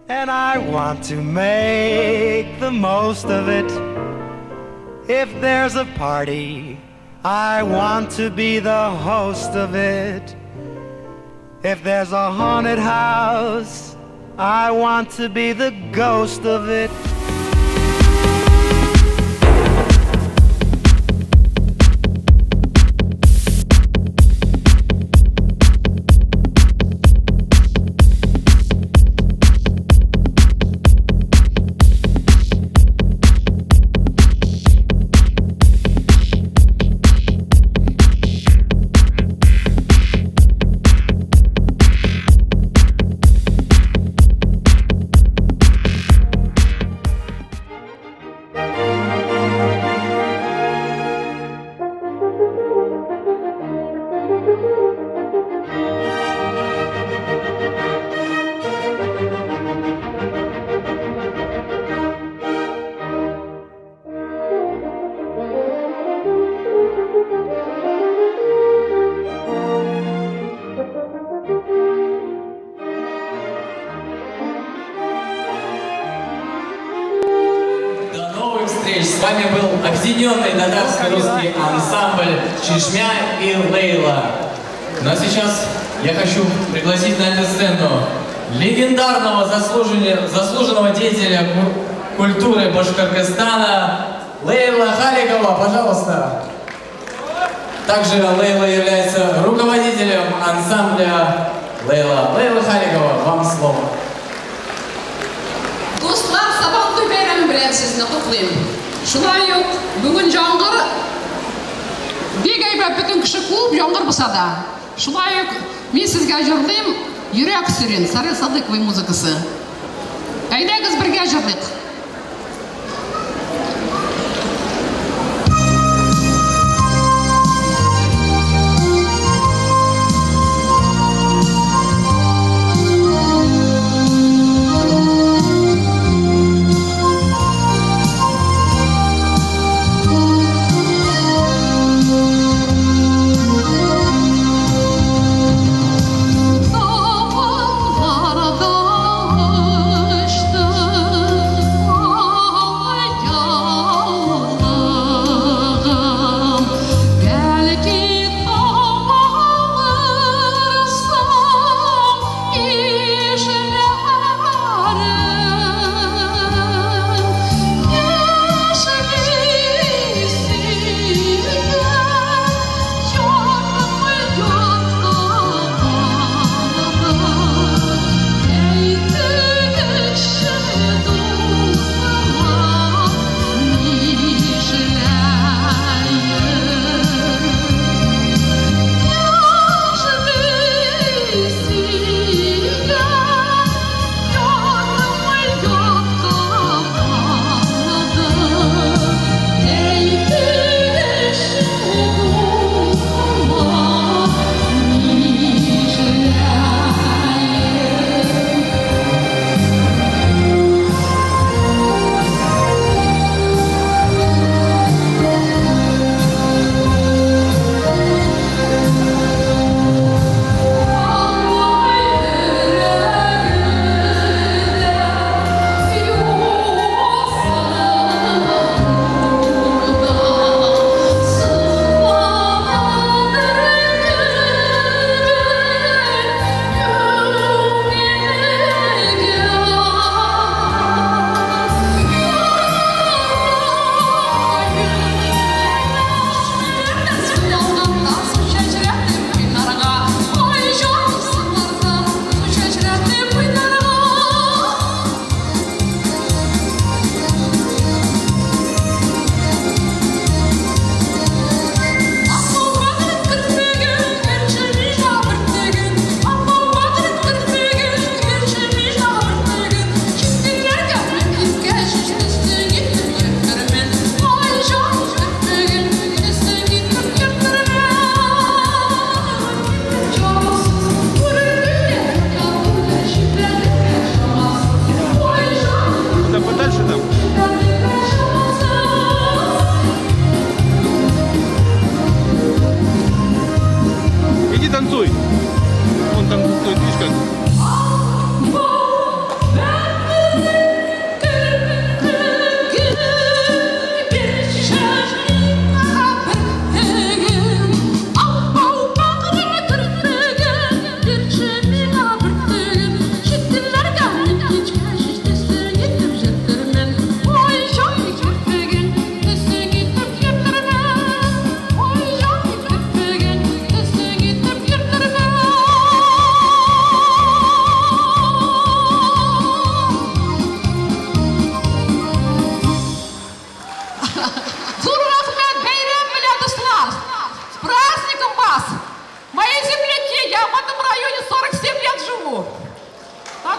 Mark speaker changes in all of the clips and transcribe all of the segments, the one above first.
Speaker 1: and I want to make the most of it. If there's a party, I want to be the host of it. If there's a haunted house, I want to be the ghost of it.
Speaker 2: С вами был объединенный татарско-русский ансамбль «Чешмя» и «Лейла». Ну а сейчас я хочу пригласить на эту сцену легендарного заслуженного деятеля культуры Башкортостана Лейла Халикова. Пожалуйста. Также Лейла является руководителем ансамбля «Лейла». Лейла Халикова, вам слово.
Speaker 3: Достар, сабақты бәрін білән сізні құтлайым. Шулай ук бүгін жаңғыр бек әйбәт бүтін кіші клуб жаңғыр бұсада. Шулай ук мен сізге жырлайым «Жүрек сүрен» Сары Садықовой музыкасы. Әйдәгіз бірге жырлайық.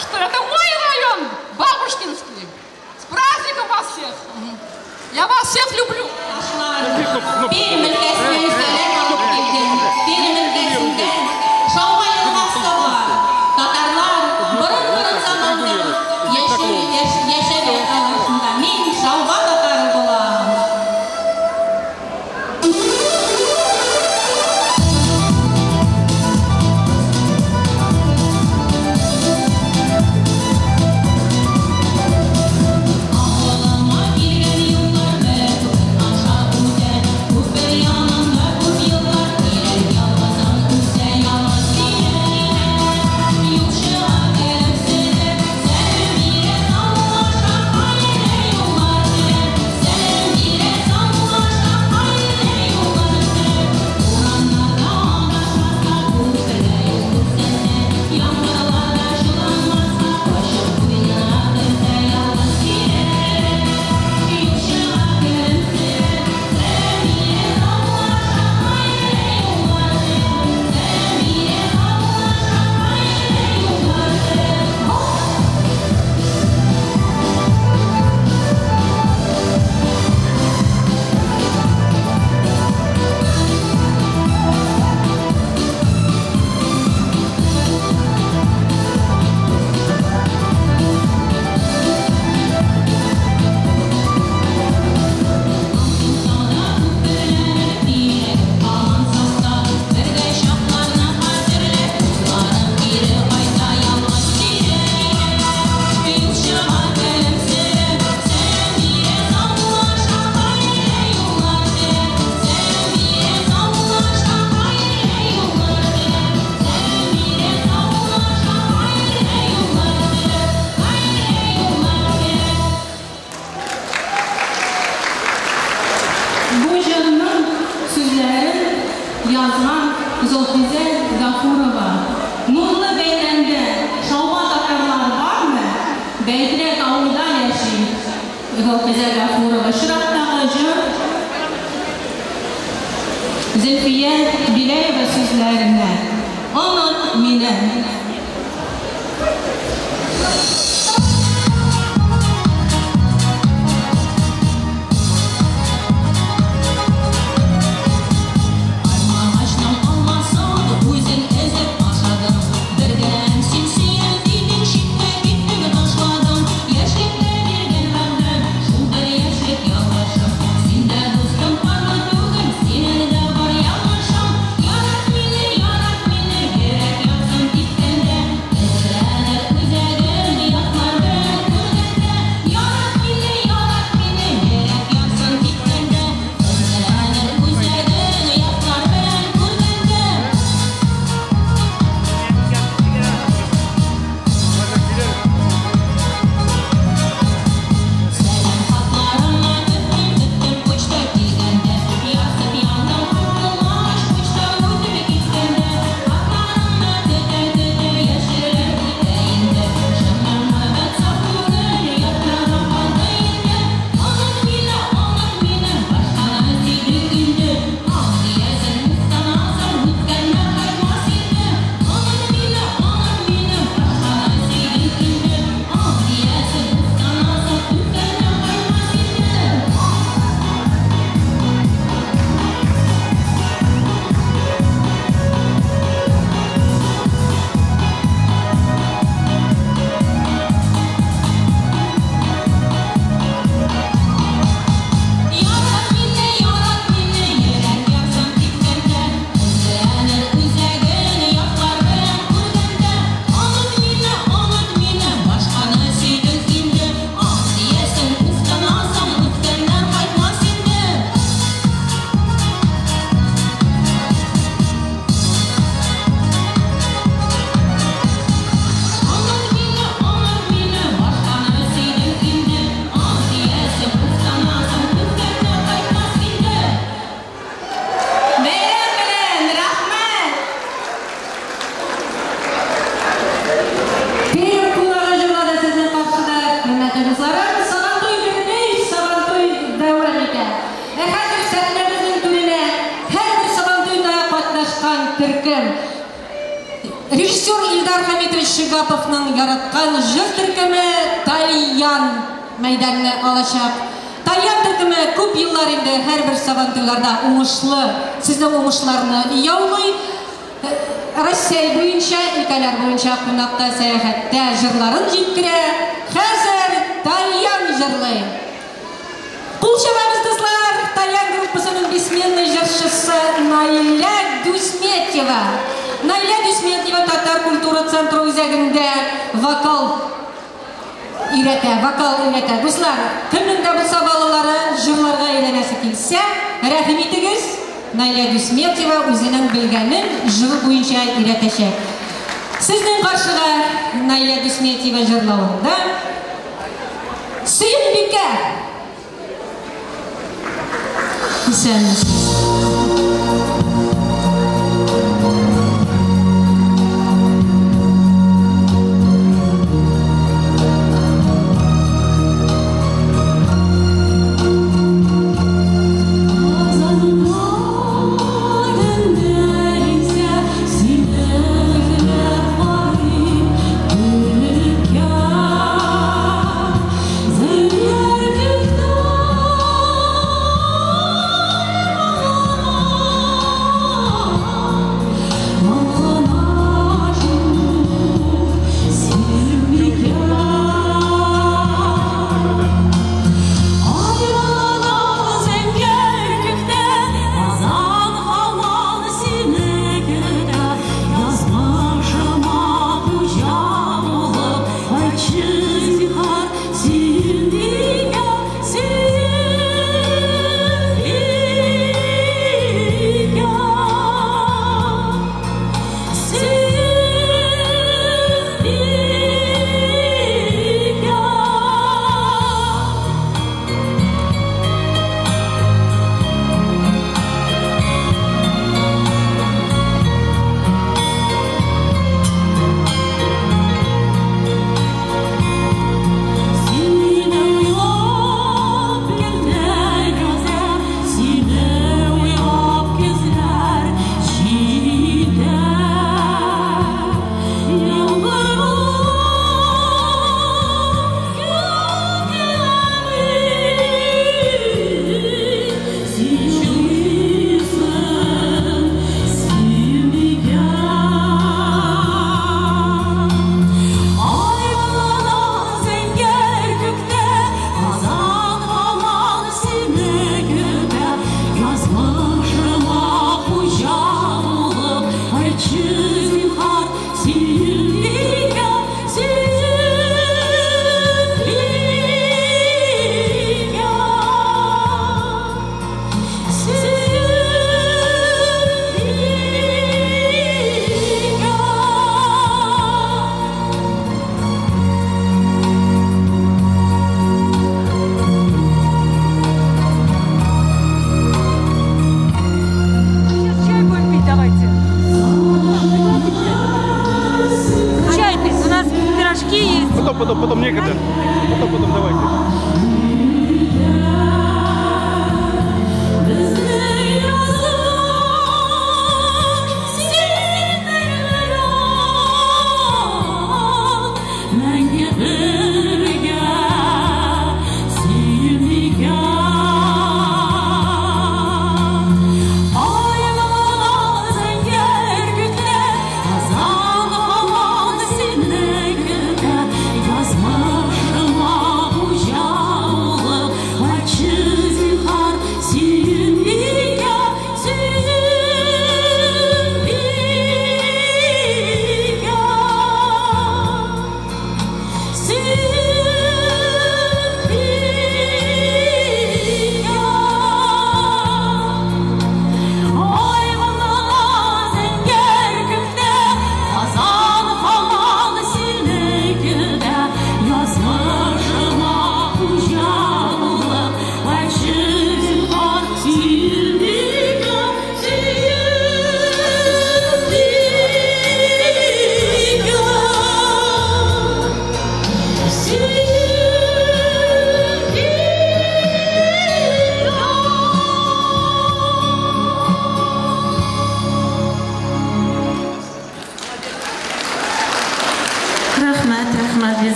Speaker 3: что это мой район, Бабушкинский. С праздником вас всех! Я вас всех люблю!
Speaker 4: Yazgan Zulfize Gafurova. Nurlu Beyler'de şalvat akarlar var mı? Beytrek avluda yaşayın. Zulfize Gafurova. Şırak'ta acı Zülfiye Bileyve sözlerine. Onun mine.
Speaker 5: Yarat miller, gerek yapsın, Режиссер Ильдар Хамитович Шигаповның яраткан жыр төркеме Тальян мәйданны алачак. Тальян төркеме күп еллар инде һәрбер сабантуйларда уңышлы, сезнең уңышларны яулый. Россия буенча, өлкәләр буенча кунакта сәяхәттә җырларын җиткерә. Хәзер Тальян җырлый. Кул чабабыз, дуслар, Тальян группасының бессменный җырчысы Наиля Дусметьева. Наиля Дусметьева Татар культура центры үзәгендә вокал өйрәтә. Дуслар, кемнең дә булса балалары җырларга өйрәнәсе килсә, рәхим итегез. Наиля Дусметьева үзенең белгәнен җыр буенча өйрәтәчәк. Сезнең каршыга Наиля Дусметьева җырлавында Сөембикә.
Speaker 6: Потом некогда. Потом давайте.
Speaker 4: Yazmışım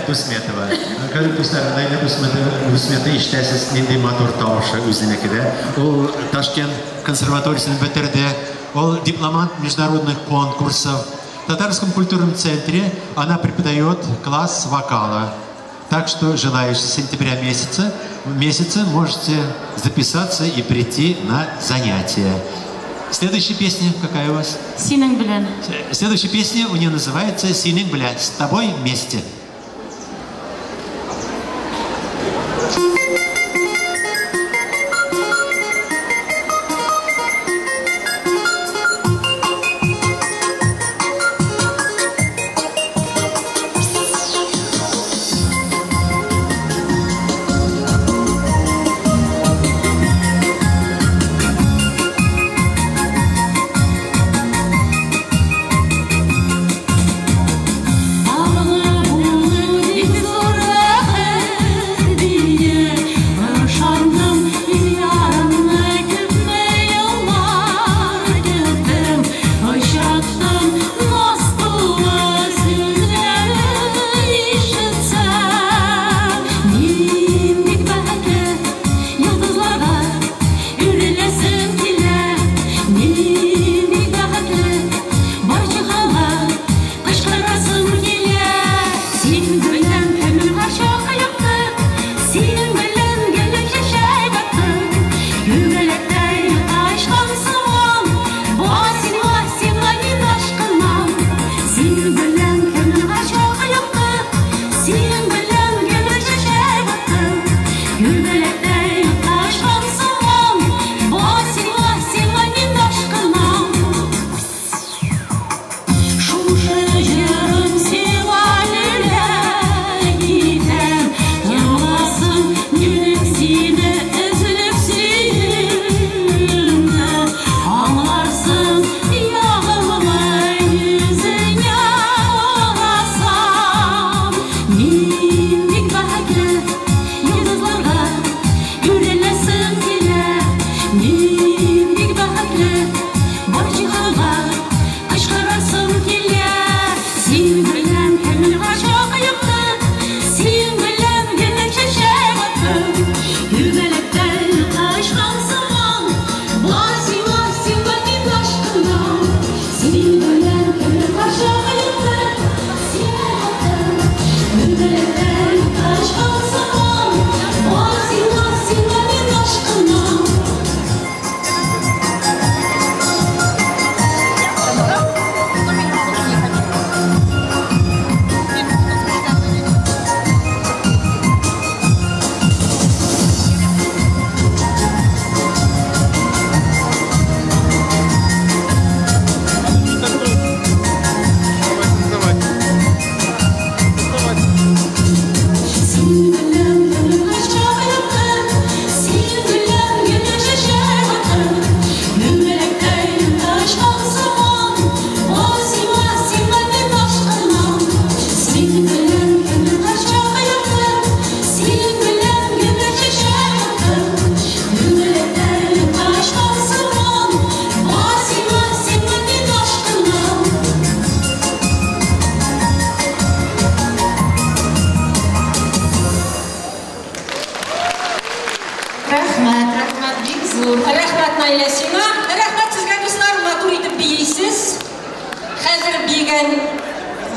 Speaker 7: Дусметова. Көріп достар, Найля Дусметова іштәсіз нендей матур тауышы өзінекіде. Ол Ташкент консерваториясын бітірді. Ол дипломант международных конкурсов. В Татарском культурном центре она преподает класс вокала. Так что желающие с сентября месяца можете записаться и прийти на занятия. Следующая песня какая у вас?
Speaker 4: Синең белән.
Speaker 7: Следующая песня у нее называется «Синең белән». С тобой вместе.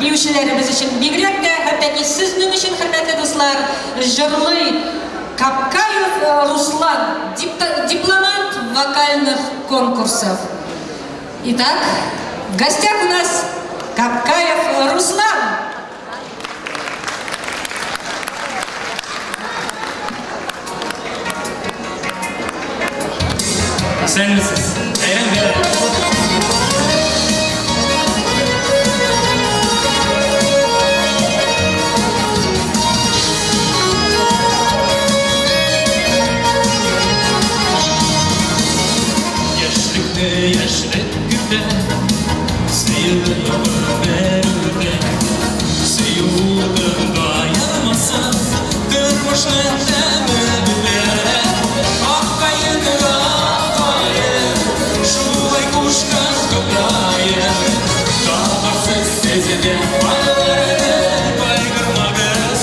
Speaker 5: Биючеләребез өчен бигрәк тә хәтта сезнең өчен хөрмәтле дуслар, җырлый Капкаев Руслан, дипломант вокальных конкурсов. Итак, в гостях у нас Капкаев Руслан.
Speaker 2: Сәлемсез.
Speaker 8: Яшьлек көтә, сөйләп бәрүдә, сөюдә даямаса, тормышны тәме белә. Аккаен, шулай кушкан көпрәе, табарсыз сездә балаларны байгырмагыз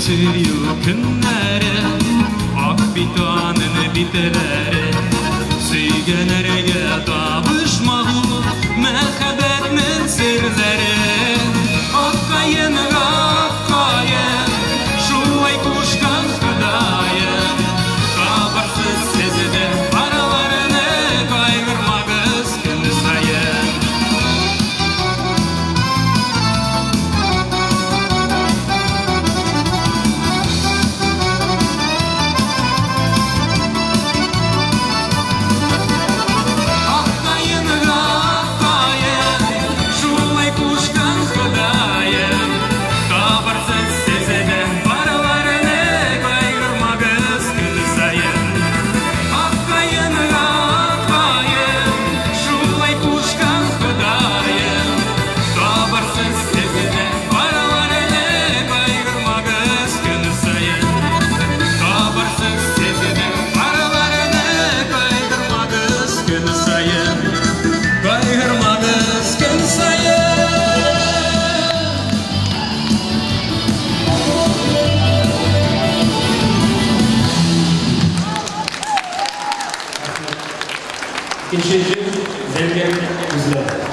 Speaker 8: geçiriyor günleri Ak bitanını bitileri Söygenerge tabışmağı Mehebetinin sırları Akkayın akkayın Şulay kuşkan kıdayın Kabarsız sezide paralarını kaygırmağız gün sayın
Speaker 9: İkinci Zevge Güzler.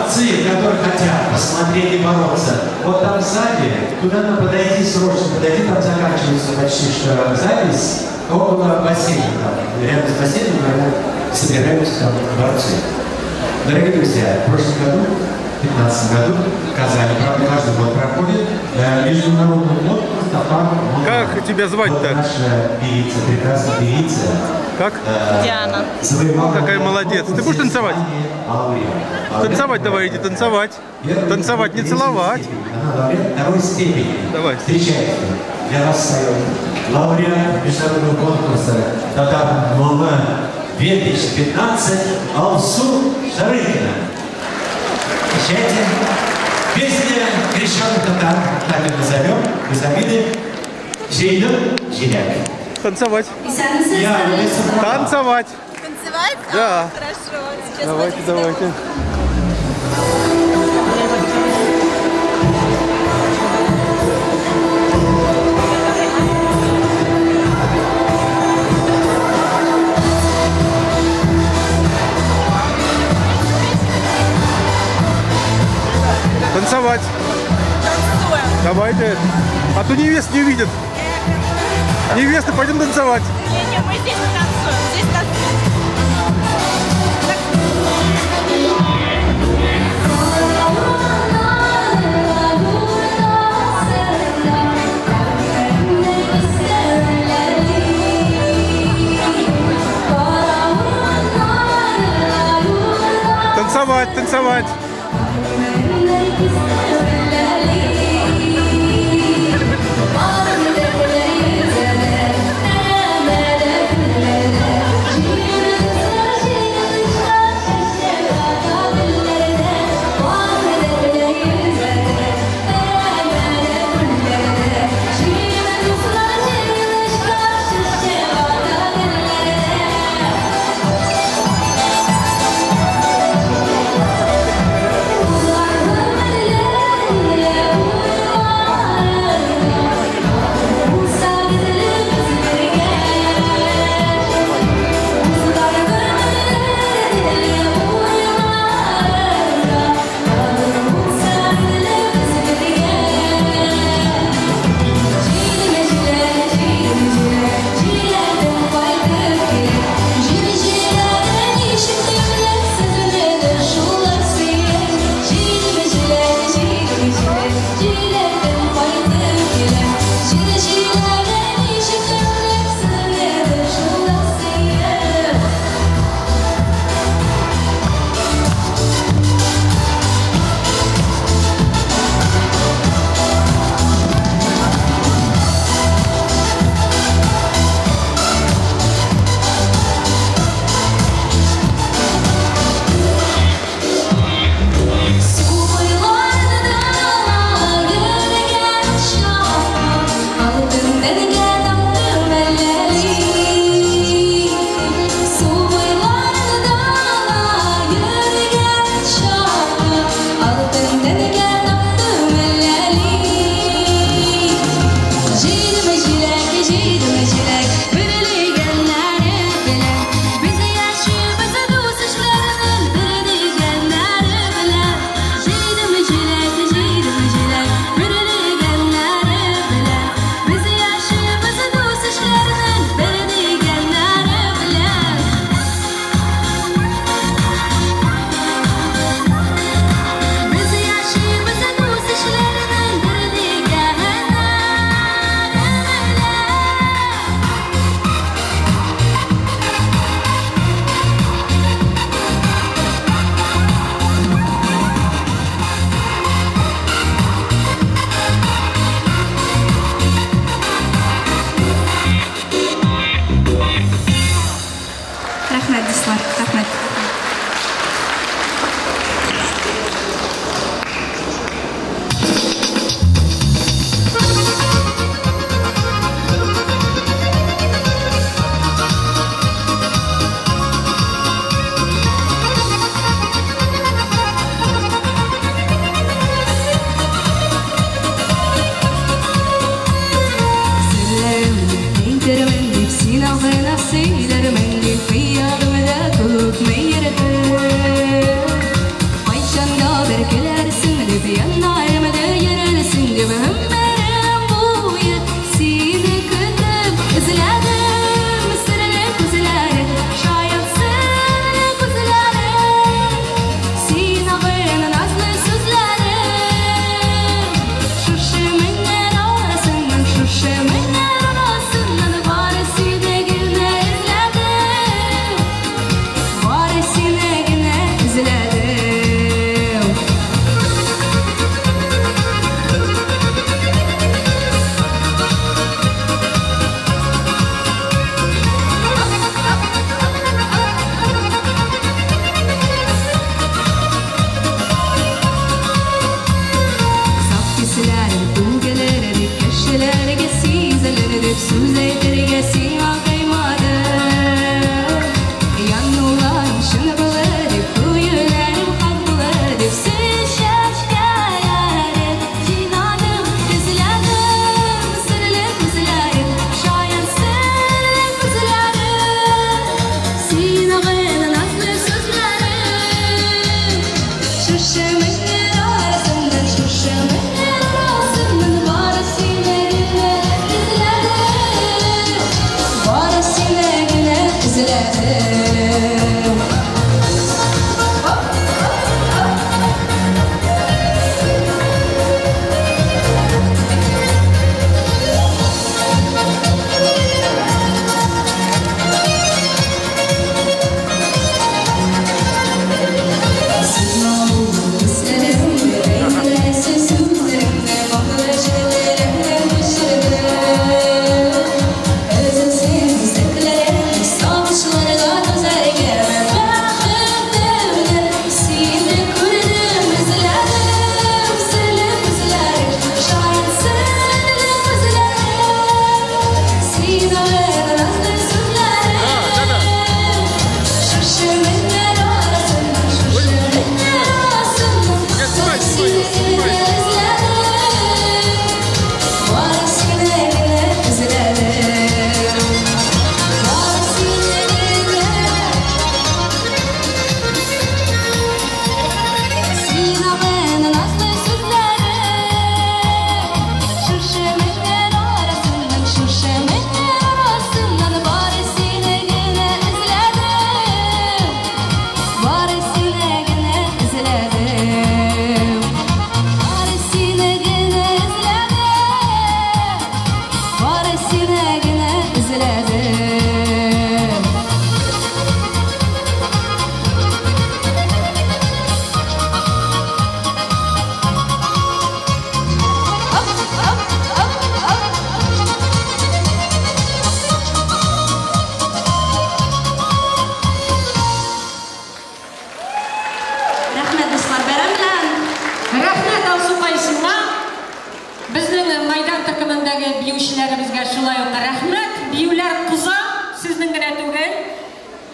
Speaker 7: борцы, которые хотят посмотреть и бороться, вот там сзади, туда надо подойти срочно, подойти, там заканчивается почти что запись, около бассейна, там, рядом с бассейном, наверное, собираются там борцы. Дорогие друзья, в прошлом году, в 2015 году, в Казани, правда, каждый год проходит международный конкурс на пару.
Speaker 6: Как тебя звать-то?
Speaker 7: Вот наша певица, прекрасная певица.
Speaker 6: Как?
Speaker 4: Диана.
Speaker 6: Какая молодец. Ты будешь танцевать? Танцевать давай, иди танцевать. Танцевать, не целовать.
Speaker 7: Второй степени.
Speaker 6: Давай.
Speaker 7: Встречайте. Для вас лауреат международного конкурса «Татар Мова» 2015 Алсу Шарыкина. Встречайте. Песня «Крещеный татар», так и назовем, без обиды, Жейдун Жиляк.
Speaker 6: Танцевать.
Speaker 7: Я
Speaker 6: Танцевать.
Speaker 10: Танцевать?
Speaker 6: Да.
Speaker 10: А, хорошо. Сейчас
Speaker 6: Давайте, давайте. Танцевать.
Speaker 10: танцуем.
Speaker 6: Давайте. А то невест не увидят. Невеста, пойдем танцевать.
Speaker 10: Не, мы здесь не танцуем. Здесь танцуем.
Speaker 6: Танцевать, танцевать.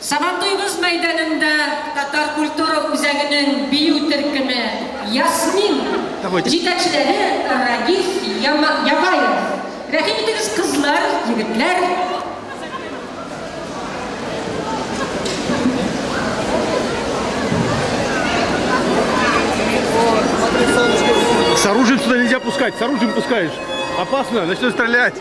Speaker 5: Сабантуйбыз мәйданында татар культура үзәгенең бию төркеме Ясмин җитәкчеләре Рагиф Ябаев. Рәхим итегез, кызлар, егетләр.
Speaker 6: С оружием сюда нельзя пускать, с оружием пускаешь. Опасно, начнет стрелять.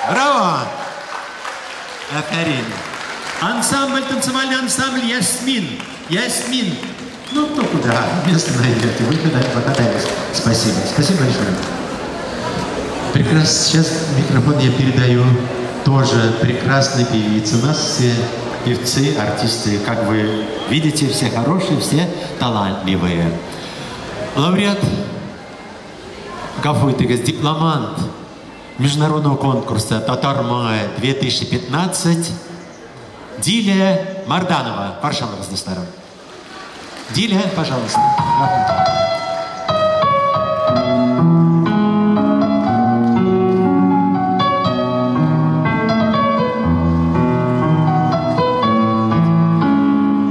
Speaker 7: Браво! Афарин. Ансамбль, танцевальный ансамбль «Ясмин». «Ясмин». Ну, кто куда? Место найдете. Вы куда покатались. Спасибо. Спасибо большое. Прекрасно. Сейчас микрофон я передаю тоже прекрасной певице. У нас все певцы, артисты, как вы видите, все хорошие, все талантливые. Лауреат Гафуйтыгас, дипломант международного конкурса «Татар-Май» 2015 Дилия Марданова. Пожалуйста, достаром. Дилия, пожалуйста.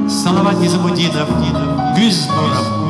Speaker 7: Салават Низамудинов, Гюзнуров.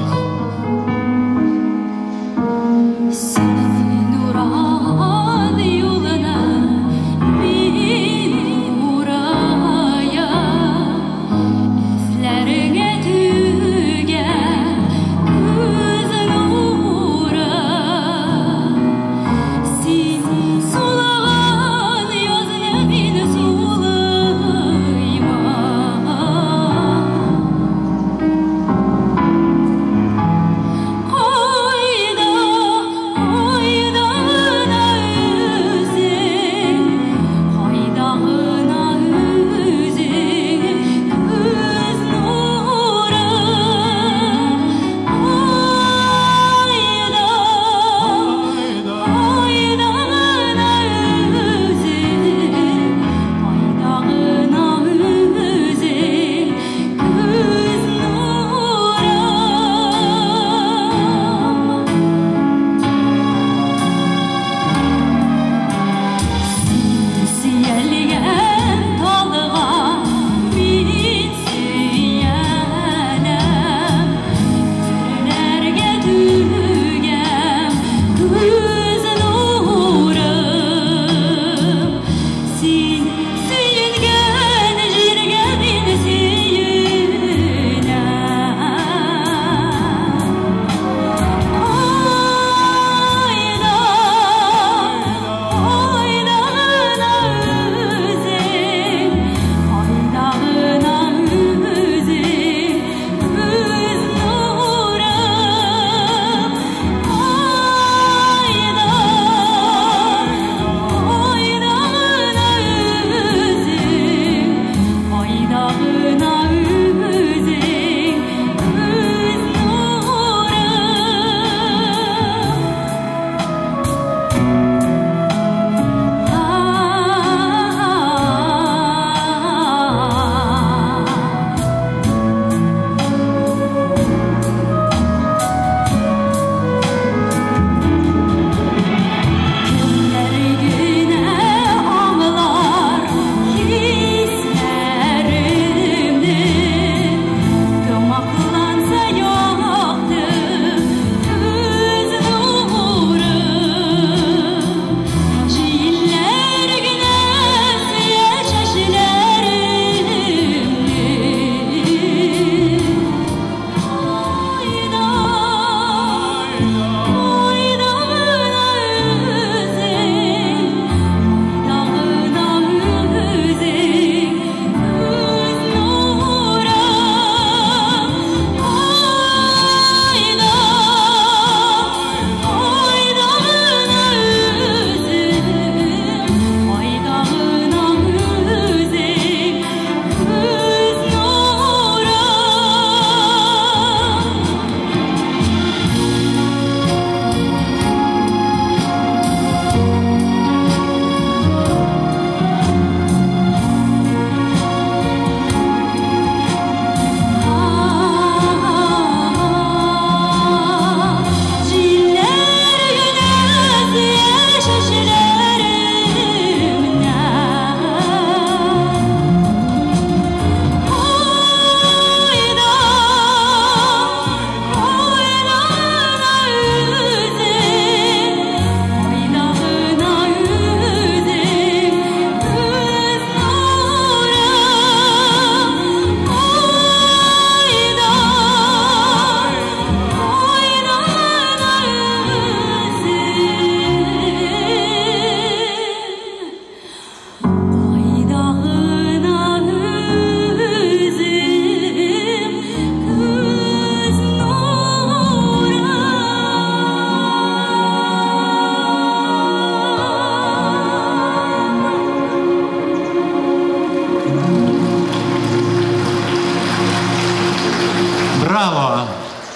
Speaker 7: Марданова.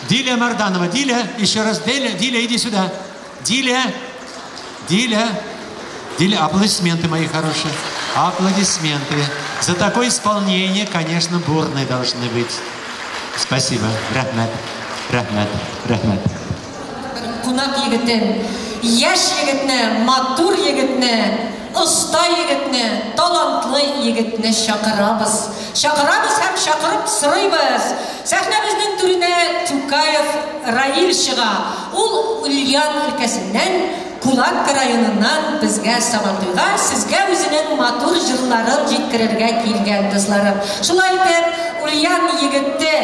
Speaker 7: Диля Марданова. Диля, еще раз. Диля, иди сюда. Диля. Диля, аплодисменты, мои хорошие. Аплодисменты. За такое исполнение, конечно, бурные должны быть. Спасибо. Рахмет.
Speaker 5: Кунак егетен, яш егетне, матур егетне, usta егетне, талантлы егетне шақырабыз. Шақырабыз һәм шақырып сұрайбыз. Сәхнәбезнең түренә Тукаев Раил чыга. Ул Ульян өлкәсеннән, Кулак районыннан безгә Сабантуйга, сезгә үзенең матур җырларын җиткерергә килгән дусларым. Шулай итеп, Ульян егетте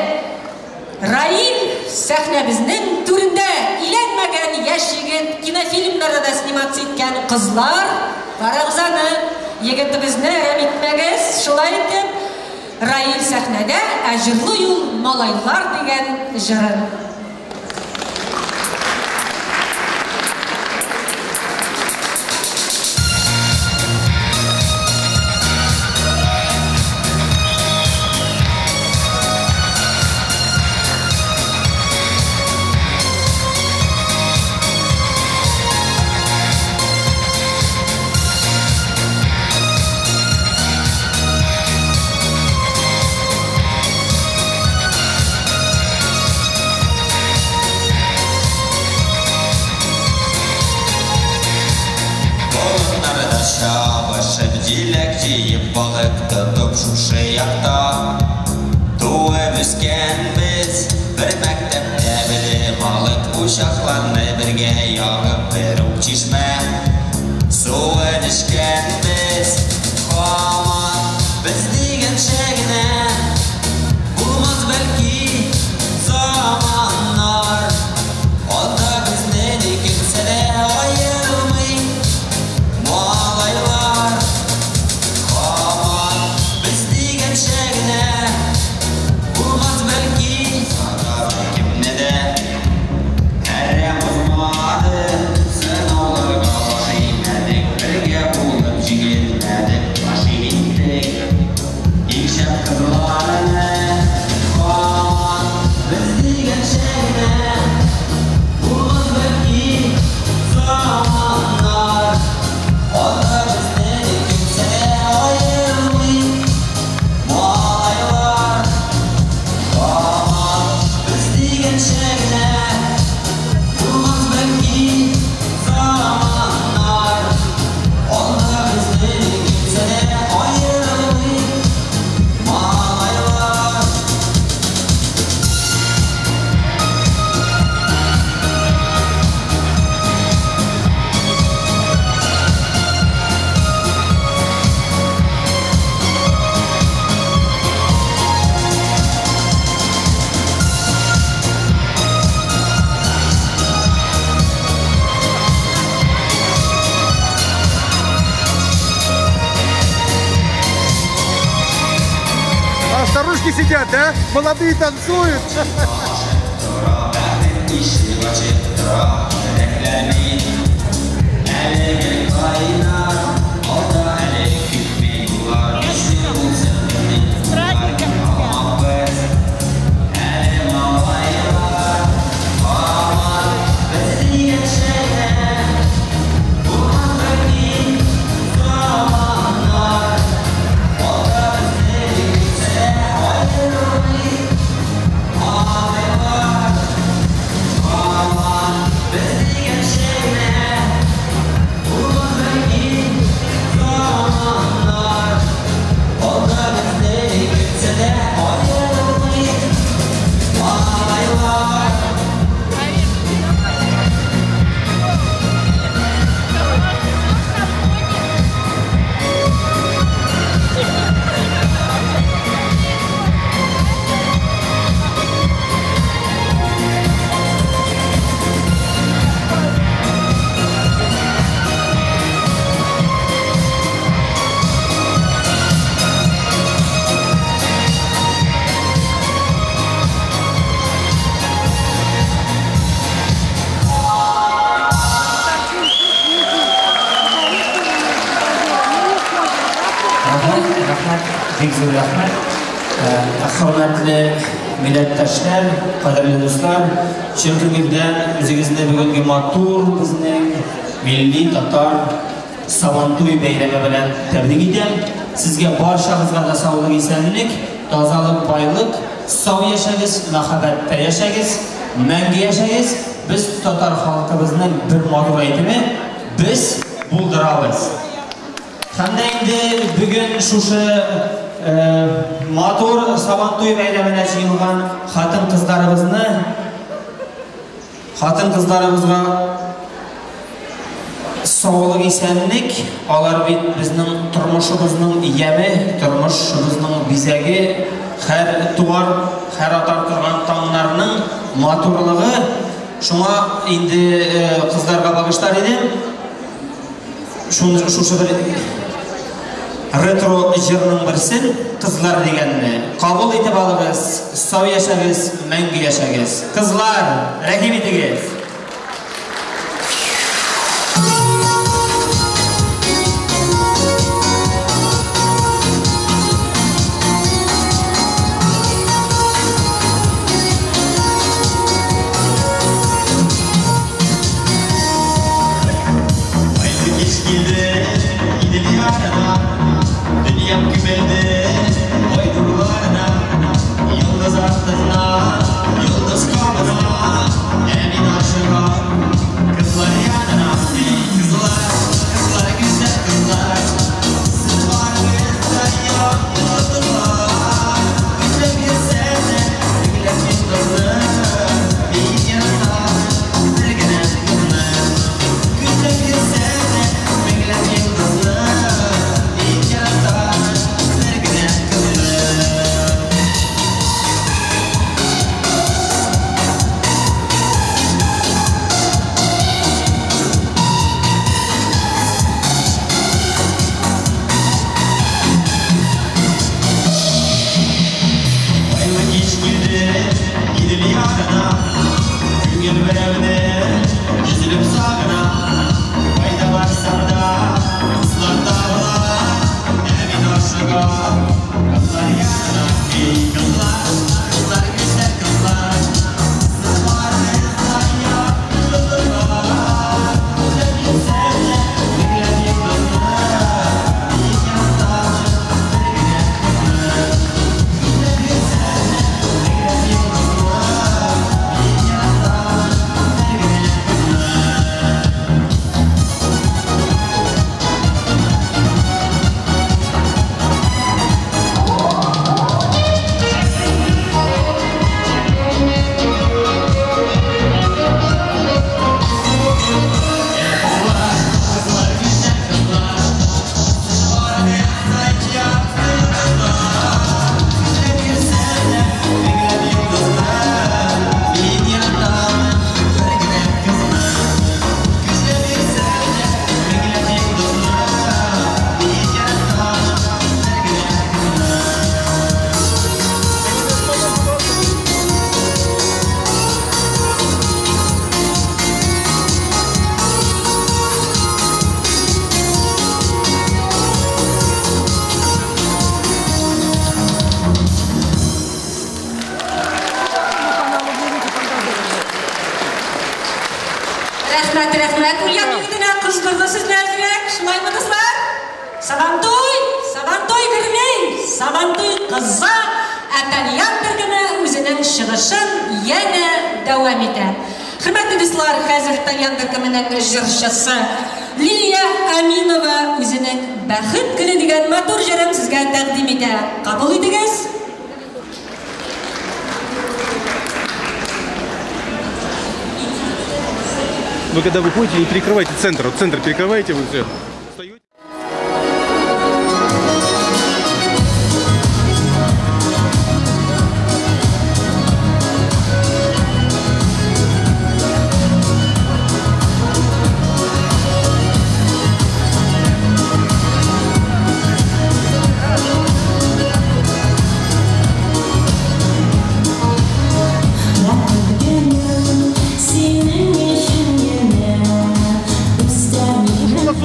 Speaker 5: Раил сәхнәбезнең түрендә иләнмәгән яшь егет, кинофильмнарда сниматься иткән кызлар, карагыз аны, егетебезне рәхим итмәгез. Шулай итеп, Раил сәхнәдә, ә җырлый ул малайлар дигән җырын.
Speaker 11: Дилек җыеп балык тотып шушы якта. Туып үскәнбез, бер мәктәптә белем алып, учакларны бергә ягып, бер ук чишмә суын эчкәнбез. Һаман без дигәнчә генә булмас бәлки заманнар. Анда безне икенсе дә аерылмый малайлар.
Speaker 6: Старушки сидят, да? Молодые танцуют.
Speaker 9: Бик зур рәхмәт. Хөрмәтле
Speaker 12: милләттәшләр, кадерле дуслар, чын күңелдән үзегезне бүгенге матур безнең милли татар Сабантуй бәйрәме белән тәбрик итәм. Сезгә барчагызга да саулык, исәнлек, тазалык, байлык, сау яшәгез, мәхәббәттә яшәгез, мәңге яшәгез. Без татар халкыбызның бер матур әйтеме, без булдырабыз. Һәм дә инде бүген шушы матур Сабантуй бәйрәменә җыелган хатын-кызларыбызга саулык, исәнлек, алар бит безнең тормышыбызның яме, тормышыбызның бизәге, һәр туган, һәр атар торган таңнарның матурлыгы. Шуңа инде кызларга багышлар идем. Шушы бер ретро җырның берсен, кызлар дигәнне кабул итеп алыгыз, сау яшәгез, мәңге яшәгез. Кызлар, рәхим итегез.
Speaker 5: Рәхмәт, уян егетенә кыздырды сезләргә, шулаймы кызлар? Сабантуй гөрмәй, Сабантуй кыза, Атальян төркеме үзенең чыгышын яңа дәвам итә. Хөрмәтле дуслар, хәзер Атальян төркеменең җырчысы Лилия Аминова үзенең бәхет көне дигән матур җырын сезгә тәкъдим итә. Кабул итегез.
Speaker 6: Вы когда выходите, не перекрывайте центр. Вот центр перекрываете, вы все.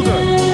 Speaker 6: Сюда!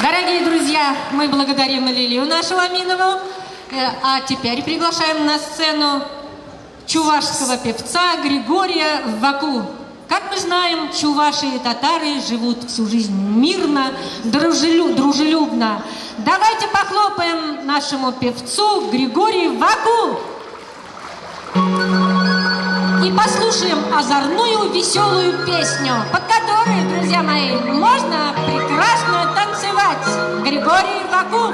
Speaker 5: Дорогие друзья, мы благодарим Лилию нашу Аминову, а теперь приглашаем на сцену чувашского певца Григория Ваку. Как мы знаем, чуваши и татары живут всю жизнь мирно, дружелюбно. Давайте похлопаем нашему певцу Григорию Ваку и послушаем озорную веселую песню, под которой, друзья мои, можно прекрасно танцевать. Григорий Ваку.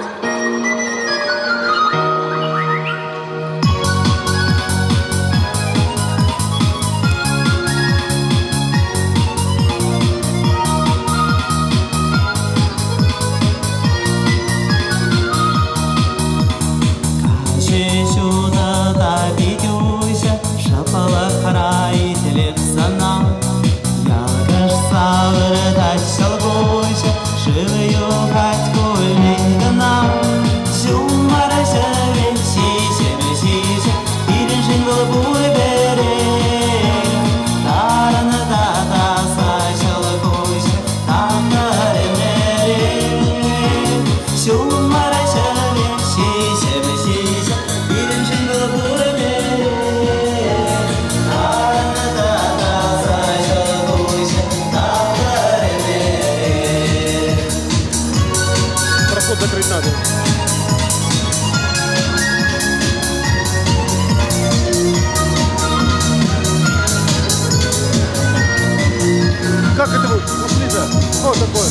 Speaker 6: Закрыть надо. Как это вы ушли, да? Что такое?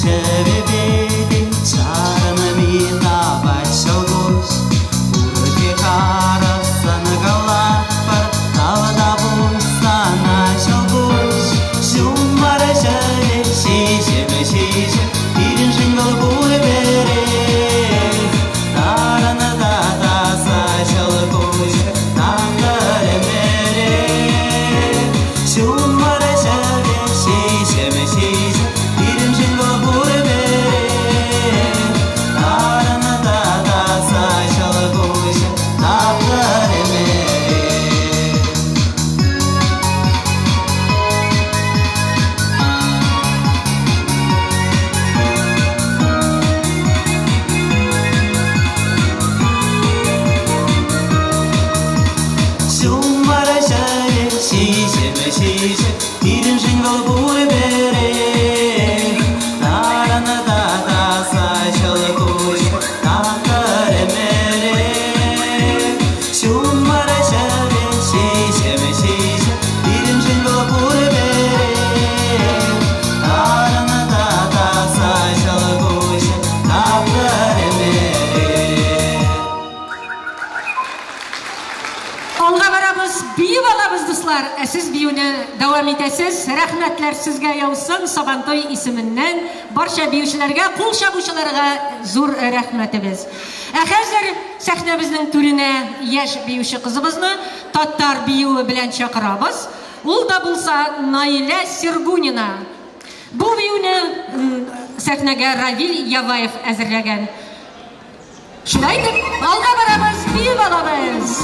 Speaker 11: Şerebedim, çare
Speaker 5: сіз биюне дәвам итәсез. Рәхмәтләр сезгә яусын. Сабантой исеменнән барча биючеләргә, кул чабучыларга зур рәхмәтебез. Хәзер сәхнәбезнең түренә яшь биюче кызыбызны татар биюе белән чакырабыз. Ул да булса Наилә Сергунина. Бу биюне сәхнәгә Равил Яваев әзерләгән. Шулай итеп, алга барабыз, биюп алабыз.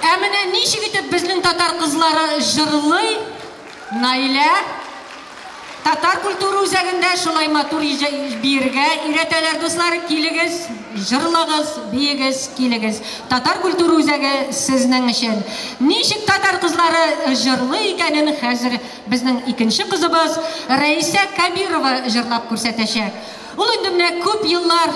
Speaker 5: Әміне нишік етіп біздің татар қызлары жырлый, Наилә, татар культура үзәгендә шулай матур биргә иретәләр дуслар, килегез, жырлыгыз, биегез, килегез. Татар культура үзәге сезнең өчен. Нишік татар қызлары жырлый икәнен хәзер безнең икенче кызыбыз Рәисә Кабирова жырлап күрсәтәчәк. Ул инде менә күп еллар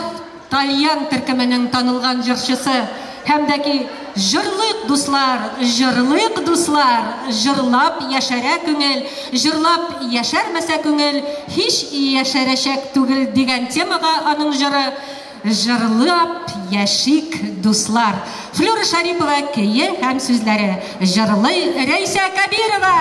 Speaker 5: Тальян төркеменең танылган җырчысы һәм дә ки жырлык дуслар, жырлап яшәрә күңел, жырлап яшәрмәсә күңел, һич яшәрәчәк түгел дигән темага аның җыры жырлап яшик дуслар. Флюра Шарипова көе һәм сүзләре, жырлый Рәисә Кабирова.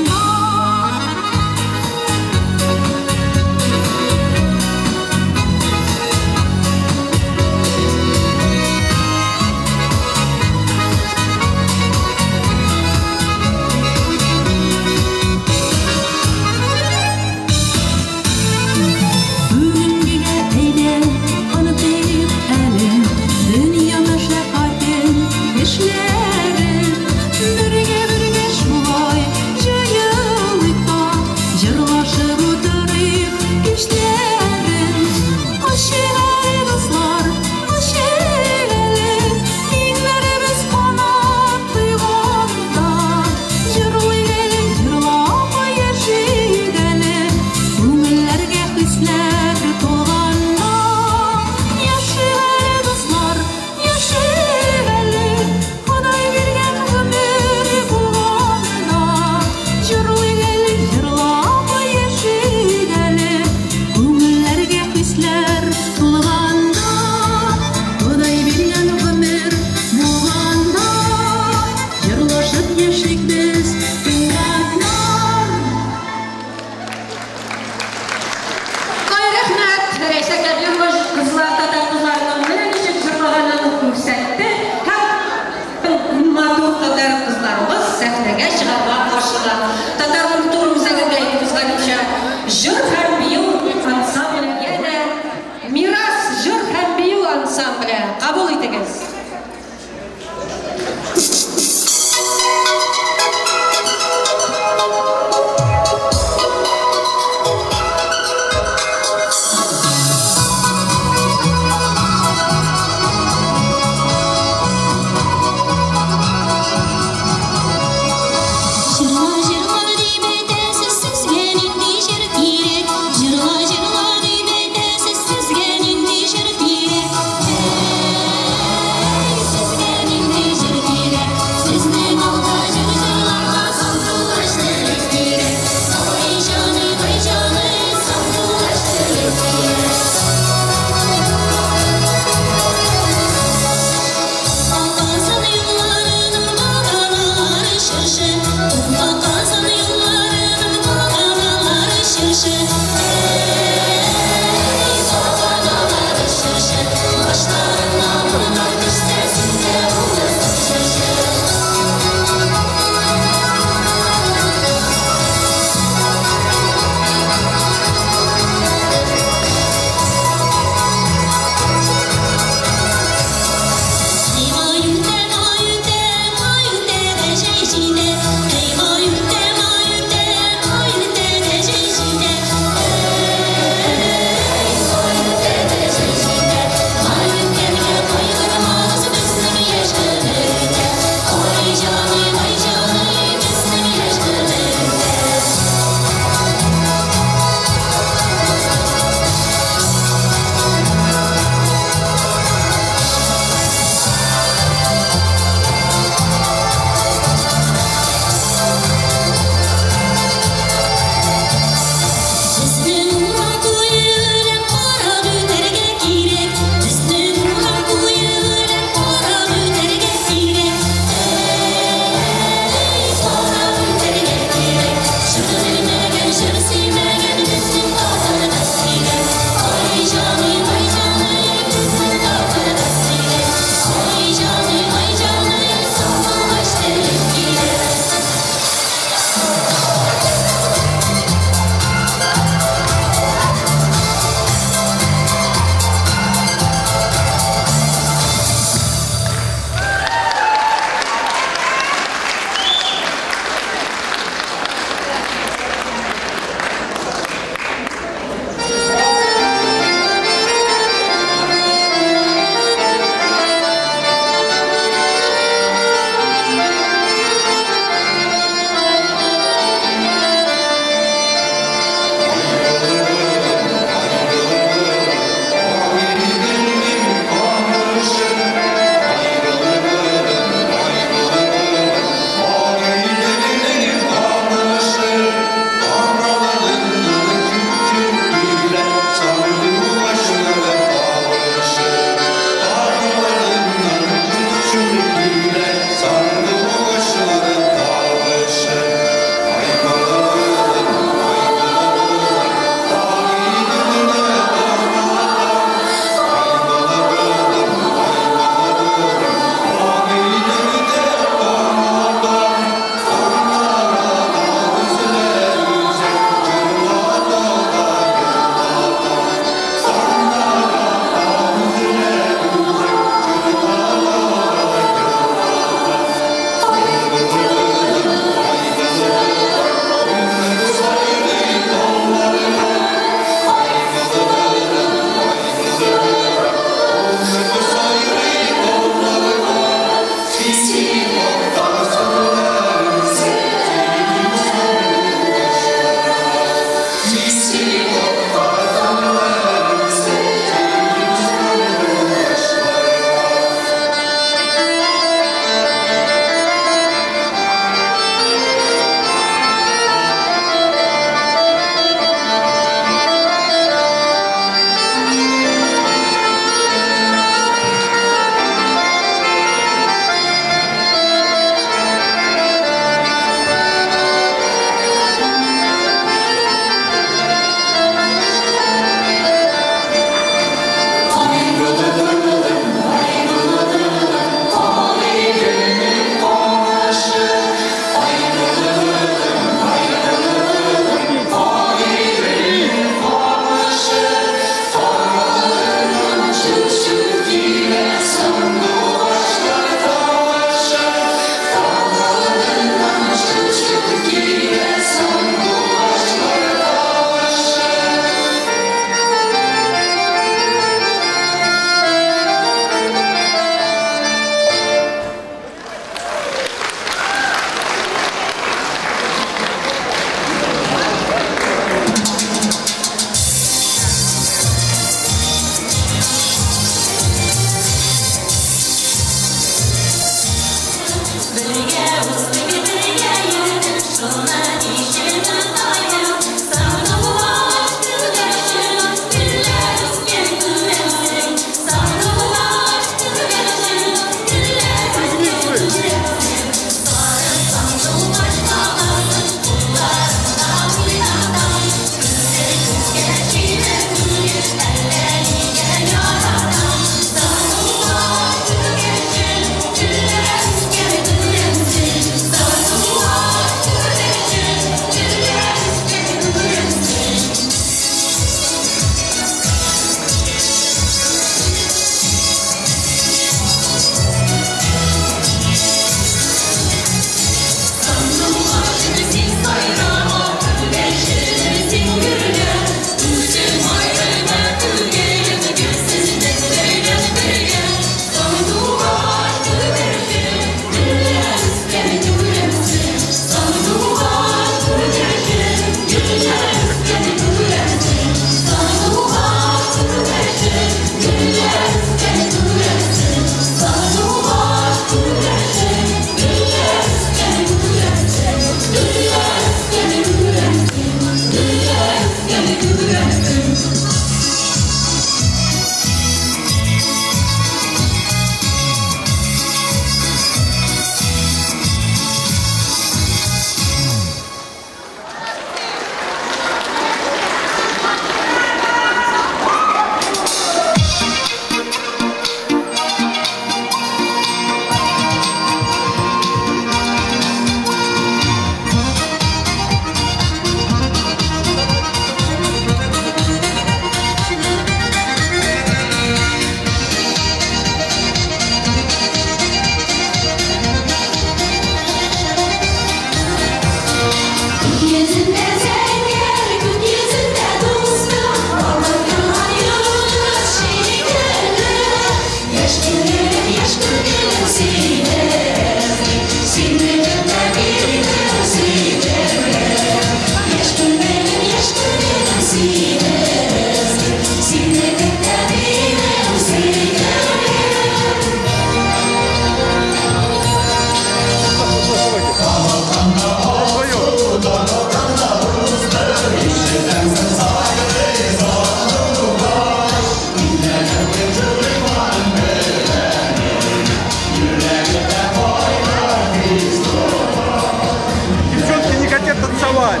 Speaker 6: танцевать.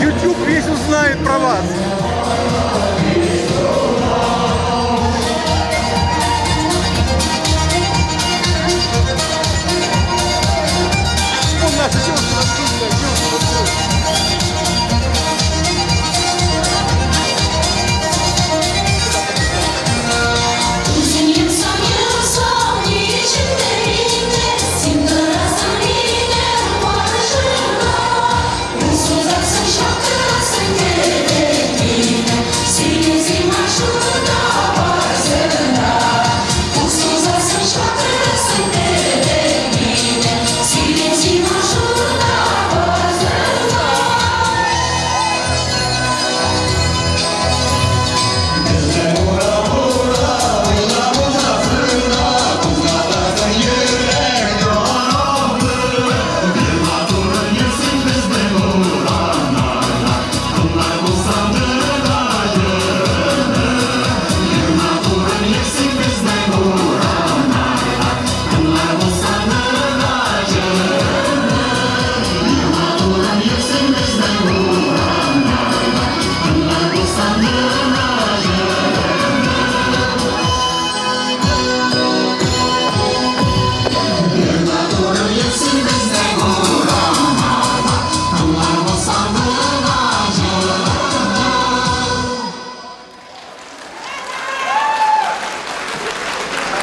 Speaker 6: YouTube весь узнает про вас. Вон наша девушка,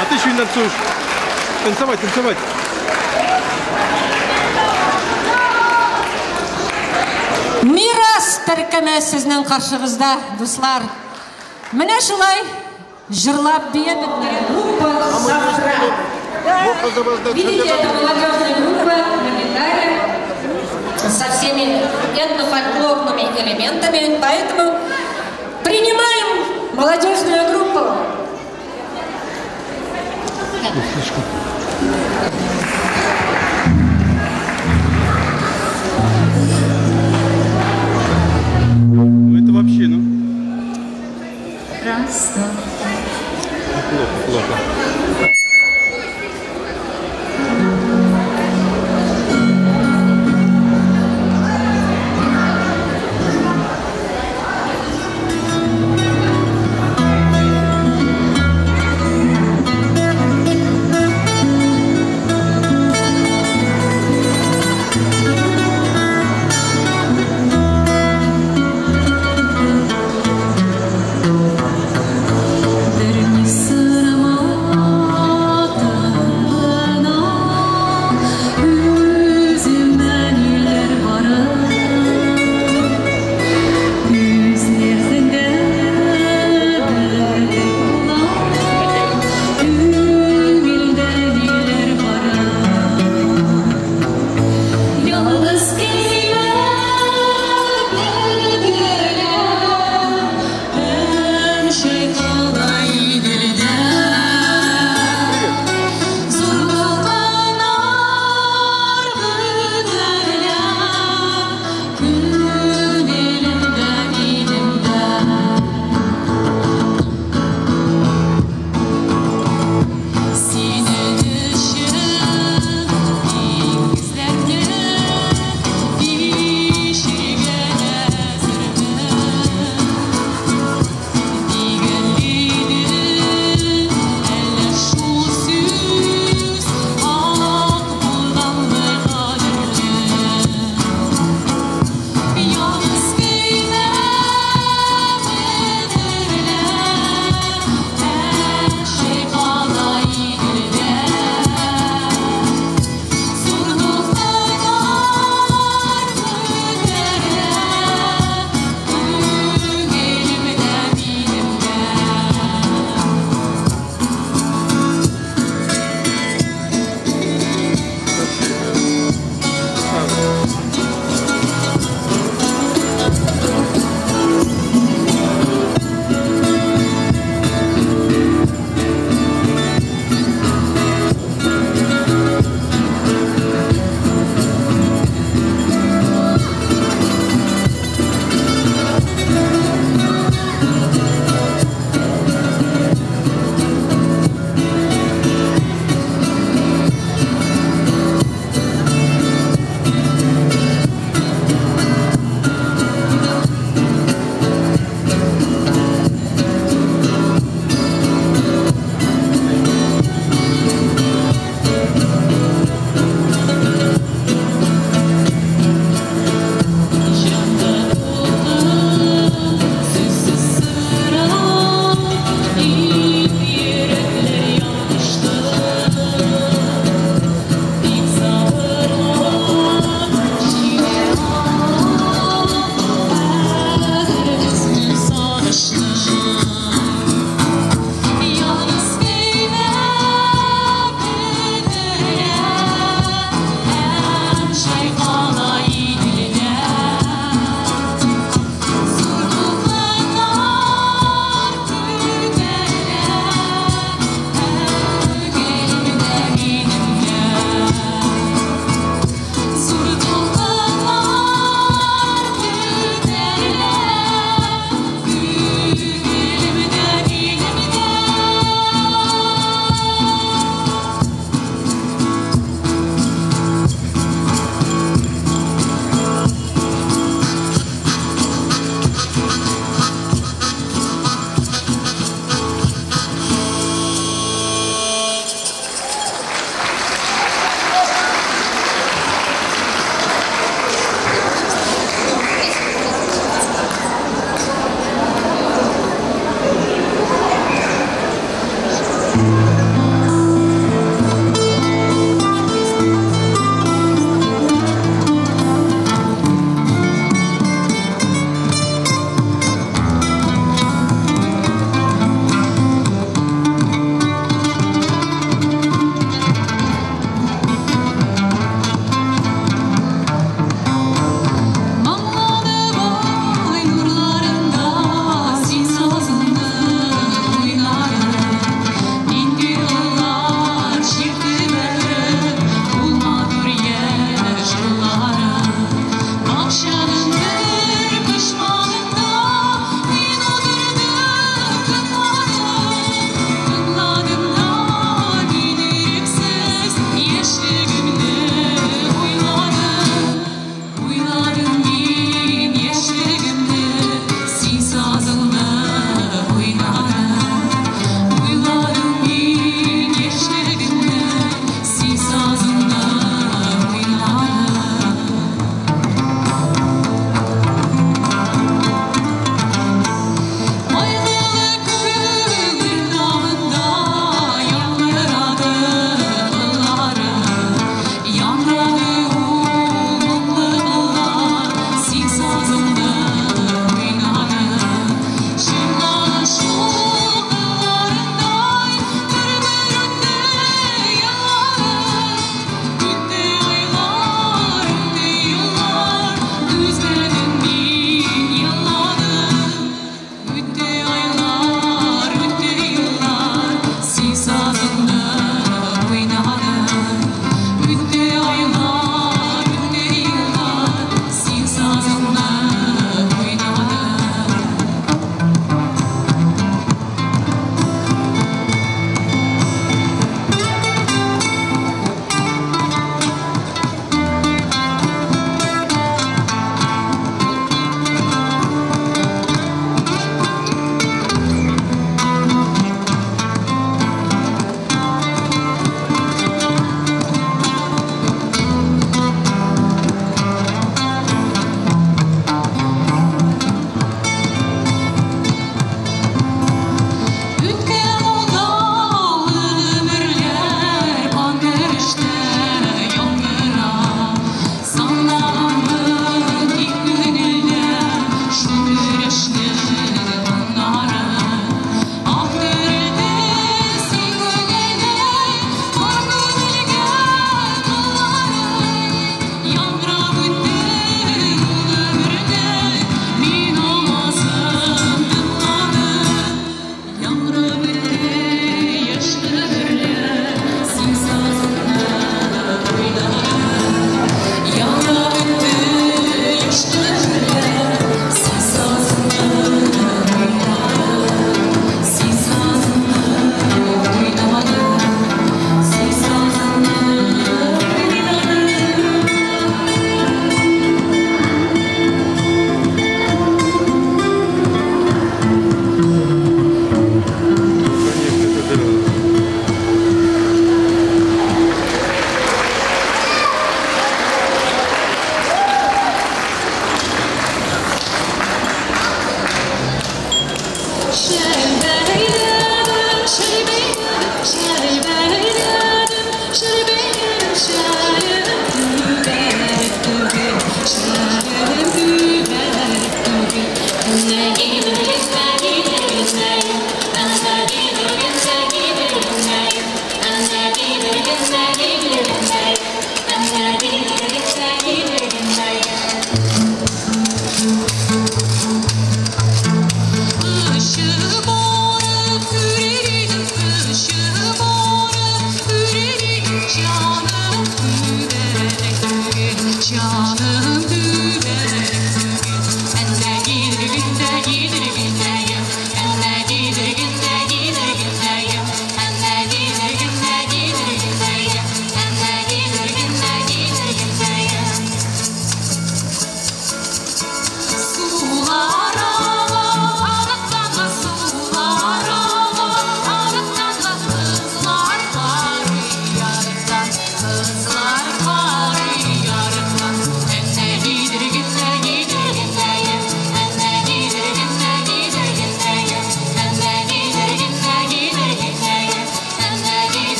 Speaker 6: а ты еще и танцуешь. Танцевать, танцевать.
Speaker 5: Мирас тәркәмә сезнең каршыгызда, дуслар. Менә шулай җырлап бия беткән группа «Завтра». Видите, это молодежная группа, легендарная, со всеми этнофольклорными элементами, поэтому принимаем молодежную группу.
Speaker 6: Ну это вообще, ну.
Speaker 4: Просто.
Speaker 6: Плохо, плохо.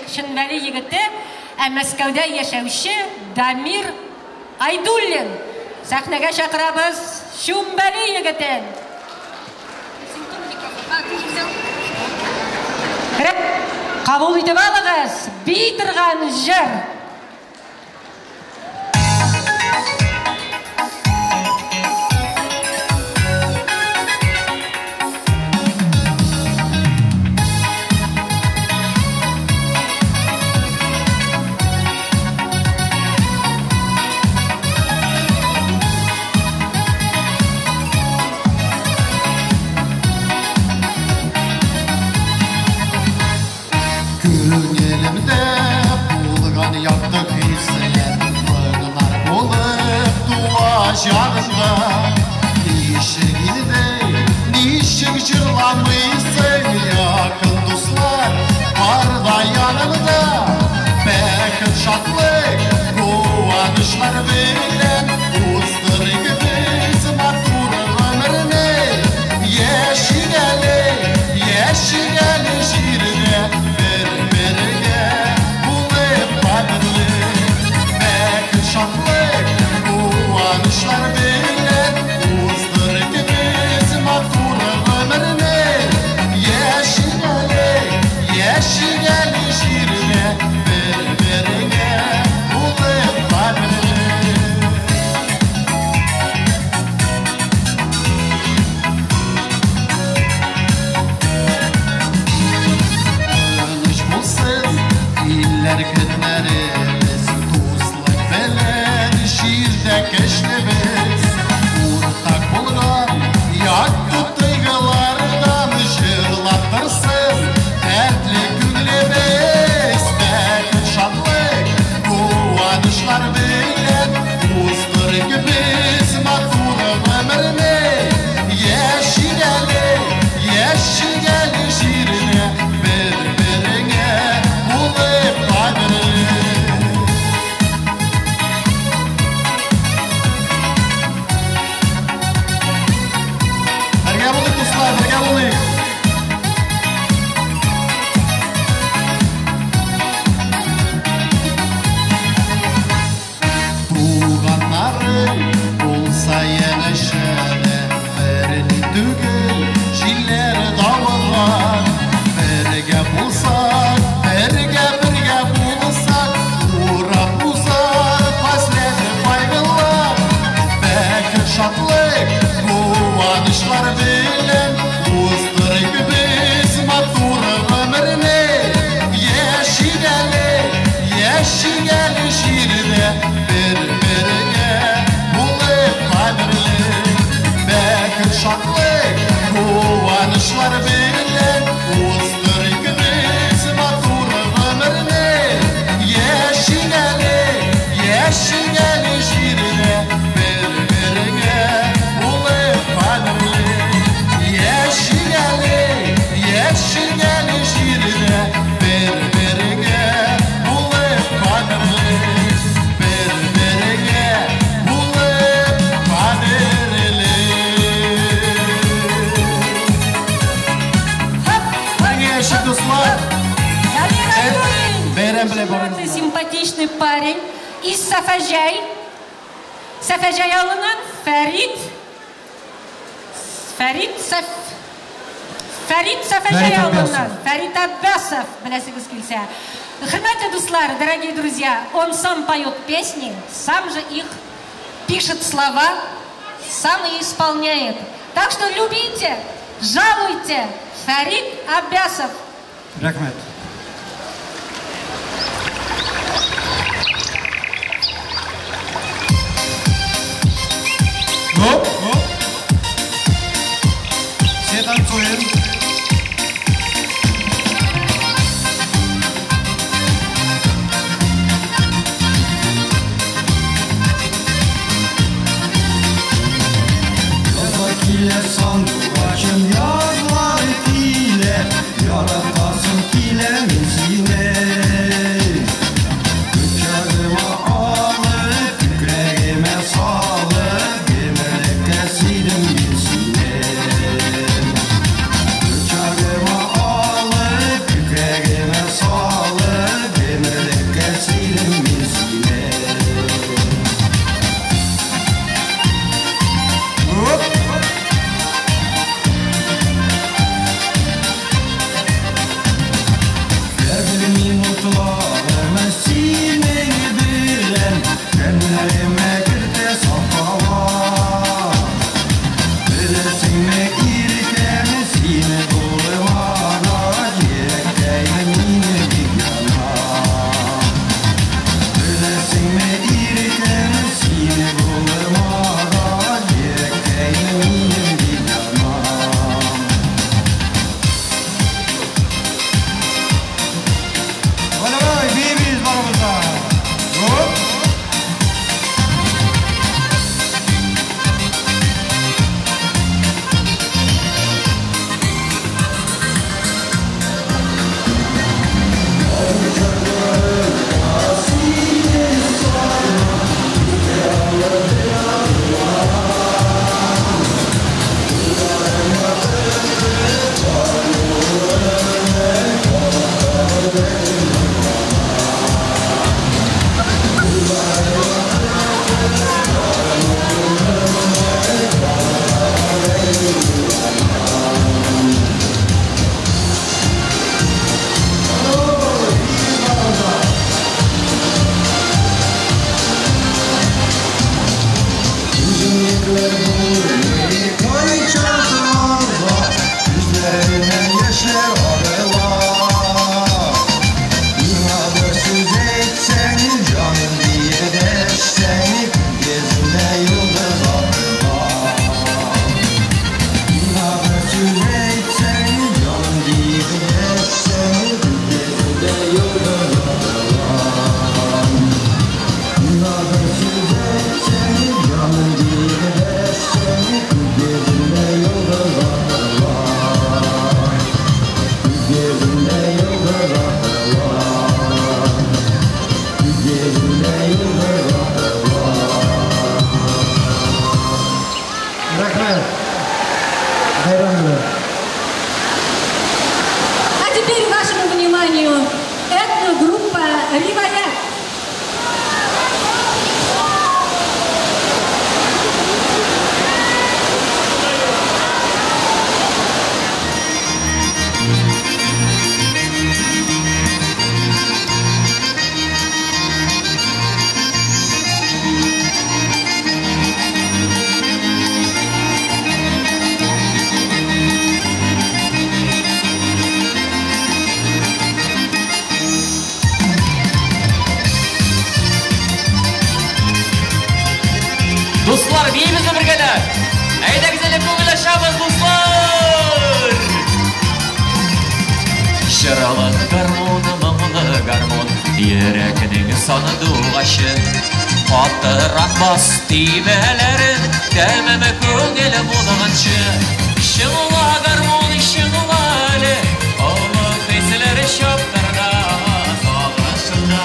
Speaker 5: Шынбәле егеті, Мәскәүдә яшәүче Дамир Айдуллин. Сәхнәгә чакырабыз Шумбәле егетен. Кабул итеп алыгыз, бий торган җыр.
Speaker 13: Жанында нишек жырламыйсың, якын дуслар барда янымда. Бәхет шатлык, куанышлар белән уздырыгыз матур гомерне. Яшигәле җирдә бер-бергә булып кадерле. Бәхет шатлык, куанышлар белән уздырыгыз матур гомерне. Яшигәле җирдә бер-бергә булып кадерле. birga bo'ling. Tuğanlarım olsa yenişene verini tügül şiller davullar. Birge bulsak, birge bulsak, uğrap uzak hasreti kaygılar. Belki şatlık kuvvanışlar bilen uzdırık biz matur ömrüne. Yeşigeli şiirde birbirine bulup kadirli. Belki şatlık kuvvanışlar bilen uzdırık biz matur ömrüne. Yeşigeli şiirde birbirine bulup kadirli. Yeşigeli şiirde birbirine bulup kadirli. Birbirine bulup kadirli. Конечно, достлар. Бейрам беле барам.
Speaker 5: Симпатичный парень из Сафажай. Сафажай алынан Фарид Сафажай алынан. Фарид Аббасов, білесіңіз келсе. Хрматые дуслары, дорогие друзья, он сам поет песни, сам же их пишет слова, сам и исполняет. Так что любите, жалуйте. Фарид Аббасов.
Speaker 1: Рахмет.
Speaker 13: Гоп. Все танцуем.
Speaker 1: Son başım yazlar ile yaratasın ile mizine. Uçarıma alıp yüreğime sağlık yemelik kesirim mizine. Uçarıma alıp yüreğime sağlık yemelik kesirim mizine. Rahmet. Hayran
Speaker 5: риваят.
Speaker 2: Dostlar, biyimizle birgeler. Eyde güzelim ko'ngilashamiz dostlar. Shiralı garmoni, mingli garmon, yurakning sonida g'ashi. Qattiqroq bos tebalarin, tamami ko'nglim bo'lgancha. Shingla garmon, shinglali, Allah qiysilari shoptirda, sog'ashimda,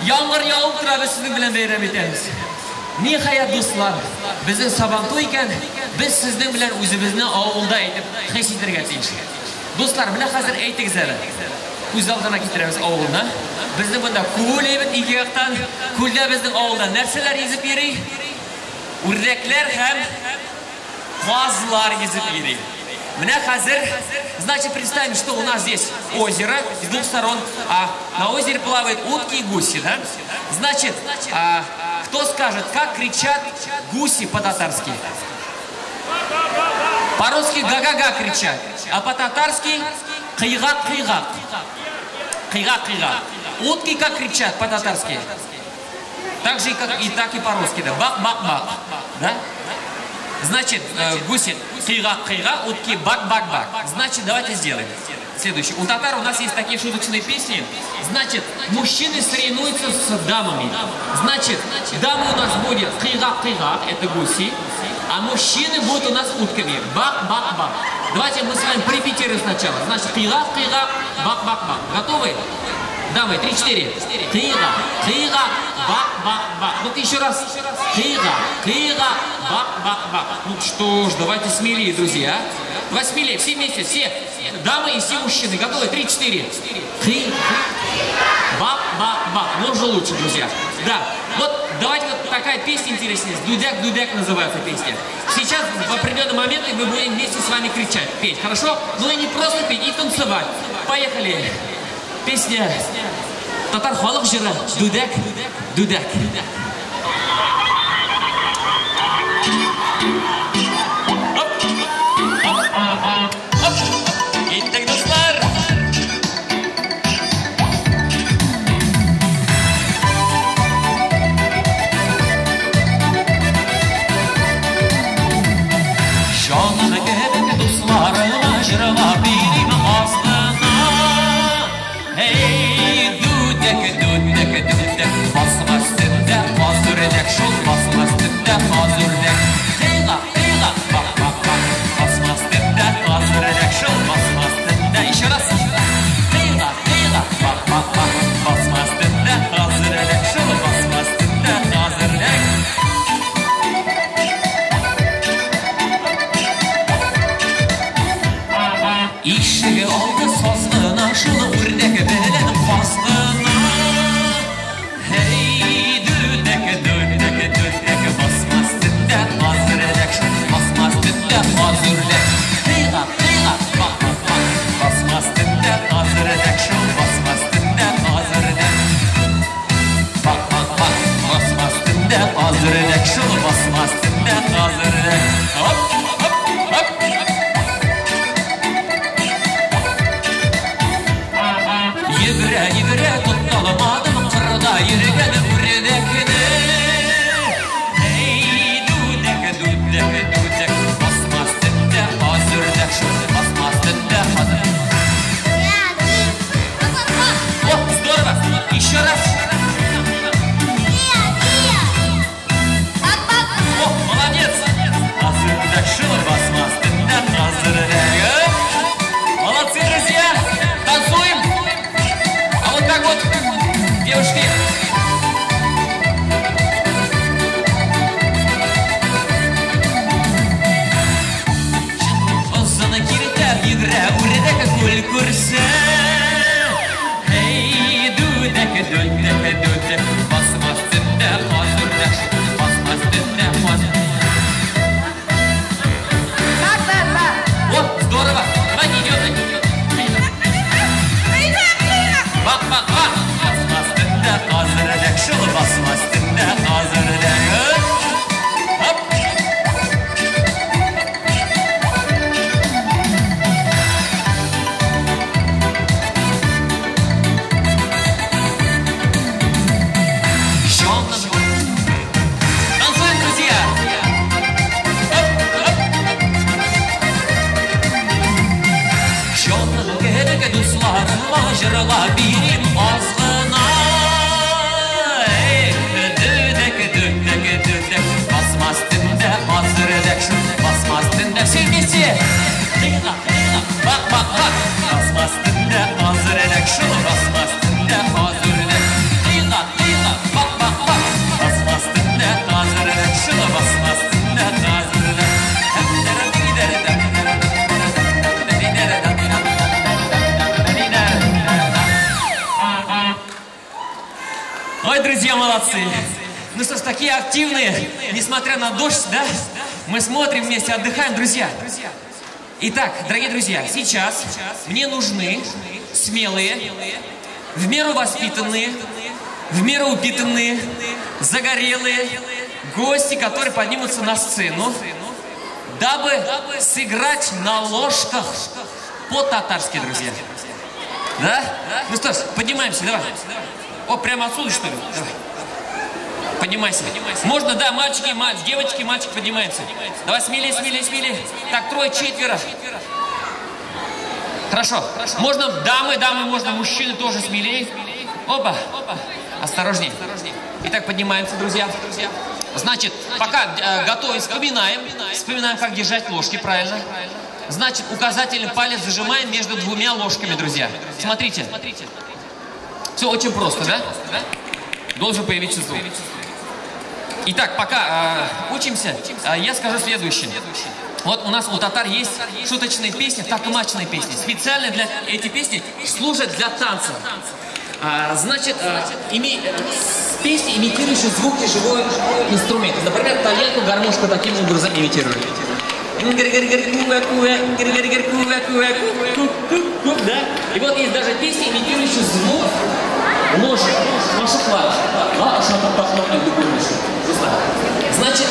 Speaker 14: Yağmur yağıp durabı sizin bilen bayram etemiz. Nihayet dostlar, bizim Sabantoy iken biz sizden bilen o'zimizni avulda aytib, heshitirga deymiz. Dostlar, mana hozir aytingizlar. Ko'z oldiga keltiramiz avulni. Bizni bunda ko'l ebit ikki yoqdan, ko'lda bizning avuldan narsalar yezib yeri. Urraklar ham qozlar yezib yeri. Меня хазер, значит, представим, что у нас здесь озеро, с двух сторон, на озере плавают утки и гуси, да? Значит, кто скажет, как кричат гуси по-татарски? По-русски га-га-га кричат, а по-татарски кыйгак-кыйгак. Кыйгак-кыйгак. Утки как кричат по-татарски? Так же так и по-русски, да? Бак-бак-бак, да? Значит, гуси кыйгак-кыйгак, утки бак-бак-бак. Значит, давайте сделаем. Следующий. У татар у нас есть такие шуточные песни. Значит, мужчины соревнуются с дамами. Значит, дамы у нас будет кыйгак-кыйгак, это гуси. А мужчины будут у нас утками. Бак-бак-бак. Давайте мы с вами порепетируем сначала. Значит, кыйгак-кыйгак, бак-бак-бак. Готовы? Давай, 3-4. Кыйгак, кыйгак, бак-бак-бак. Ну-ка еще раз. Кыйгак, кыйгак, бак. Ну что ж, давайте смелее, друзья. Давай смелее, все вместе, все дамы и все мужчины. Готовы? 3-4. Бак. Ну уже лучше, друзья. Да. Вот давайте вот такая песня интересная. Дудяк называется песня. Сейчас в определенный момент мы будем вместе с вами кричать, петь. Хорошо? Ну и не просто петь, и танцевать. Поехали. Песня Татар халық жыры. Дудяк. Итак, достар. Жаным кебек дусларыма жырыма бирим астына. Эй, дудяк, басмас тінде қазүрдек, шул басмас тінде қазүрдек. Қиға, бак, басмас тінде қазүрдек, шул басмас тінде. Еще раз. Қиға, бак, басмас тінде қазүрдек, шул басмас тінде қазүрдек. Ишігі олды созғына, шулы үрдек білін қосғына. Hey, dudek, basmaz tinde hazırlek, basmaz tinde hazırlek. Kıyga, bak, basmaz tinde hazırlek, şun basmaz tinde hazırlek. Bak, basmaz tinde hazırlek, şun basmaz tinde hazırlek. Hop. Yürü, tuttalamadım kırda yürügen üredekini. Hey, dudek, basmaz tinde hazırlek, şun basmaz tinde hazırlek. О, здорово! Еще раз! О, молодец! Hazırlek, şun basmaz tinde hazırlek. Молодцы, друзья! Танцуем! А вот так вот, девушки. Озана киртер йгре, уредек көл көрсе. Эй, дудек, басмас тінде қазүрдек, басмас тінде қазүрдек. О, здорово! Давай, не идет. Bak, basmaz tinde hazırlek, şunu basmaz tinde hazırlek. Hop. Танцуем, друзья. Жаным керек дусларыма жырыла бирим азғына. Дудек, басмас тінде hazırlek, шун басмас тінде. Все вместе. Қиға, бак, басмас тінде hazırlek, шун басмас тінде hazırlek. Қиға, бак, басмас тінде hazırlek, шун басмас тінде hazırlek. Ой, друзья, молодцы! Ну что ж, такие активные, несмотря на дождь, да? Мы смотрим вместе, отдыхаем, друзья. Итак, дорогие друзья, сейчас мне нужны смелые, в меру воспитанные, в меру упитанные, загорелые гости, которые поднимутся на сцену, дабы сыграть на ложках по-татарски, друзья. Да? Ну что ж, поднимаемся, давай. О, прямо отсюда, что ли? Давай. Поднимайся. Можно, да, мальчики, девочки, мальчик, поднимаемся. Давай, смелее. Так, 3-4. Хорошо. Можно дамы, можно мужчины тоже смелее. Опа. Осторожней. Итак, поднимаемся, друзья. Значит, пока готовы, вспоминаем, как держать ложки правильно. Значит, указательный палец зажимаем между двумя ложками, друзья. Смотрите. Все очень просто, да? Должен появиться звук. Итак, пока учимся, я скажу следующее. Вот у нас у татар есть шуточные песни, такмачные песни. Специально для эти песни служат для танца. Значит, песни, имитирующие звуки живой инструмент. Например, тальянку гармошку таким образом имитируют. Да? И вот есть даже песни, имитирующие звук ложек, ваша клавиш. Значит,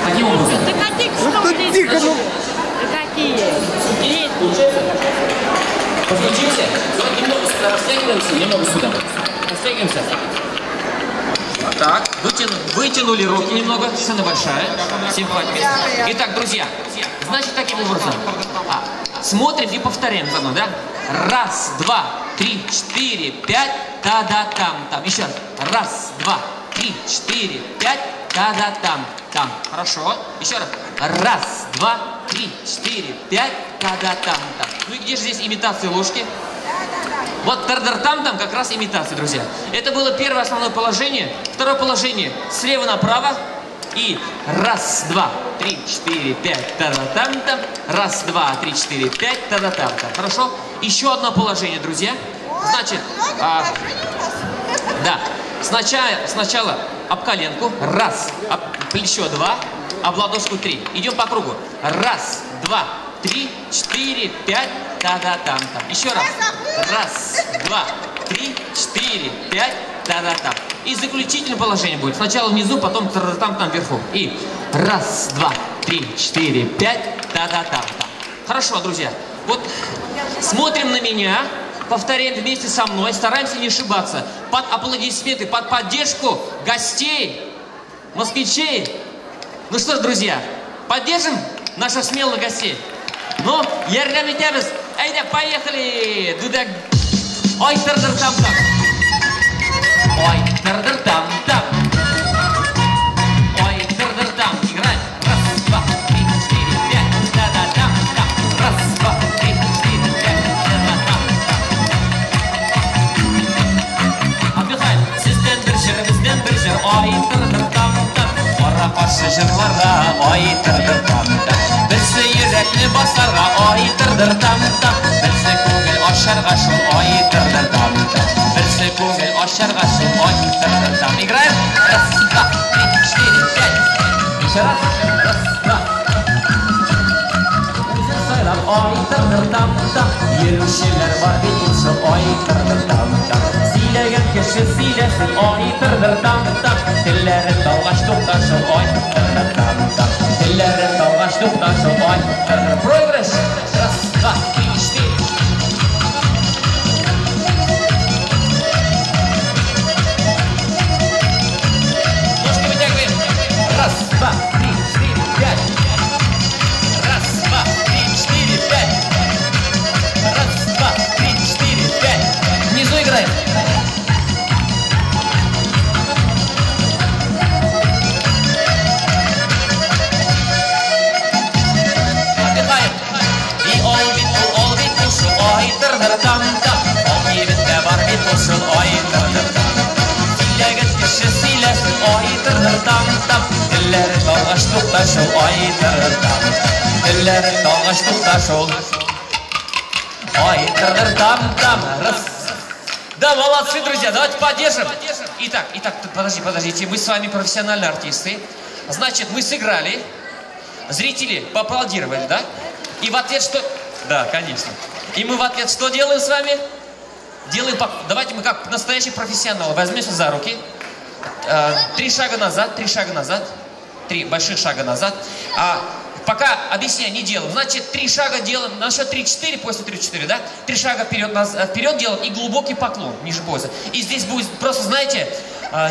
Speaker 14: таким образом.
Speaker 6: Тихо, ну.
Speaker 10: Какие?
Speaker 14: Подключимся. Немного сюда растягиваемся, немного сюда. Растягиваемся. Так, вытянули руки немного, сцена большая. Всем хватит. Итак, друзья, значит, таким образом. Смотрим и повторяем за мной, да? Раз, два, три, четыре, пять, та-да-там-там. Еще раз. Раз, два, три, четыре, пять, та-да-там. Там. Хорошо. Еще раз. Раз, два, три, четыре, пять, та-да-там-там. Ну и где же здесь имитация ложки? Вот тар-дар-там-там как раз имитация, друзья. Это было первое основное положение. Второе положение слева направо. И раз, два, три, четыре, пять, та-да-там-там. Раз, два, три, четыре, пять, та-да-там-там. Хорошо? Еще одно положение, друзья. Значит, да. Сначала об коленку. Раз. Об плечо два. Об ладошку три. Идем по кругу. Раз, два, три, четыре, пять. Та-да-там-там. Еще раз. Раз, два, три, четыре, пять. Та-да-там. И заключительное положение будет. Сначала внизу, потом та-да-там-там вверху. И раз, два, три, четыре, пять. Та-да-там-там. Хорошо, друзья. Вот смотрим на меня. Повторяем вместе со мной, стараемся не ошибаться. Под аплодисменты, под поддержку гостей, москвичей. Ну что ж, друзья, поддержим наших смелых гостей. Ну, ярдәм итәбез. Әйдә, поехали! Дудак. Ой, тыр-дыр-там-там. Ой, тыр-дыр-там-там. Ой, тыр-дыр-там. Играем. Раз, два, три, четыре, пять. Да-да-там-там. Раз, два, три, четыре, пять. Да-да-там. Отдыхаем. Сезден бер жыр, безден бер жыр. Ой, тыр-дыр-там-там. Кара-каршы жырларга. Ой, тыр-дыр-там-там. Берсе йөрәкне басарга. Ой, тыр-дыр-там-там. Берсе күңел ашарга шул. Ой, тыр-дыр-там-там. Берсе күңел ашарга шул. Ой, тыр-дыр-там. Играем. Раз, два, три, четыре, пять. Еще раз. Раз, два. Үзен сайлап. Ой, тыр-дыр-там-там. Йөрүчеләр бар бит ул шул. Ой, тыр-дыр-там-там. Сөйләгән кеше сөйләсен. Ой, тыр-дыр-там-там. Телләрен талгач тукташыл. Ой, тыр-дыр-там-там. Телләрен талгач тукташыл. Ой, тыр-дыр. Проигрыш. Раз, два, три, четыре. Ножки вытягиваем. Раз, два, три, четыре, пять. Раз, два, три, четыре, пять. Раз, два, три, четыре, пять. Внизу играем. Отдыхаем. И ой, бит, ушел, ой, тыр-дыр-там-там. Ой, ебетте бар бит, ушел, ой, тыр-дыр-там-там. Сөйләгән кеше сөйләсен, ой, тыр-дыр-там-там. Телләре талгач тукташыл, ой, тыр-дыр-там-там. Телләре талгач тукташыл. Ой, тыр-дыр-там-там. Раз. Да, молодцы, друзья, давайте поддержим. Итак, подождите, мы с вами профессиональные артисты. Значит, мы сыграли, зрители поаплодировали, да? И в ответ что? Да, конечно. И мы в ответ что делаем с вами? Давайте мы как настоящие профессионалы возьмемся за руки. 3 шага назад, 3 шага назад, 3 больших шага назад. Пока объясняю, не делаем. Значит, 3 шага делаем, на счет 3-4, после 3-4, да? 3 шага вперед делаем и глубокий поклон ниже пояса. И здесь будет просто, знаете,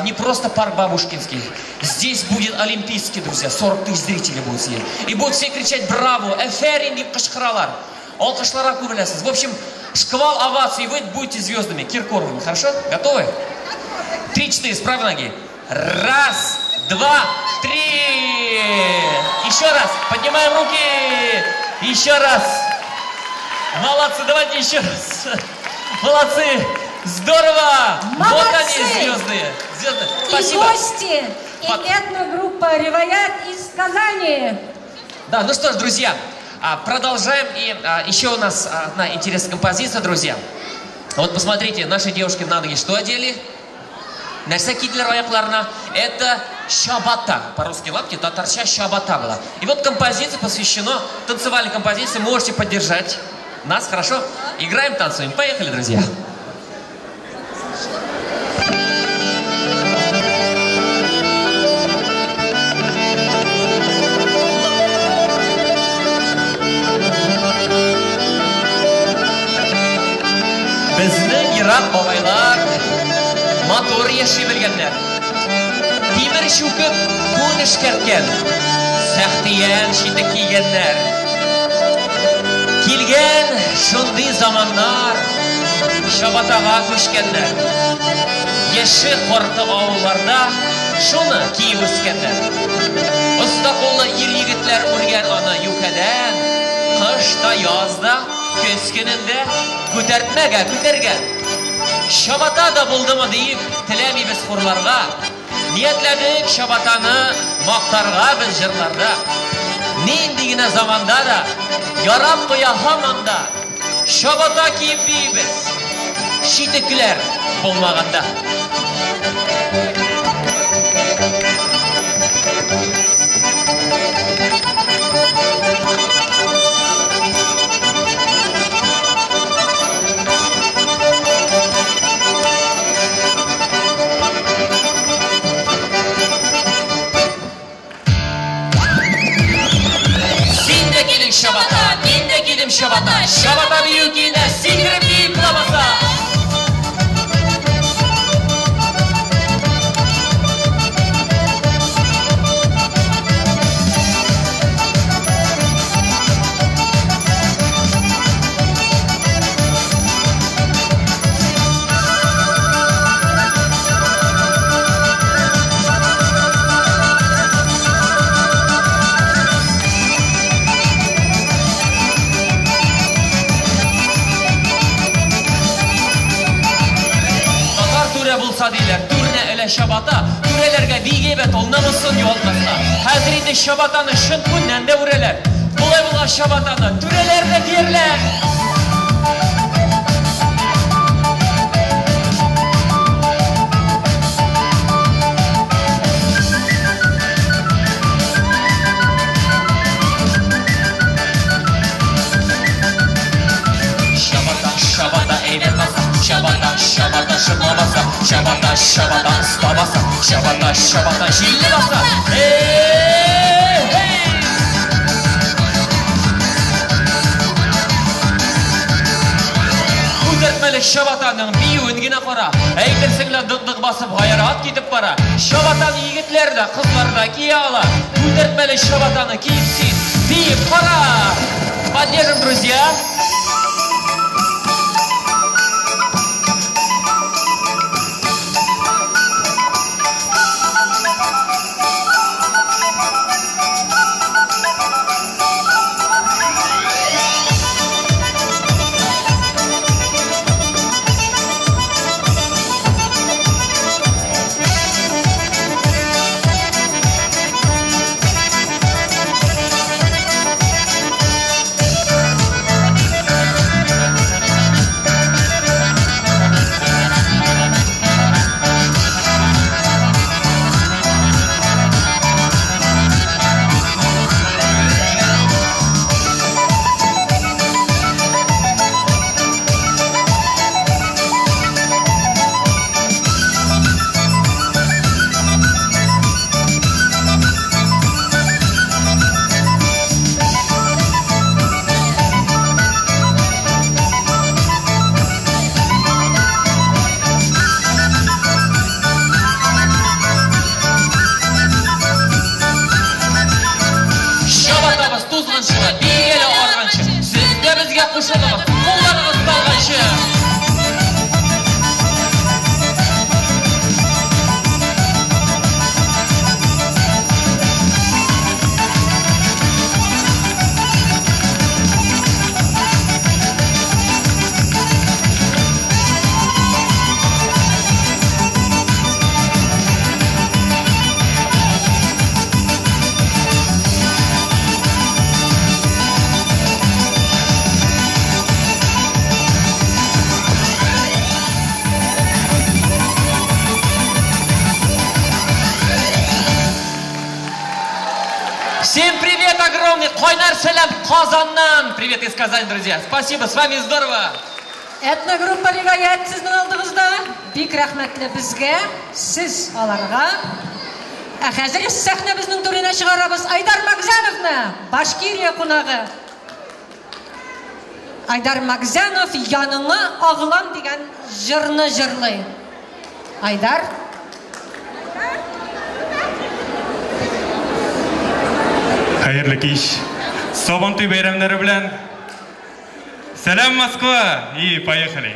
Speaker 14: не просто парк Бабушкинский. Здесь будет олимпийский, друзья. 40 тысяч зрителей будет здесь. И будут все кричать «Браво!» «Эферин» и «Кашхралар». Алкашлара кубелясыз. В общем, шквал оваций, вы будете звездами, Киркоровыми. Хорошо? Готовы? 3-4 с правой ноги. Раз, два, три. Еще раз. Поднимаем руки. Еще раз. Молодцы. Давайте еще раз. Молодцы. Здорово!
Speaker 5: Молодцы!
Speaker 14: Вот они, звезды.
Speaker 5: И
Speaker 14: Спасибо.
Speaker 5: гости, и этногруппа «Риваят» из Казани.
Speaker 14: Да, ну что ж, друзья, продолжаем. И еще у нас одна интересная композиция, друзья. Вот посмотрите, наши девушки на ноги что одели? Это шабата. По-русски лапки, татарча шабата была. И вот композиция посвящена танцевальной композиции. Можете поддержать нас, хорошо? Играем, танцуем. Поехали, друзья. Bizning Iroq bobaylar motor yashib bilganlar. Temir shukib, qo'n ishkartgan, saxtiyan shita kiyganlar. Kelgan shunday zamonlar, Shabataga ko'chganlar. Yashi qorti ovullarda shuni kiyib o'sganlar. Usta qo'lli yigitlar urgan ona yukadan, qishda yozda köz kunida ko'tartmaga ko'targan. Shabatada bo'ldimi deyib tilaymiz xurlarga. Niyatladik shabatani maqtarga biz jirlarda. Nendigina zamonda da yarab qo'ya hamanda. Shabata kiyib biz shitiklar bo'lmaganda. Shabata, mende gidim Shabata, Shabata büyükine sikirip deyip lamasa. Turne öyle şabata, türelerge bigebet olnamasın yolmasına. Hazreti şabatanı şın günden de vureler. Bulay bula şabatanı türelerde derler. Şabata eylet basa, şabata şabata şırma basa, şabata şabata ıspa basa, şabata şabata şilli basa. Hey hey. Uzatmalı şabatanın büyüğüngine qara, eytirsinler dık basıp hayrat gidip bara. Şabatan yigitler de kızlar da giye ala, uzatmalı şabatanı giyipsin deyip qara. Поддержим, друзья. Шалям Казаннан. Привет из Казани, друзья. Спасибо, с вами здорово.
Speaker 5: Этногруппа Вигаят сіздің алдыңызда. Бик рахметлі бізге, сіз аларға. Қазір сәхне біздің түріне шығарабыз Айдар Магзановны, Башкирия қонағы. Айдар Магзанов яныңа ағылам деген жырны жырлай. Айдар.
Speaker 8: Хайырлы кеш. Сабантуй байрамдары белән. Сәлам, Москва! И поехали.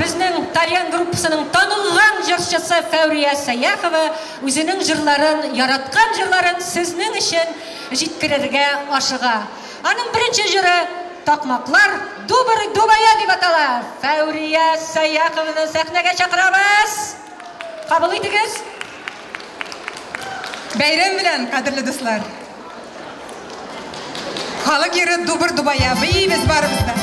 Speaker 5: Безнең Тальян группасының танылган җырчысы Фәүрия Саяхова үзенең җырларын, яраткан җырларын сезнең өчен җиткерергә ашыга. Аның беренче җыры Такмаклар Дубая дип атала. Фәүрия Саяхованы сәхнәгә чакырабыз. Кабул итегез.
Speaker 15: Бәйрәм белән, кадерле дуслар. Халык йөры Дубая, бейбез барыбыз да.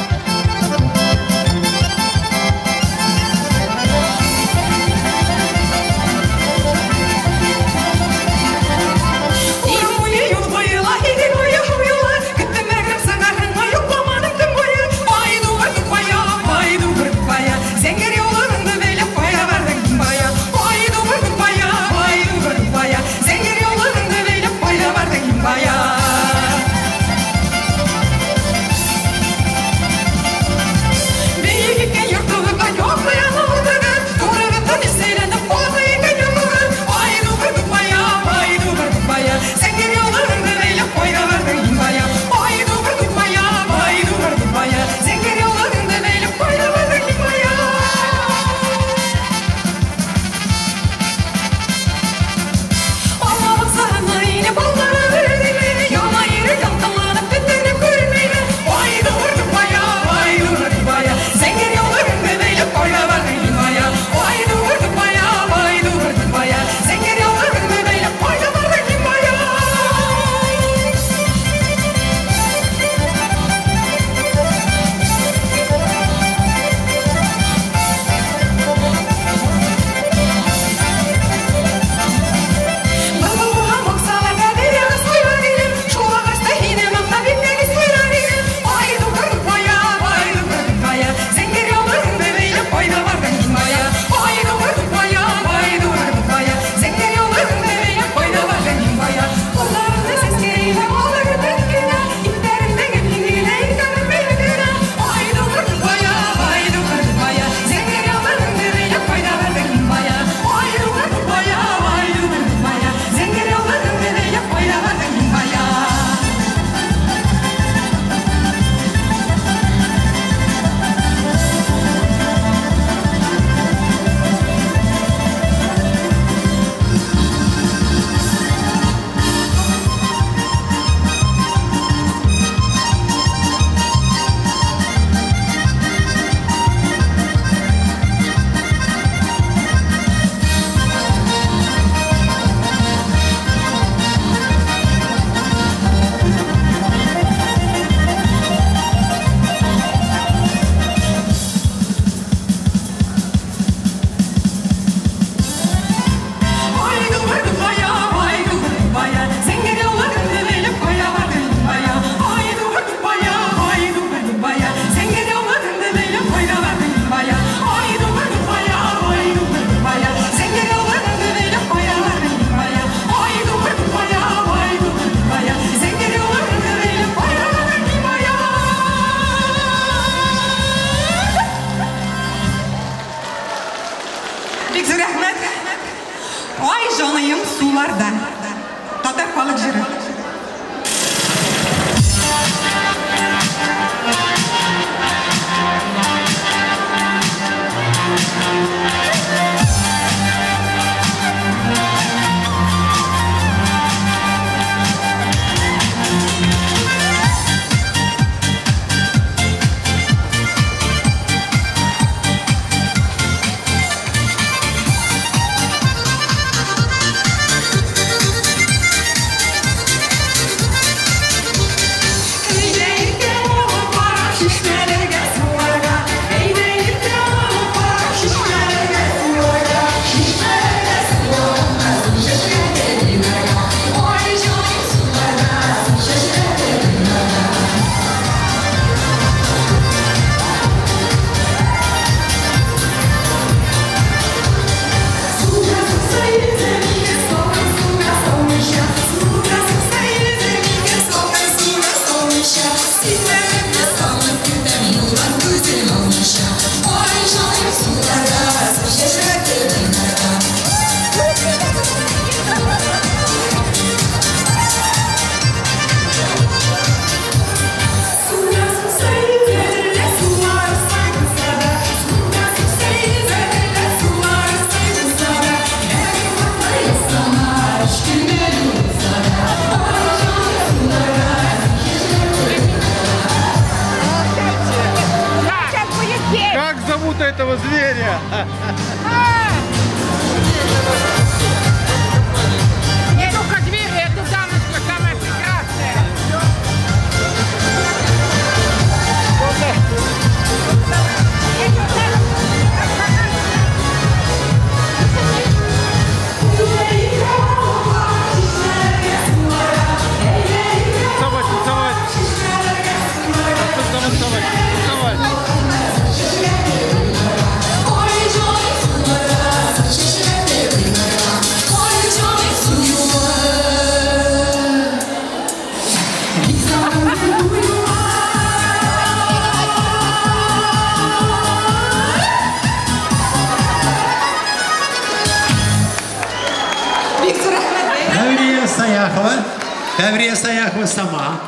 Speaker 7: Таврия Саяхова сама.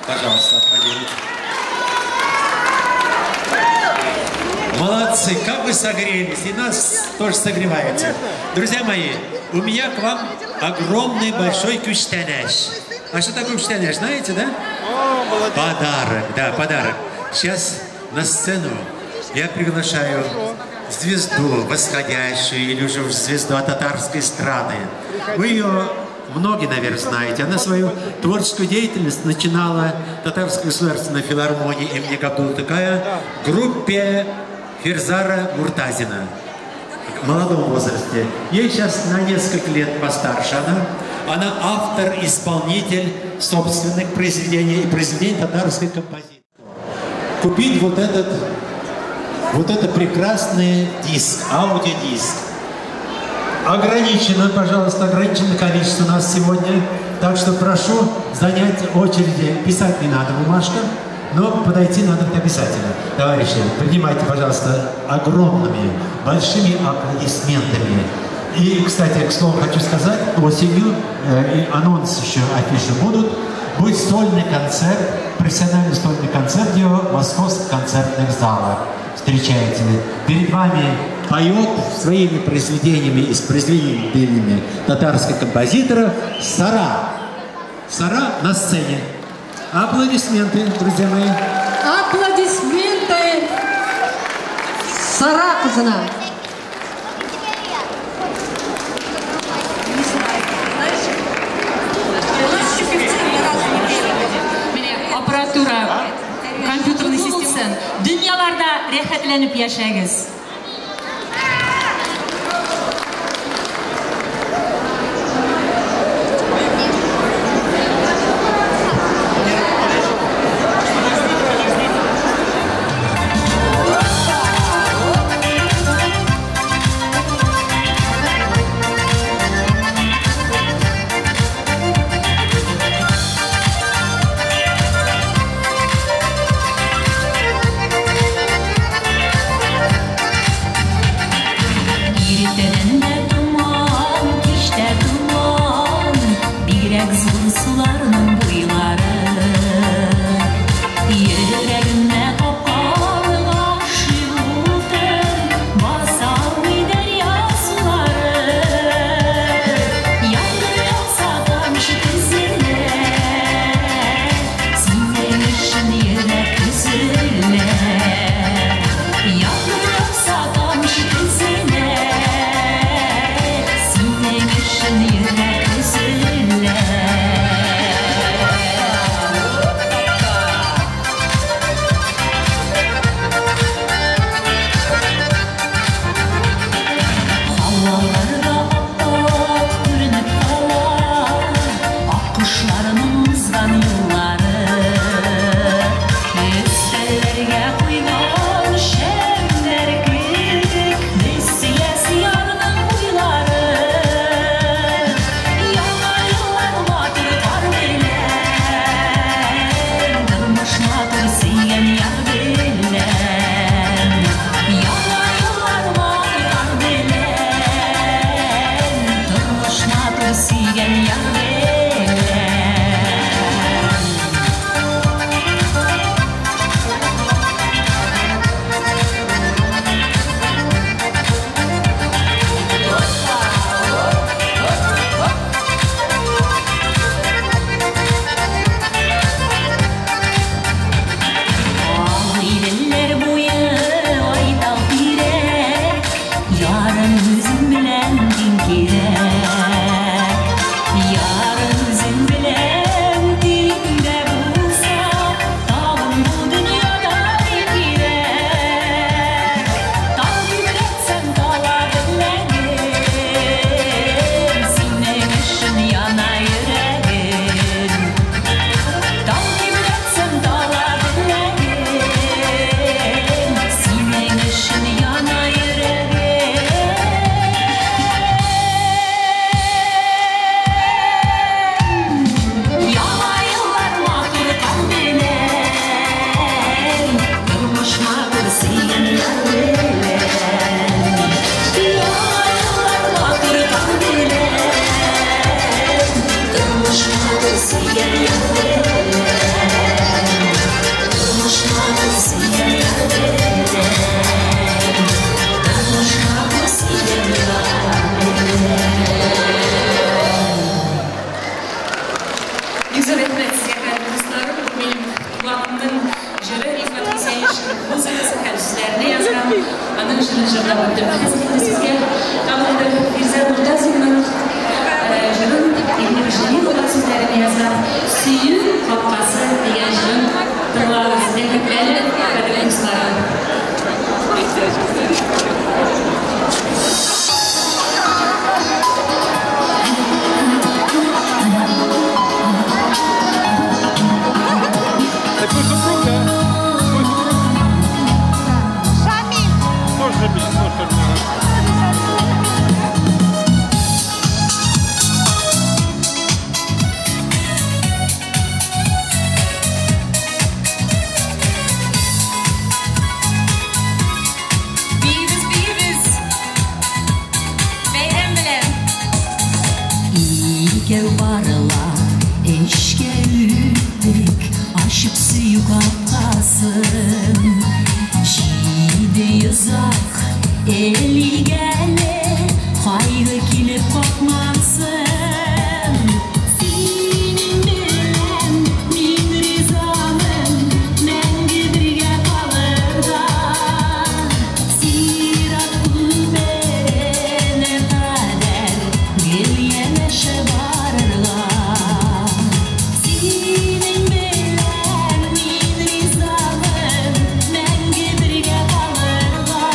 Speaker 7: Пожалуйста, аплодируйте. Молодцы, как вы согрелись, и нас тоже согреваете. Друзья мои, у меня к вам огромный большой кюштенеш. А что такое кюштенеш, знаете, да? Подарок, да, подарок. Сейчас на сцену я приглашаю звезду восходящую, или уже звезду татарской эстрады. Вы ее многие, наверное, знаете. Она свою творческую деятельность начинала в Татарской государственной филармонии имени Габдултукая в группе Ферзара Муртазина в молодом возрасте. Ей сейчас на несколько лет постарше она автор-исполнитель собственных произведений и произведений татарской композиции. Купить вот этот прекрасный диск, аудиодиск. Ограничено, пожалуйста, ограниченное количество у нас сегодня. Так что прошу занять очереди. Писать не надо бумажка, но подойти надо обязательно. Товарищи, принимайте, пожалуйста, огромными, большими аплодисментами. И, кстати, к слову, хочу сказать, осенью, и анонс еще, афиши будут, будет сольный концерт, профессиональный сольный концерт его в московских концертных залах. Встречайте. Перед вами поет своими произведениями и с произведениями татарского композитора Сара. Сара на сцене. Аплодисменты, друзья мои.
Speaker 5: Аплодисменты Сара кызына. Аппаратура, компьютерный система. Dünyalarda rehatlanıp yaşayınız.
Speaker 16: Eskeu barla, eşkevdik, aşıp suyu kaptasın. Şide yazak, eli gele, kaygı kilip kokmasın. Senin bilen min rizamın, menge birge kalırda. Sirat kulberene kader, gel yeneşe barırga. Senin bilen min rizamın, menge birge kalırga.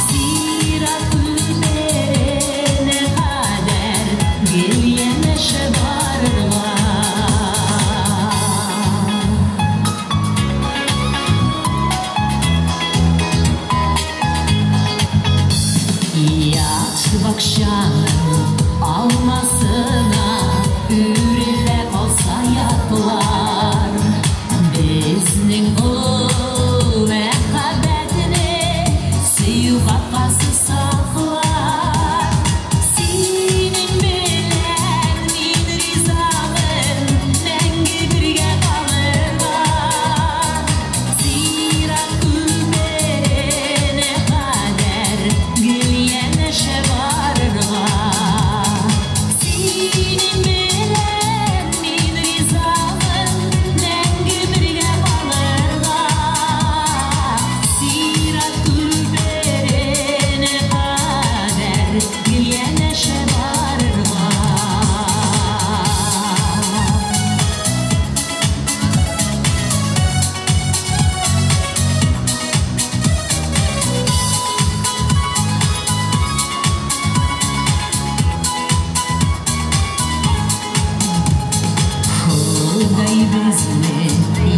Speaker 16: Sirat kulberene kader, gel yeneşe barırga. Yaxşı bakşanın almasına ürele kalsa yapılar. Bizning ulu mehabbetini suyu kapası saklar. Senin bilen min rizamın, menge birge kalırga. Sirat kulberene kader, gül yeneşe barırga. Senin bilen min rizamın, menge birge kalırga. Sirat kulberene kader, gül yeneşe barırga. Huday bizni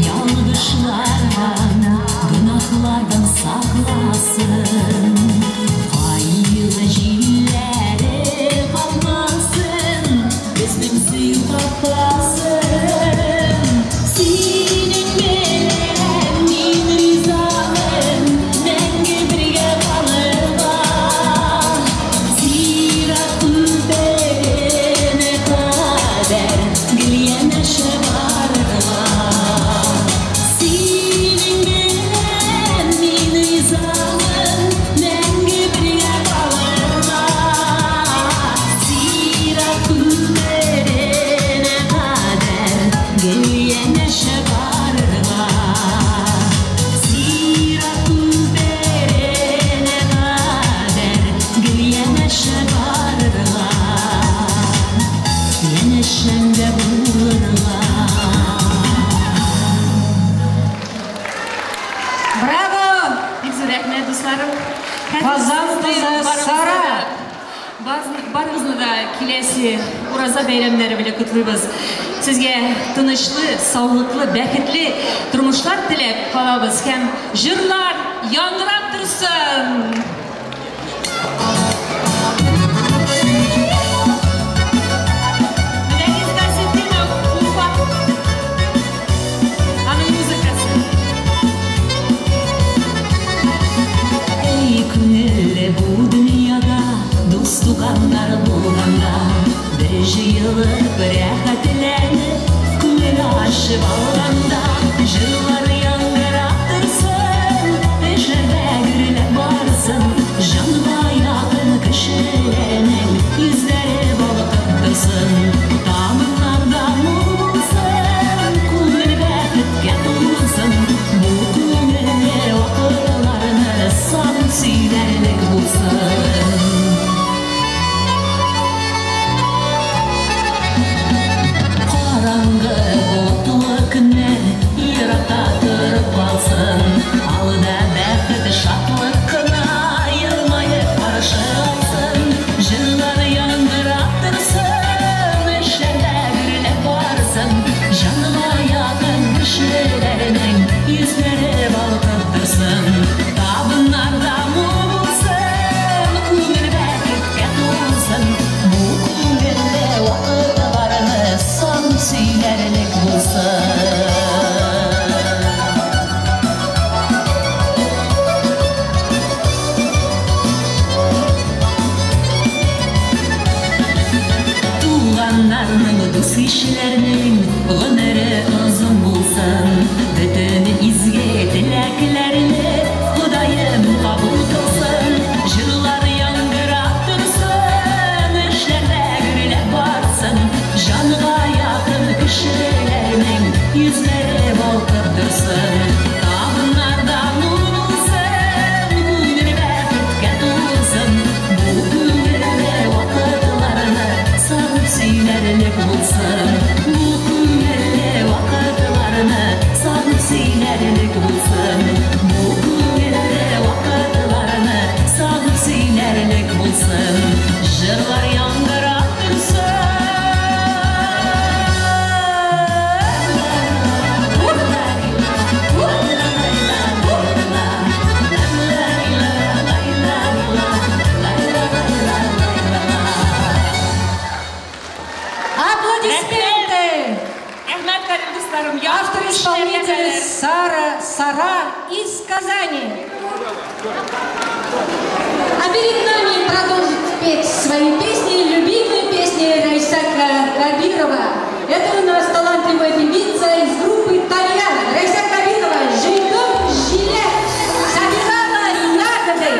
Speaker 16: yanlışlardan, günahlardan saklasın. Hayırlı jilleri kalmasın, bizim suyu kaplasın. Senin bilen min rizamın, menge birge kalırga. Sirat kulberene kader, gül yeneşe barırga. Senin bilen min rizamın, menge birge kalırga. Sirat kulberene kader, gül yeneşe barırga. Sirat kulberene kader, gül yeneşe barırga. Yeneşende bulurga.
Speaker 5: Bravo!
Speaker 17: Бик рәхмәт, дусларым.
Speaker 5: Казан кызы Сара.
Speaker 17: Барыгызны да киләсе ураза бәйрәмнәре белән котлыйбыз. Сезгә тынычлы, саулыклы, бәхетле тормышлар теләп калабыз һәм җырлар яңгырап торсын.
Speaker 16: Ey күңелле бу дөньяда, дус туганнар булганда, бер җыелып рәхәтләнеп, күңел ачып алганда, җырлар яңгырап торсын, эшәргә гөрләп барсын, җанга якын кешеләрнең йөзләре балкып торсын, тамырларда нур булсын, күңел бәхеткә тулсын, бу күңелле вакытларны сагын сөйләрлек булсын. Караңгы ботлы көннәр, еракта торып Туганларның, дус кишеләрнең гомере озын булсын. Бөтен изге теләкләрне Ходаем кабул кылсын. Җырлар яңгырап торсын, эшләрдә гөрләп барсын. Җанга якын кешеләрнең йөзләре балкып торсын. Табыннарда нур булсын, күңел бәхеткә тулсын. Бу күңелдә вакытларны сагып сөйләрлек булсын. Бу күңелдә вакытларны сагып сөйләрлек булсын. Бу күңелдә вакытларны сагып сөйләрлек булсын. Җырлар яңгырап торсын.
Speaker 5: Аплодисменты! Автор-исполнитель Сара из Казани. А перед нами продолжит петь свои песни, любимые песни Райсака Кабирова. Это у нас талантливая певица из группы «Тальян». Райса Кабирова, «Жидом жилет», собирала ягоды.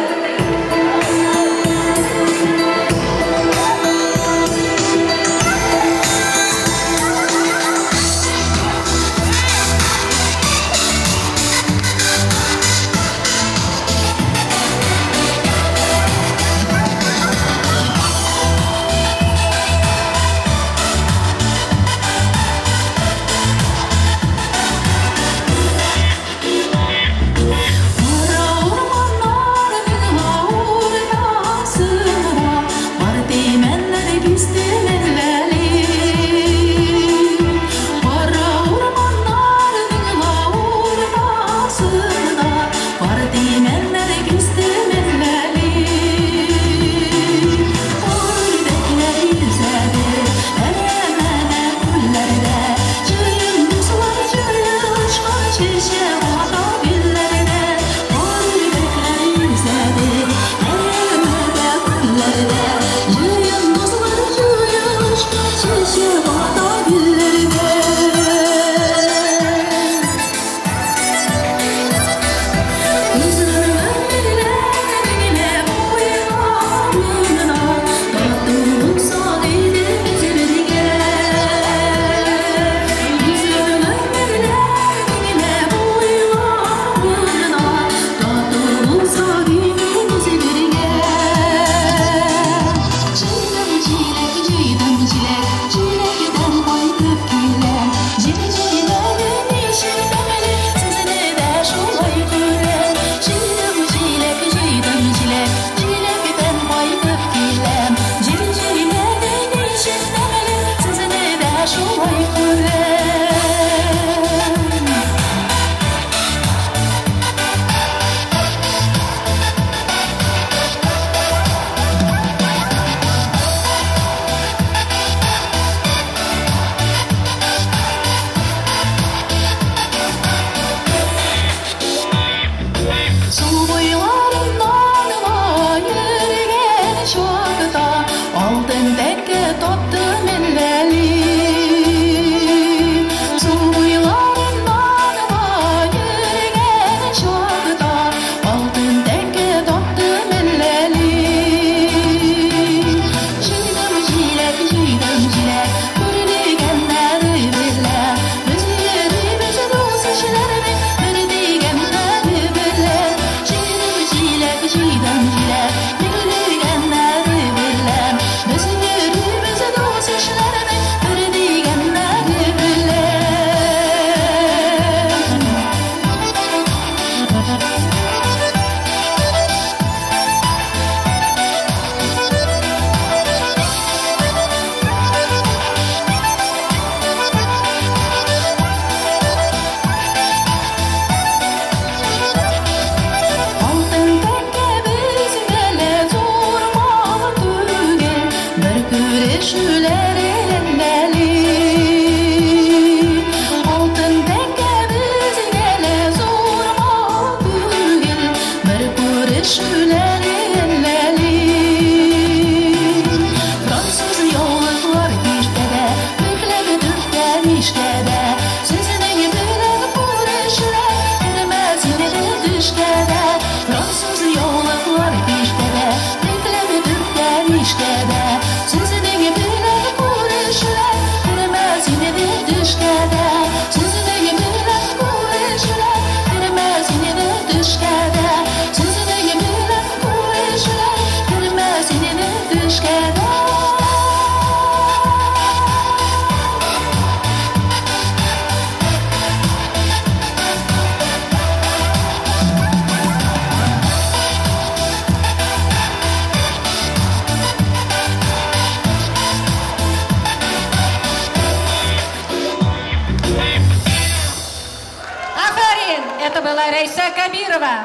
Speaker 5: Это была Рейса Кабирова.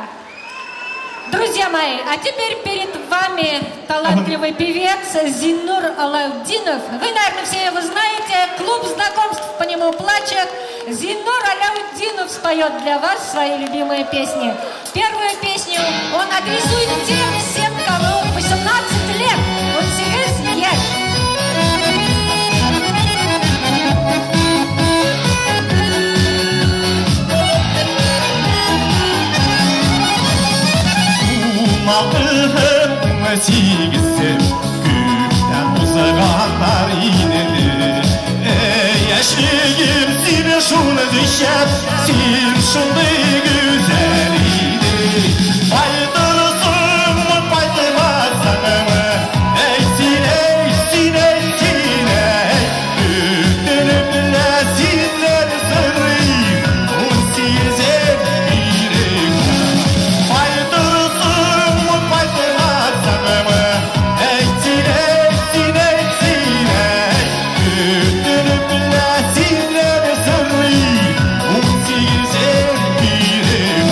Speaker 5: Друзья мои, а теперь перед вами талантливый певец Зиннур Алаудинов. Вы, наверное, все его знаете. Клуб знакомств по нему плачет. Зиннур Алаудинов споет для вас свои любимые песни. Первую песню он адресует тем всем, кому 18 лет. Он серьезно яш.
Speaker 13: Altın sigisi güpten uzağanlar inedi Yaşlıyım seni şunu düşer Sen şunday güzel idi Baydırsın mı baydırmazsın mı Eysin eysin eysin ey Üstünümle sinler sırrıyım 18 birim Baydırsın mı baydırmazsın mı Eysin eysin eysin ey Üstünümle sinler sırrıyım 18 birim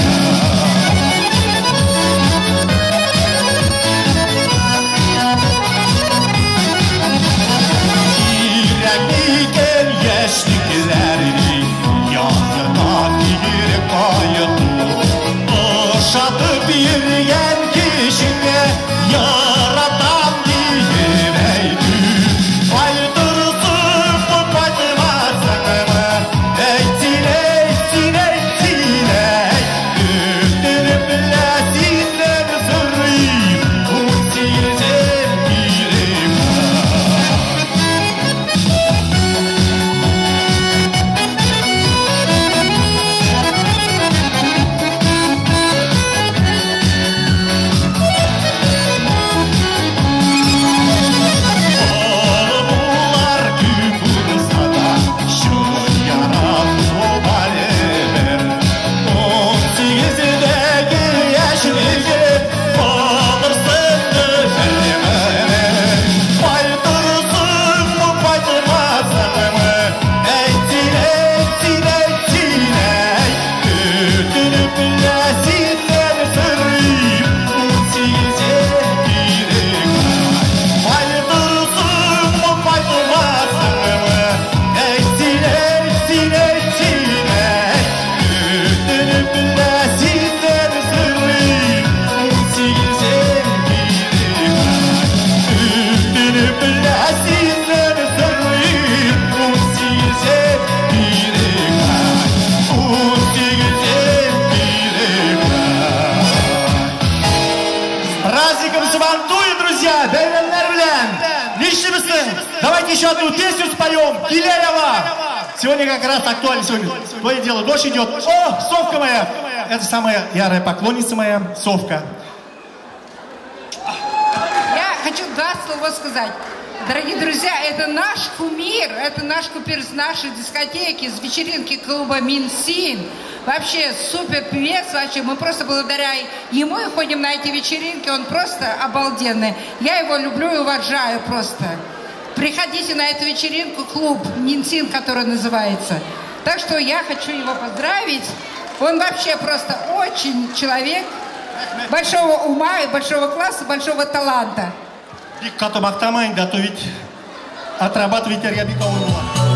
Speaker 13: Yürekliken yaşlıklarını Yazına bir kayıtlı Uşatıp yürüyen kişine Yaratan diyemeydi Baydırsın mı baydırmazsın mı Eysin eysin eysin ey Üstünümle sinler sırrıyım 18 birim Oğullar gün vursa da şun yaratı baleber 18'deki yaşlıdır Balırsın düşermeler Baydırsın mı baydırmazsın mı Eysin eysin eysin ey Üstünümle sinler sırrıyım 18 birim Baydırsın mı baydırmazsın mı Eysin eysin eysin ey Üstünümle sinler sırrıyım 18 birim Üstünümle sinler sırrıyım 18 birim 18 birim С праздником Сабантуй, друзья! Бәйрәмнәр белән! Нишлебезсең? Давайте еще одну песню споем. Гилеева! Сегодня как раз актуально сегодня. Твое дело, дождь идет. О, совка моя! Это самая ярая поклонница моя, совка.
Speaker 15: Я хочу два слова сказать. Дорогие друзья, это наш кумир, это наш кумир с нашей дискотеки, с вечеринки клуба Минсин. Вообще супер певец, вообще мы просто благодаря ему и ходим на эти вечеринки, он просто обалденный. Я его люблю и уважаю просто. Приходите на эту вечеринку, клуб Минсин, который называется. Так что я хочу его поздравить. Он вообще просто очень человек большого ума и большого класса, большого таланта.
Speaker 13: Диктату мақтамайын, да то ведь отрабатывать бик ауыр болады.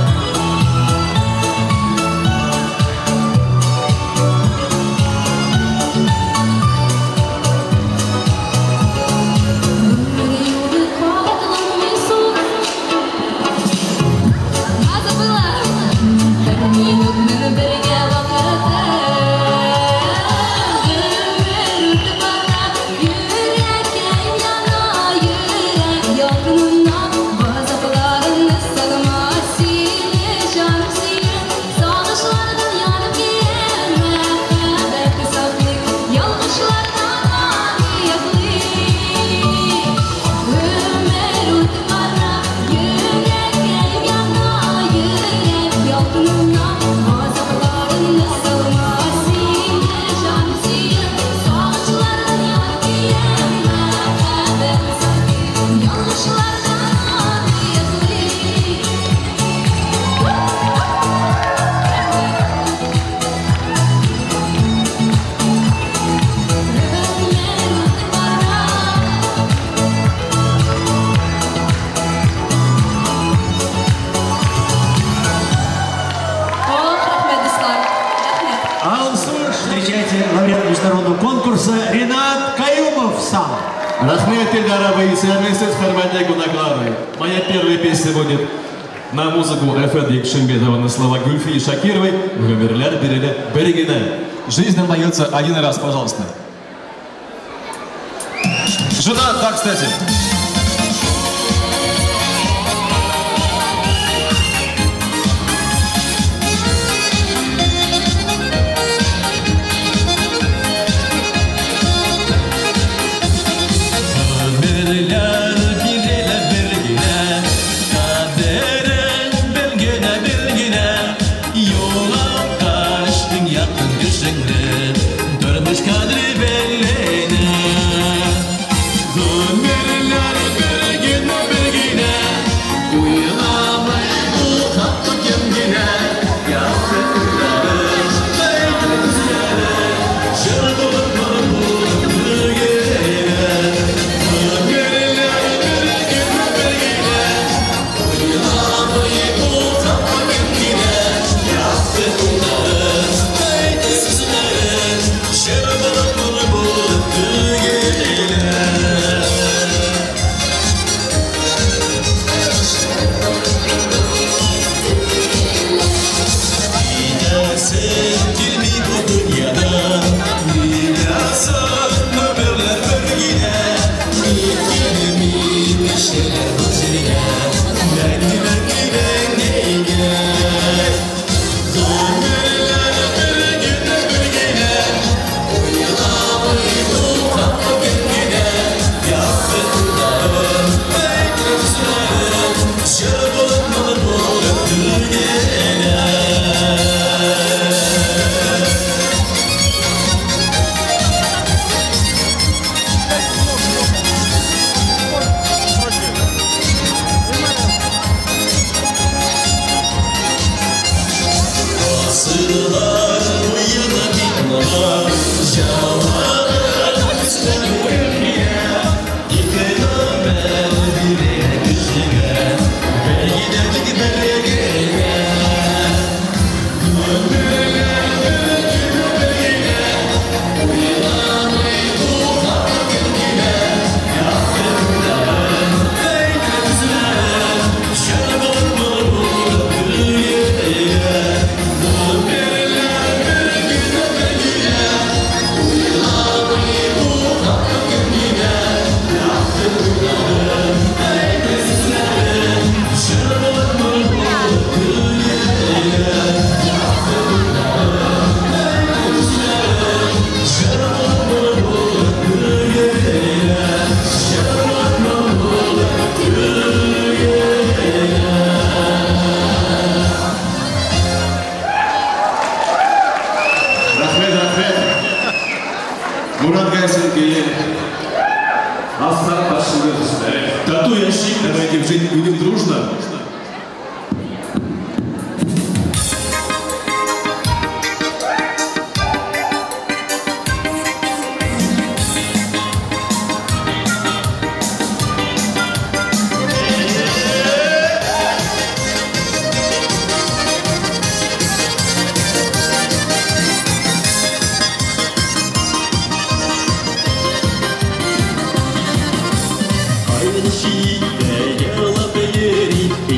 Speaker 16: Yürek yana yürek yolundan Bazaplarını sağmaz
Speaker 18: Рахмет, Эльдар Абаис, сәлеметсіз, хөрмәтле кунаклар. Моя первая песня будет на музыку Эфедик Шимбетова, на слова Гульфии Шакировой. Гомерлер береля берегина. Жизнь нам дается один раз, пожалуйста. Жена, да, кстати. Давайте жить будем дружно.
Speaker 11: Aynı şeyde yalan beyeri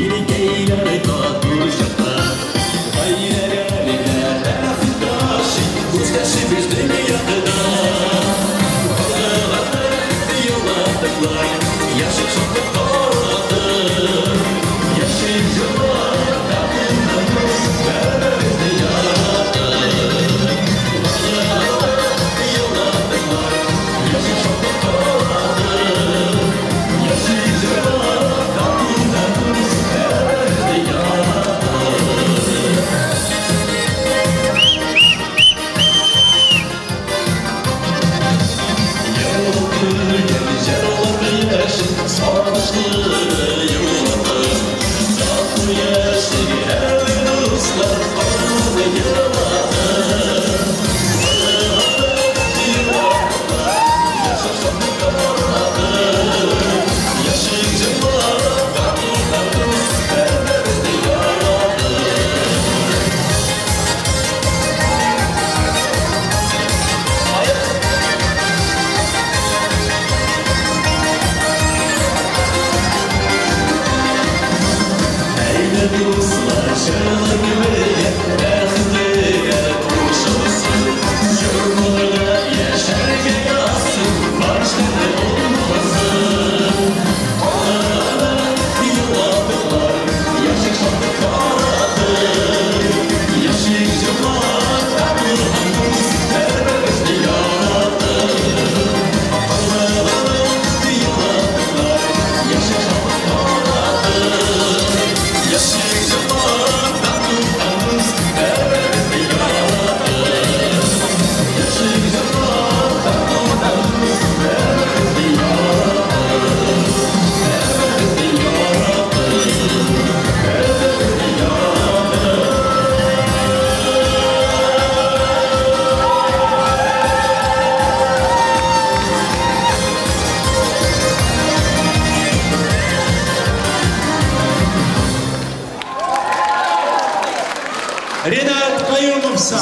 Speaker 7: Ренат Каюмовса.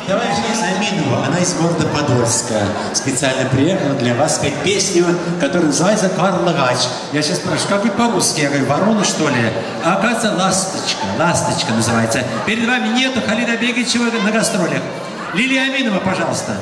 Speaker 7: Товарищ Аминова, она из города Подольска. Специально приехала для вас спеть песню, которая называется «Карл Лагач». Я сейчас спрашиваю, как вы по-русски? Я говорю, ворона, что ли? А оказывается, ласточка. Ласточка называется. Перед вами нету Халида Бегичева на гастролях. Лилия Аминова, пожалуйста.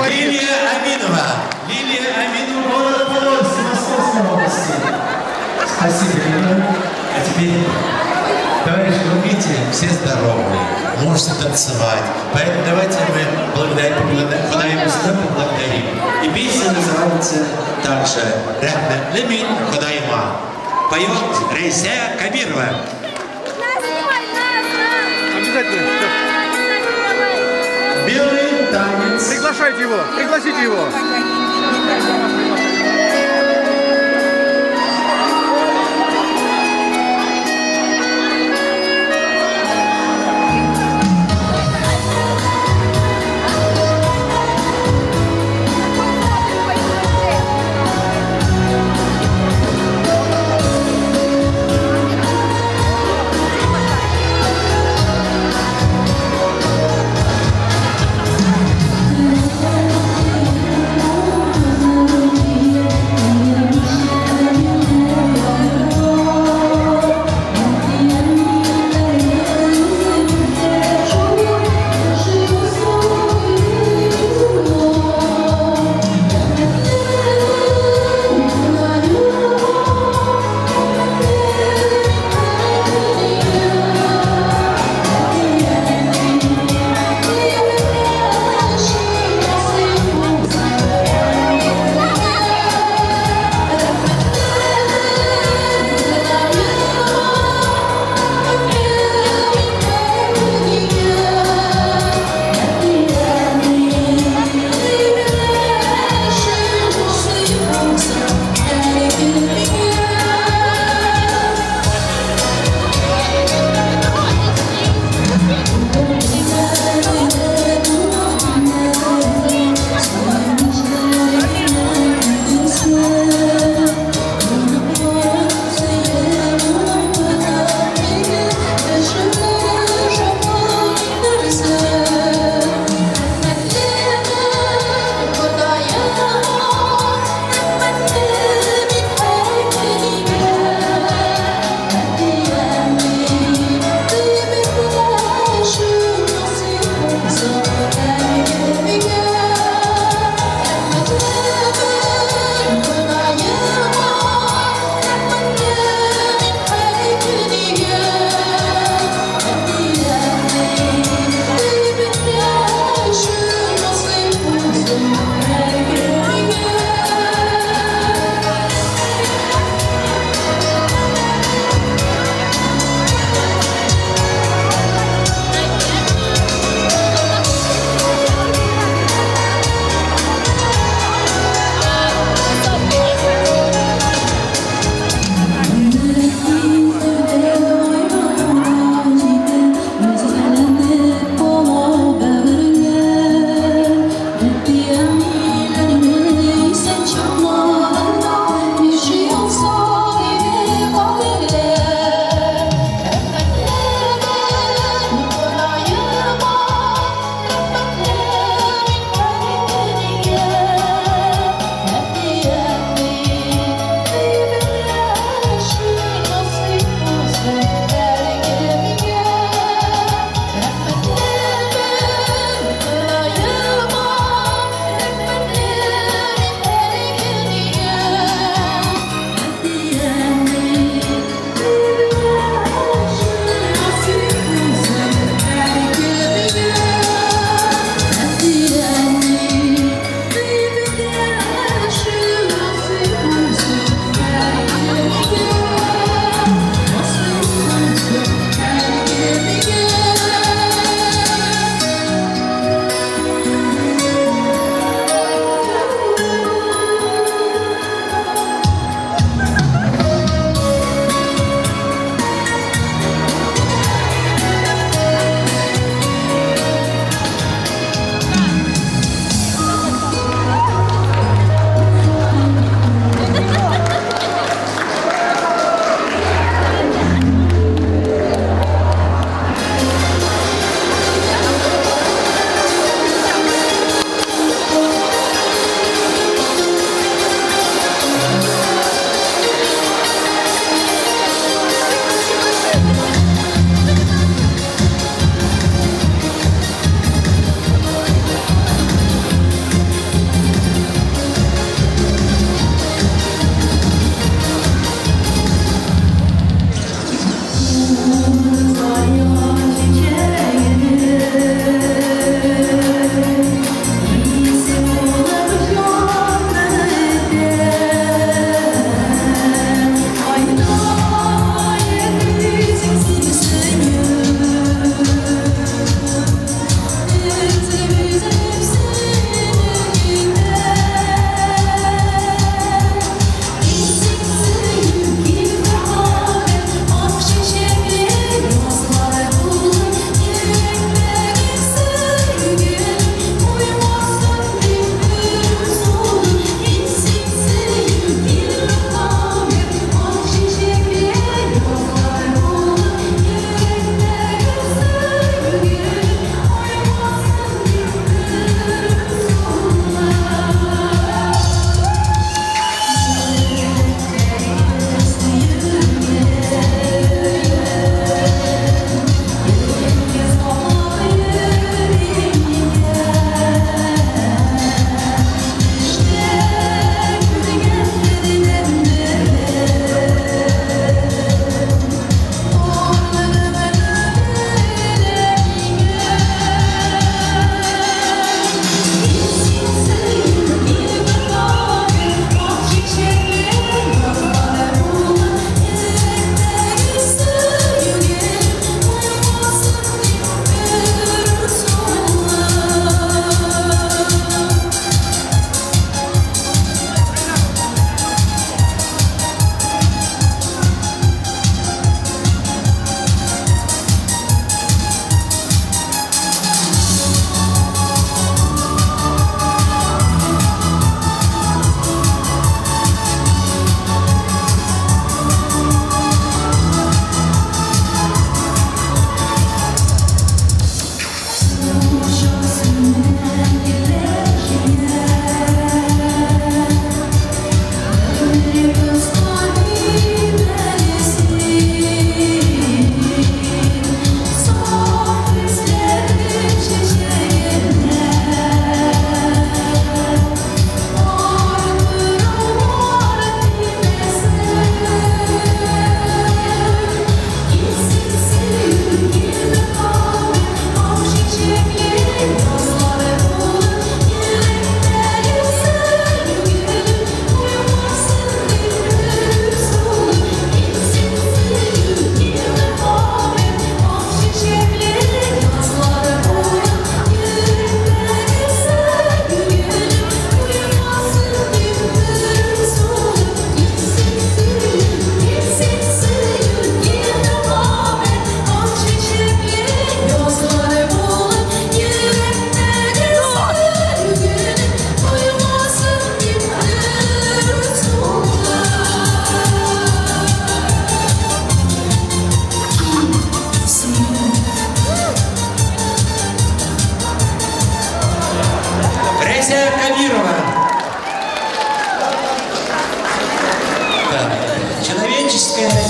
Speaker 7: Лилия Аминова. Лилия Аминова, город Подольск, Московской области. Спасибо, Лилия. А теперь, товарищи, вы видите, все здоровые, можете танцевать. Поэтому давайте мы поблагодарим. И песня называется также «Рахмет Лемин Худайма». Поет Рейсия Кабирова.
Speaker 6: Обязательно.
Speaker 7: Белый танец.
Speaker 6: Приглашайте его, пригласите его.
Speaker 16: Oh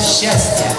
Speaker 11: счастья.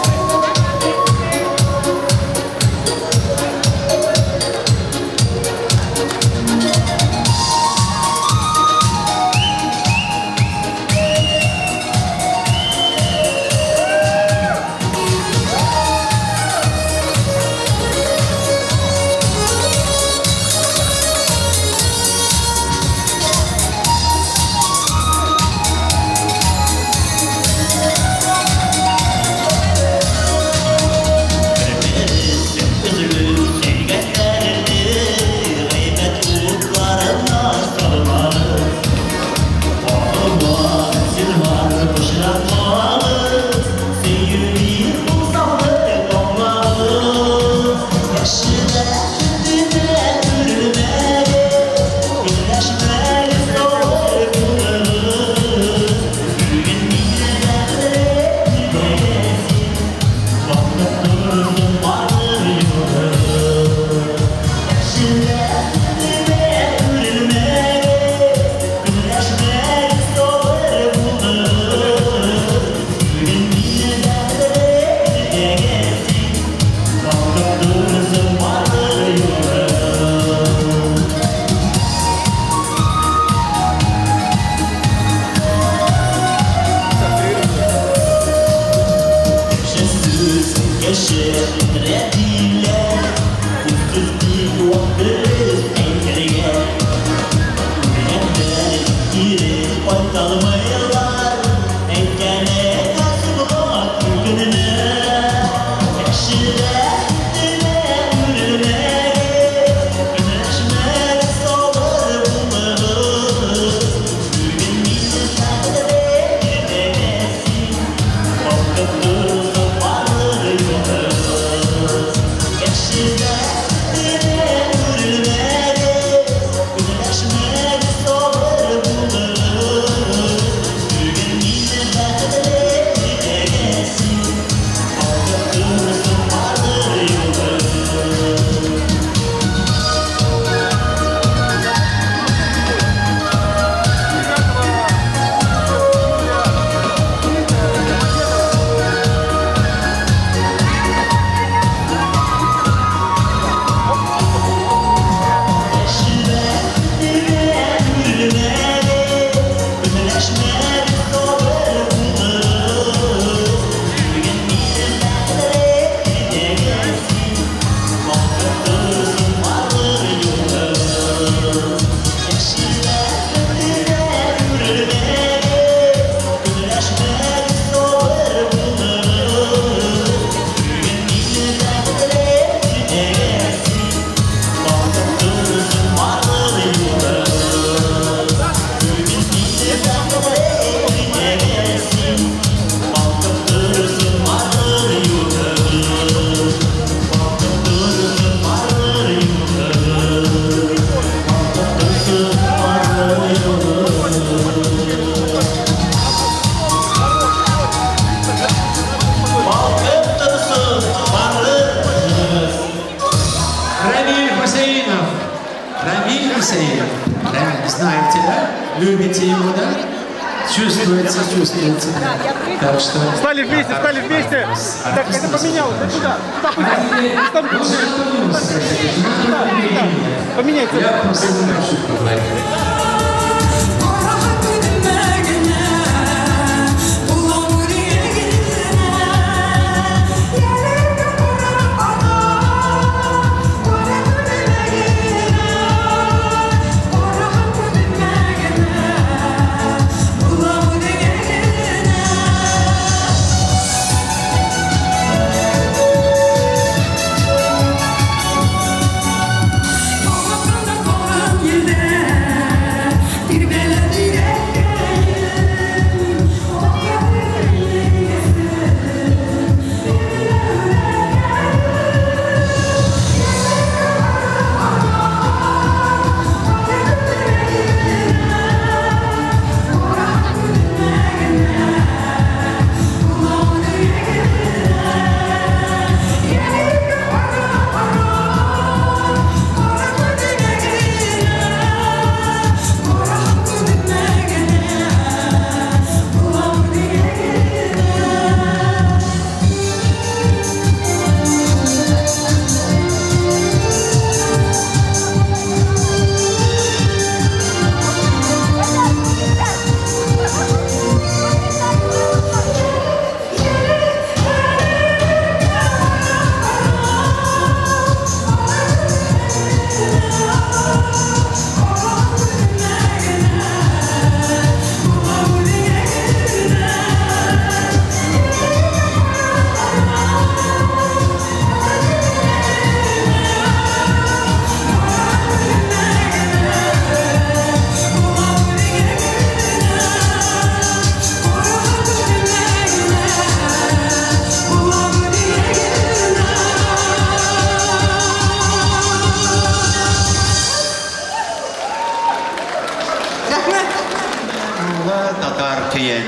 Speaker 19: Знаете, да? Любите его, да? Чувствуется. Так что...
Speaker 6: Встали вместе. Так, это поменялось. Сюда. Поменяйте.
Speaker 19: Я просто не хочу поговорить.
Speaker 16: Yeah.
Speaker 7: татар кейін.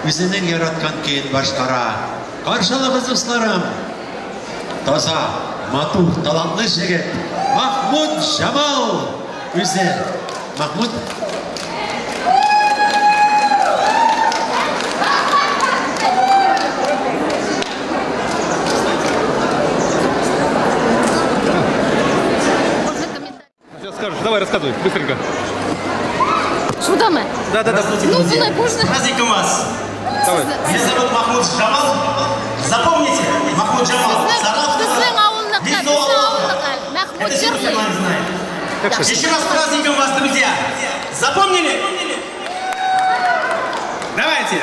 Speaker 7: Үзінің яратқан кейін башқара. Қаршалығыз ұсларым. Таза, матур, талантлы жігіт. Махмуд Жамал. Өзі. Махмуд.
Speaker 6: Скажешь, давай рассказывай, быстренько.
Speaker 20: Что мы?
Speaker 6: Да.
Speaker 20: Ну, было можно.
Speaker 13: Праздником вас.
Speaker 6: Давай.
Speaker 13: Меня зовут Махмуд Жамал. Запомните, Махмуд Жамал. Это все мусульмане знают. Еще раз праздником вас, друзья. Запомнили? Давайте.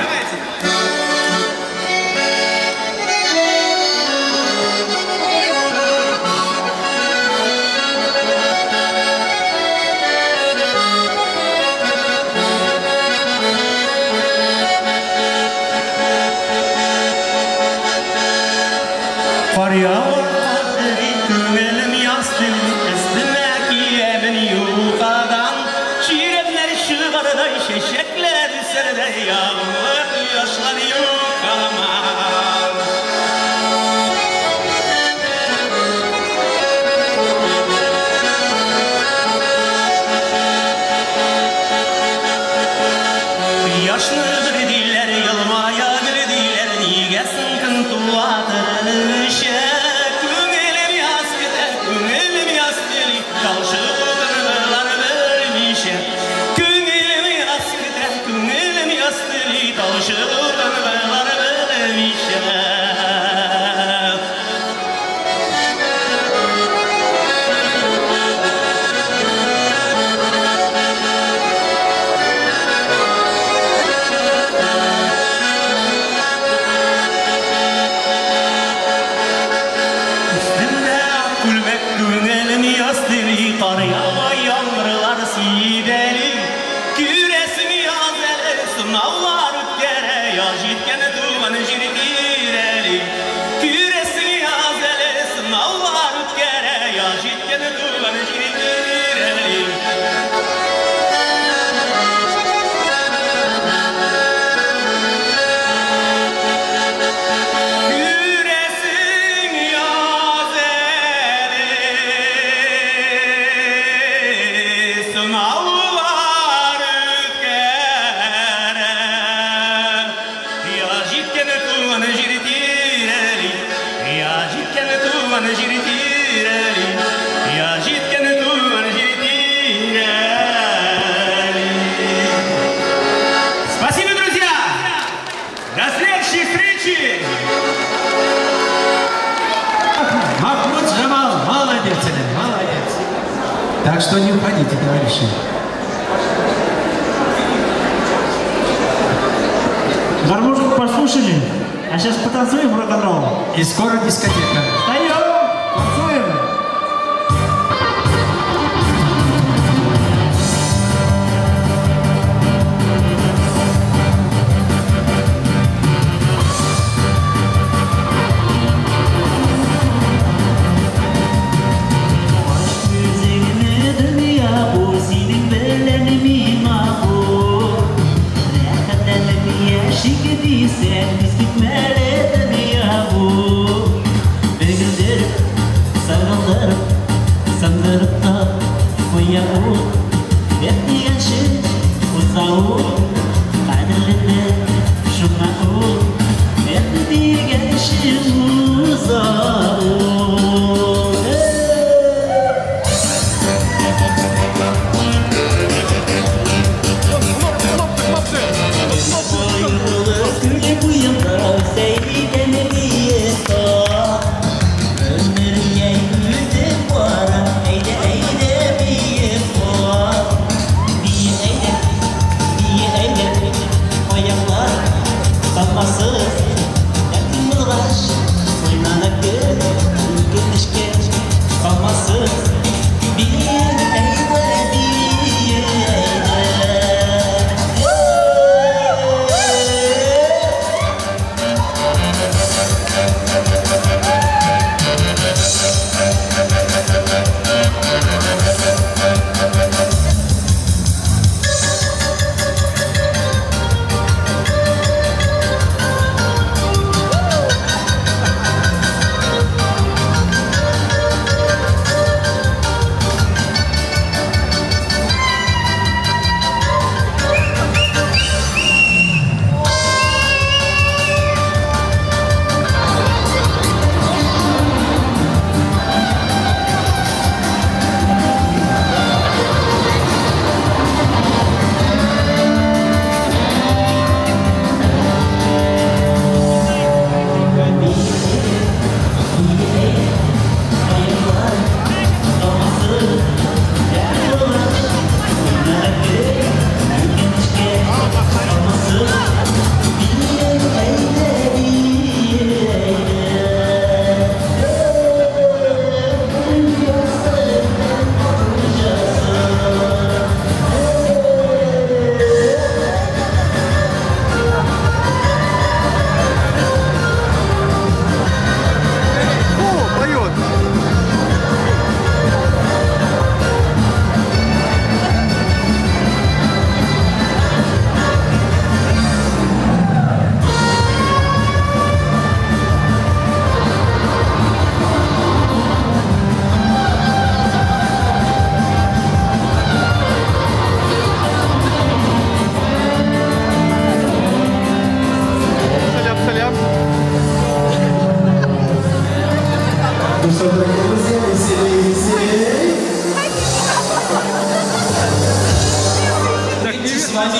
Speaker 13: Спасибо, друзья! До следующей встречи!
Speaker 7: Махмуд Жамал, молодец, молодец. Так что не уходите, товарищи.
Speaker 9: Гармошку послушали, а сейчас потанцуем рок-н-ролл.
Speaker 7: И скоро дискотека.
Speaker 9: Встаем, танцуем.
Speaker 16: Say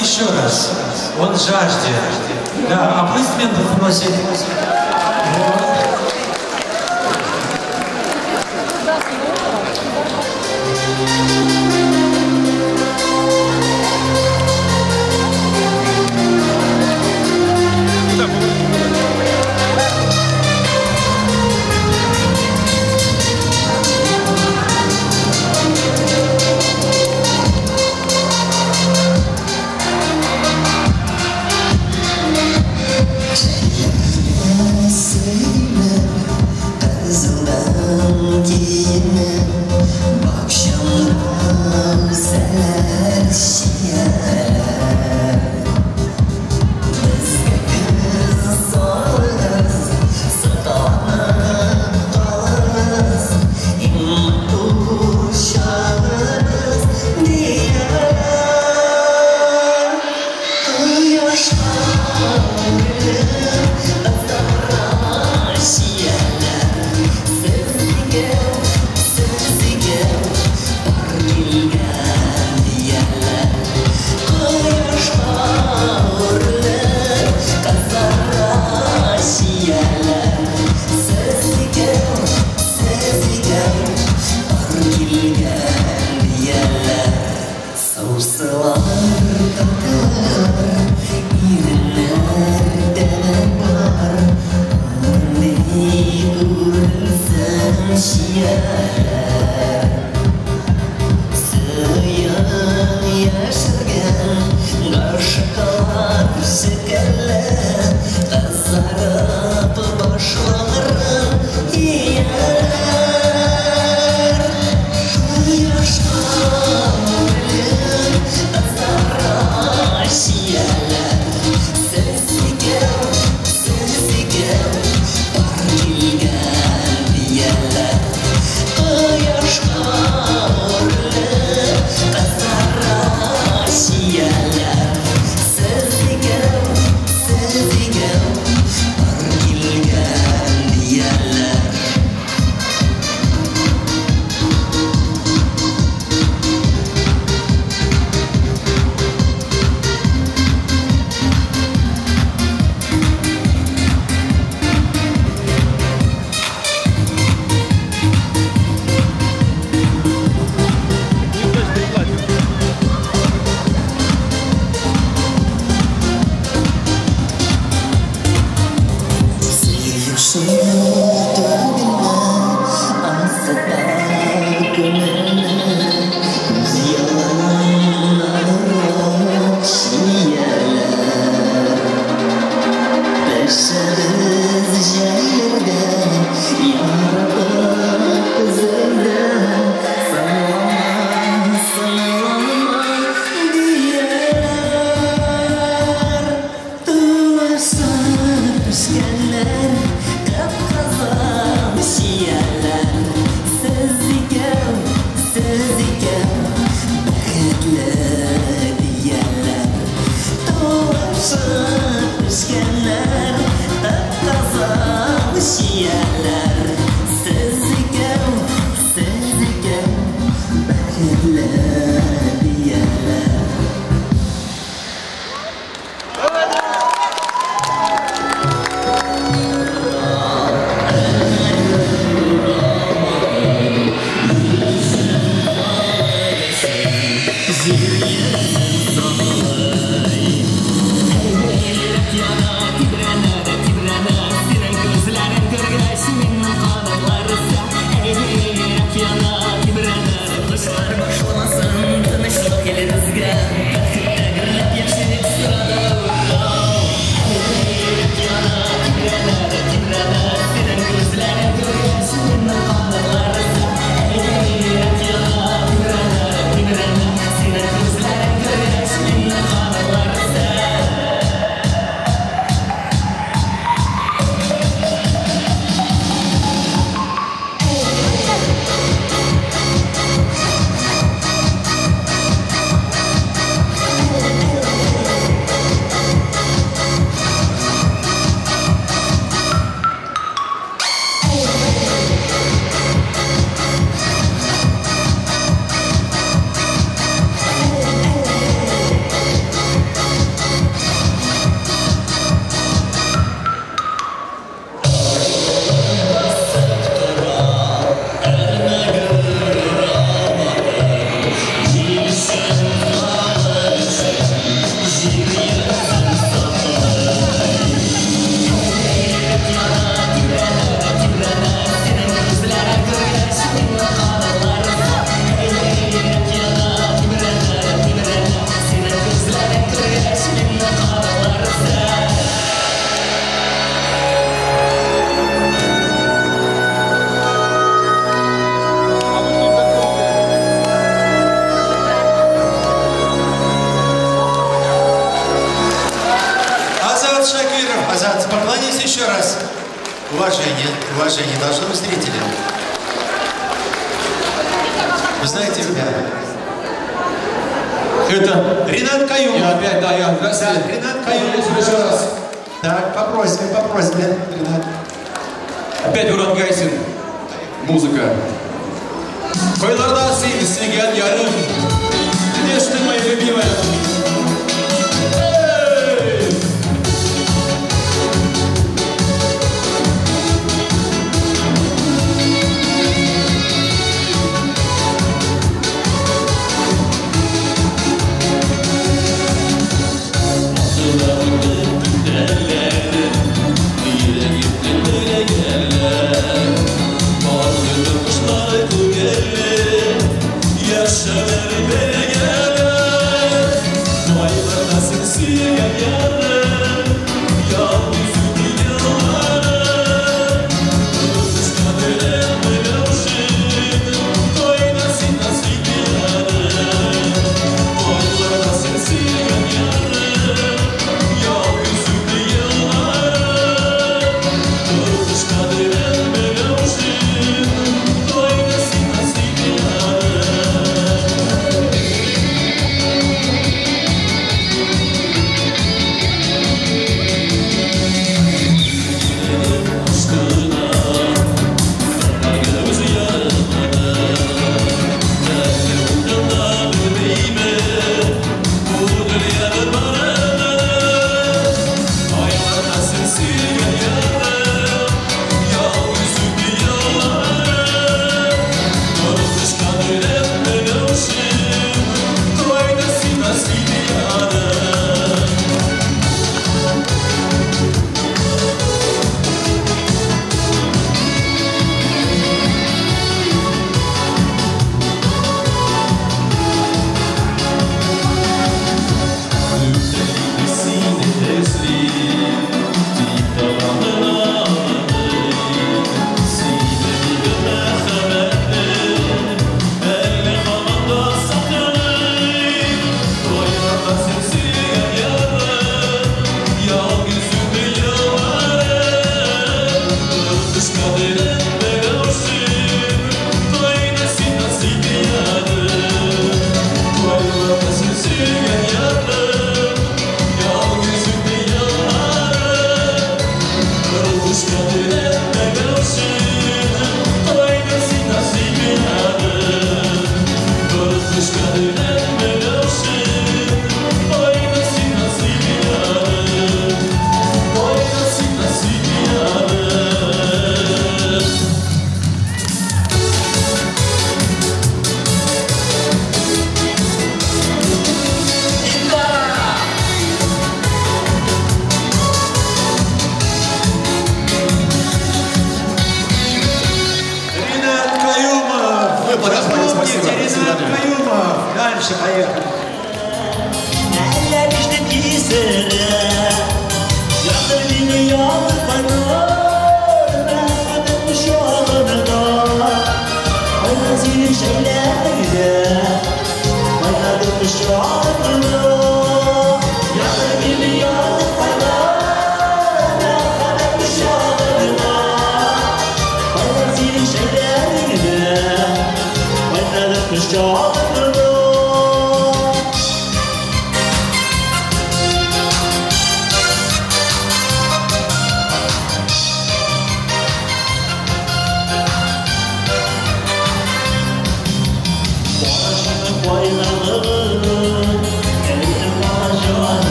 Speaker 19: еще раз. Он жаждет. Да, аплодисменты вносит.
Speaker 11: Irler,
Speaker 7: Шакиров, Азат, поклонись еще раз. Уважение должно быть зрителям. Вы знаете, ребята, это Ренат Каюмов.
Speaker 18: Я опять, да, я.
Speaker 7: Да, Ренат Каюмов.
Speaker 18: Еще раз.
Speaker 7: Так, по просьбе, Ренат.
Speaker 18: Опять Урат Гайсин. Музыка. Koylarda sevgisi yarım. Güneştin mi любимая?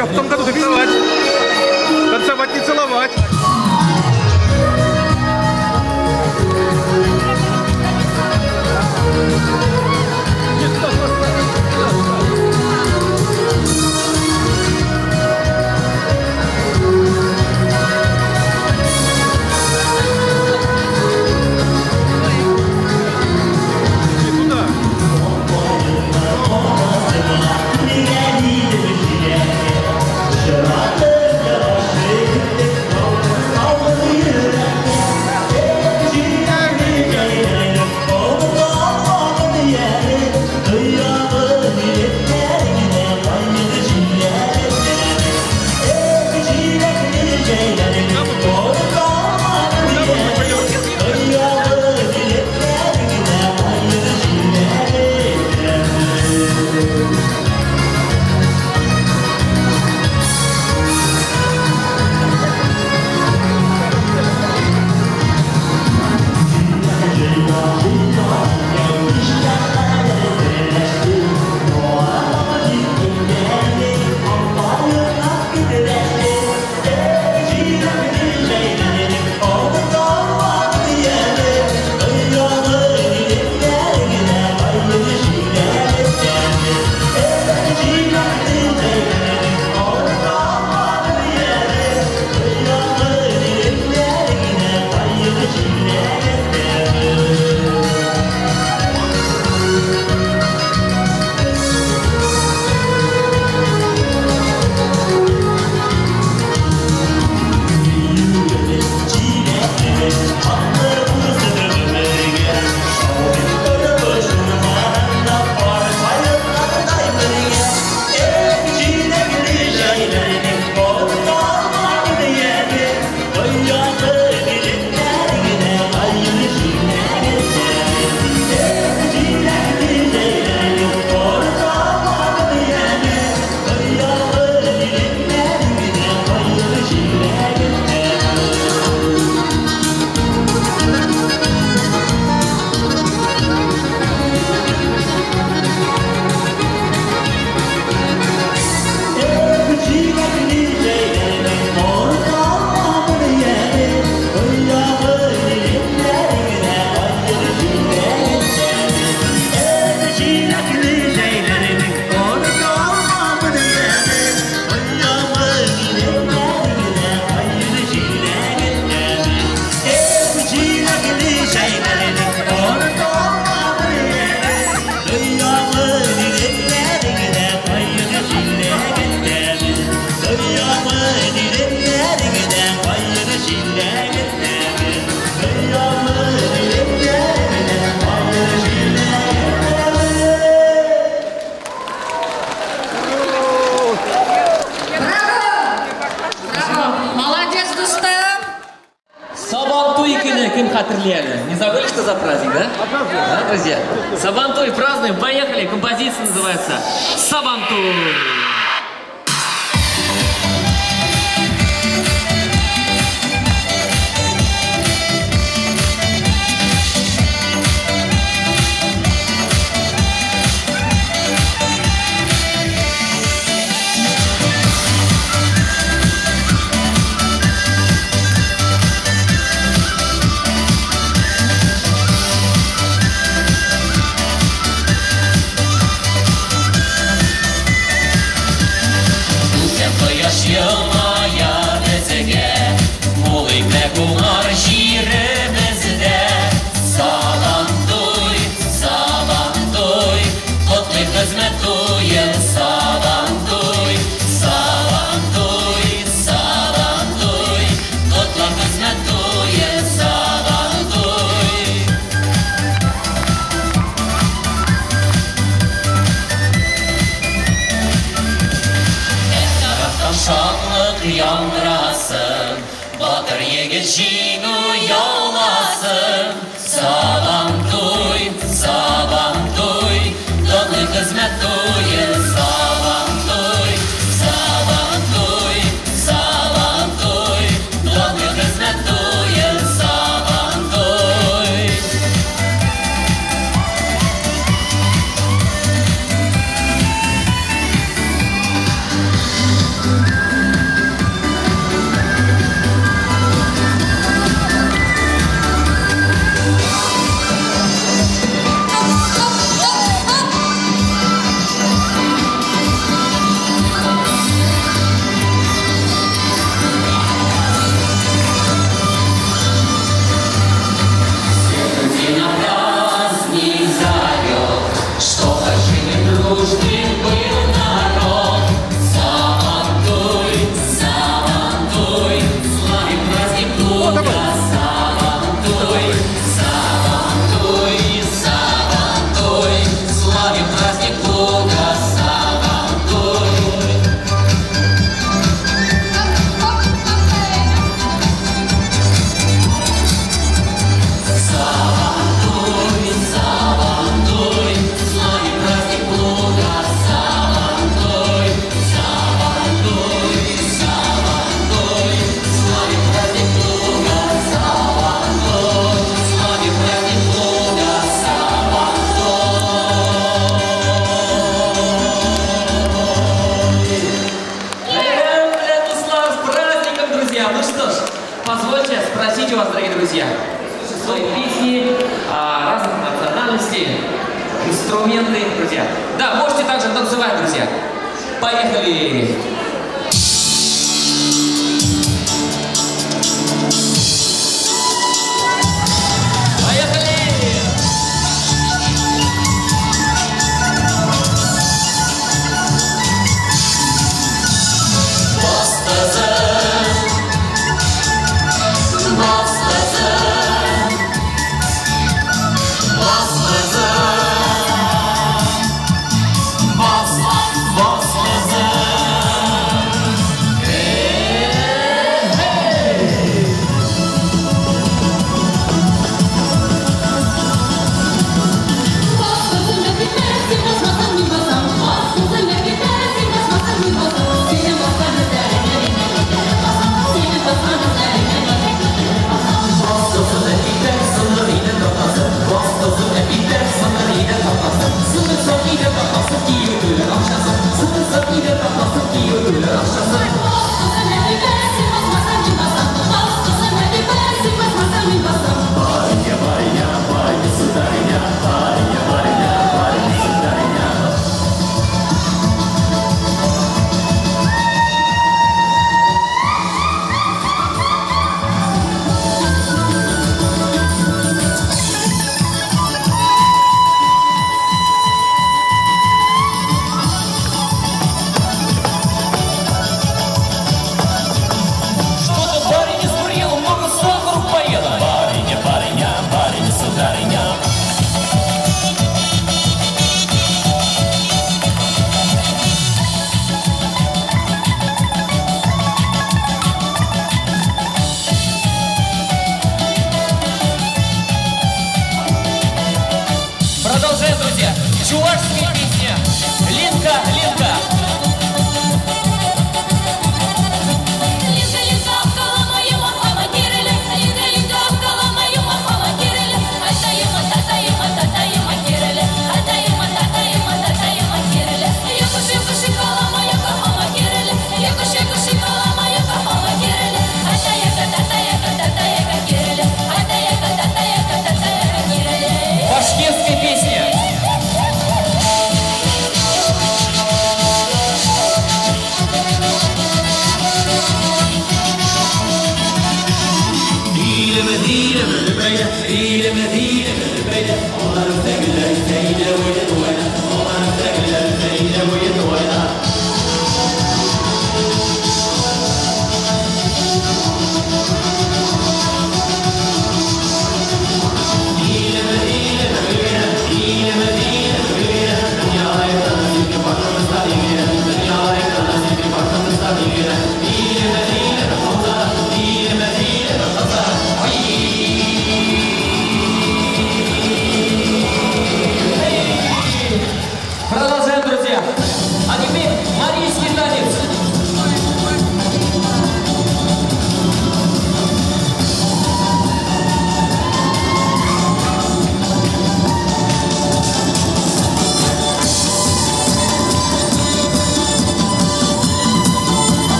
Speaker 6: В том году танцевать. Танцевать, не целовать.
Speaker 14: Не забыли, что за праздник, да? Да, друзья? Сабантуй празднуем, поехали. Композиция называется «Сабантуй».
Speaker 11: Yılmaya bezege
Speaker 2: шатлык яңрасын, батыр егет жиңу яуласын. Сабам туй, донлы хезмәт туйы. Сабам туй, донлы хезмәт туйы. Сабам туй.
Speaker 14: Ну что ж, позвольте спросить у вас, дорогие друзья, свои песни разных национальностей, инструменты, друзья. Да, можете также танцевать, друзья. Поехали!
Speaker 2: Продолжаем, друзья. Чувашская песня. Линка, Линка. Башкирская песня.
Speaker 11: Yeah.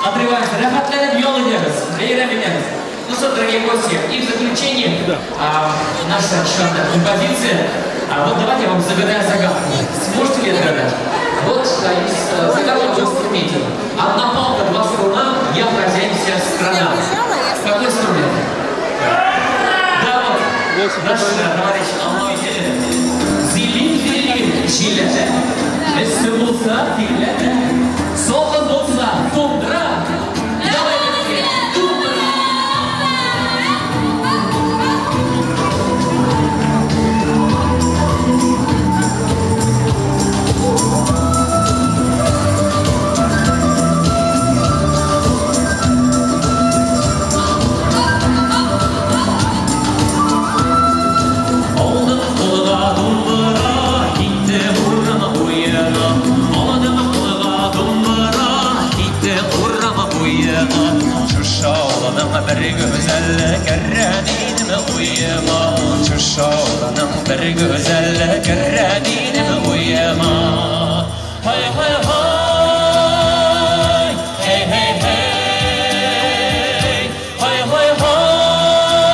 Speaker 14: отрываемся. Рахатлянып ел едеміз, бейрем едеміз. Ну что, дорогие гости, и в заключение наша шикарная композиция. Вот давайте я вам загадаю загадку. Сможете ли отгадать? Вот загадка в инструменте. Одна палка, два струна, я хозяин вся страна. Какой инструмент? Да, вот, наш товарищ Алмой Зилин, Чили. Если булса, филе. Сохан булса, тундра. Давайте все, тундра. Bir güzel kerrenini uyuma Çuşağlanın bir güzel kerrenini uyuma Hay hay hay Hey hey hey Hay hay hay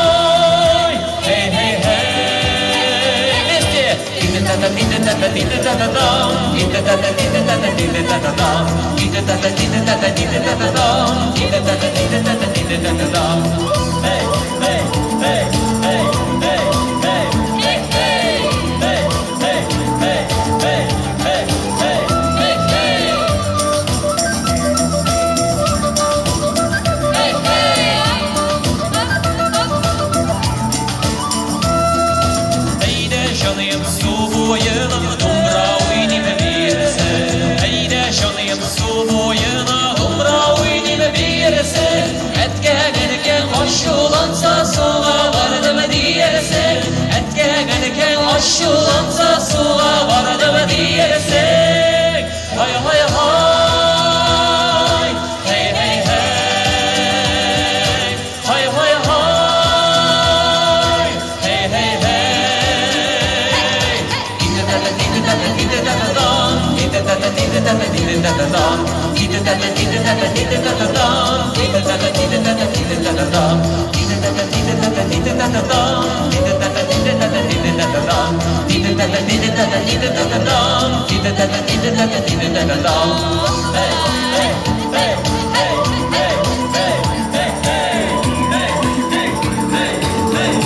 Speaker 14: Hey hey hey Вместе Ти-та-та-та, ти-та-та-та, ти-та-та-та-дам Ти-та-та-та, ти-та-та-та, ти-та-та-та-дам Ти-та-та-та, ти-та-та-та, ти-та-та-та-дам Ти-та-та-та, ти-та-та-та, ти-та-та-та-дам Hey, hey, hey, hey, hey, hey, hey, hey, hey, hey, hey, hey, hey, hey, hey, hey. Hey, hey. Eyde canım su boyuna dumra oynayıp birse Eyde canım su boyuna dumra oynayıp birse Etken aşulansa suğa vardı mı diyerse Etken aşulansa suğa vardı mı diyerse Hay hay hay Hey hey hey Hay hay hay Hey hey hey Di-da-da-da, di-da-da-da, di-da-da-da-dam Di-da-da-da, di-da-da-da, di-da-da-da-dam Di-da-da-da, di-da-da-da, di-da-da-da-dam Di-da-da-da, di-da-da-da, di-da-da-da-dam Di-da-da-da, di-da-da-da, di-da-da-da-dam Di-da-da-da, di-da-da-da, di-da-da-da-dam Di-da-da-da, di-da-da-da, di-da-da-da-dam Di-da-da-da, di-da-da-da, di-da-da-da-dam Hey, hey, hey, hey, hey, hey, hey, hey, hey, hey, hey, hey,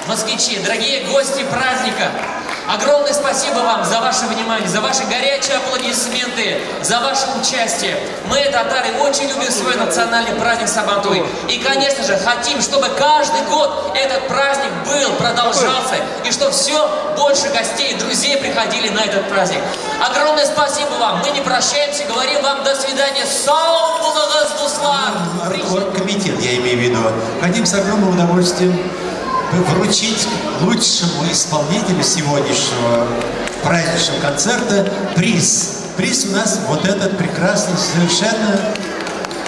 Speaker 14: москвичи, дорогие гости праздника, огромное спасибо вам за ваше внимание, за ваши горячие аплодисменты, за ваше участие. Мы, татары, очень любим свой национальный праздник Сабантуй. И, конечно же, хотим, чтобы каждый год этот праздник был, продолжался, и чтобы все больше гостей, друзей приходили на этот праздник. Огромное спасибо вам. Мы не прощаемся, говорим вам до свидания. Сау булыгыз, дуслар!
Speaker 7: Комитет, я имею в виду. Хотим с огромным удовольствием вручить лучшему исполнителю сегодняшнего праздничного концерта приз. Приз у нас вот этот прекрасный, совершенно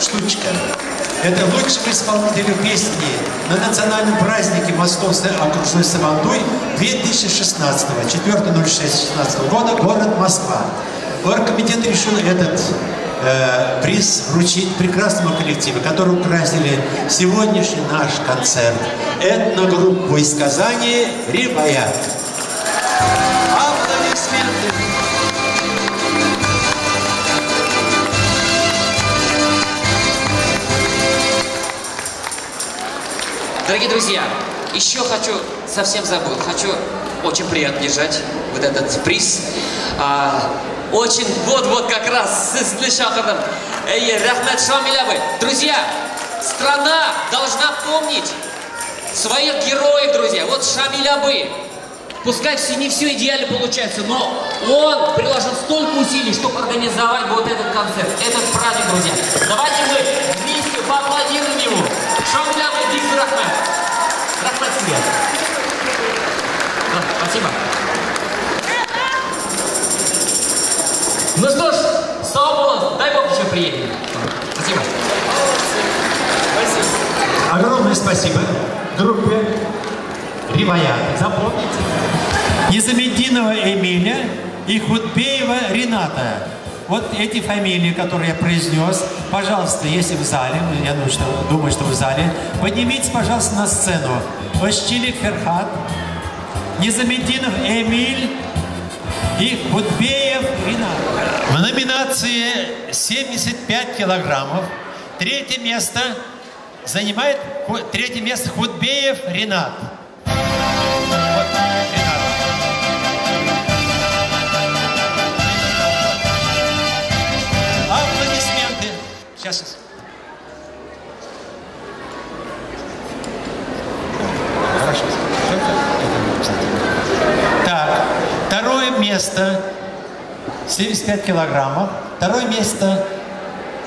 Speaker 7: штучка. Это лучшему исполнителю песни на национальном празднике Московской окружной Сабантуй 2016, 4.06.16 года, город Москва. Оргкомитет решил этот приз вручить прекрасному коллективу, который украсили сегодняшний наш концерт. Этногруппу из Казани «Рибаят». Аплодисменты!
Speaker 14: Дорогие друзья, еще хочу, совсем забыл, хочу очень приятно держать вот этот приз. Очень, вот как раз, слышал, когда Рахмет Шамилябы. Друзья, страна должна помнить своих героев, друзья. Вот Шамилябы. Пускай не все идеально получается, но он приложил столько усилий, чтобы организовать вот этот концерт, этот праздник, друзья. Давайте мы вместе поаплодируем ему. Шамилябы, Дикс Рахмет. Рахмет себе. Спасибо. Ну что ж, приедем. Спасибо.
Speaker 7: Огромное спасибо группе Риваят. Запомните. Незамединова Эмиля и Худбеева Рената. Вот эти фамилии, которые я произнес, пожалуйста, если в зале, я думаю, что в зале, поднимитесь, пожалуйста, на сцену. Ощилик Ферхат, Незамединов Эмиль и Худбеев Ренат. В номинации 75 килограммов третье место занимает Худбеев Ренат. Вот, Ренат. Аплодисменты. Сейчас. Хорошо. Так, второе место 75 килограммов. Второе место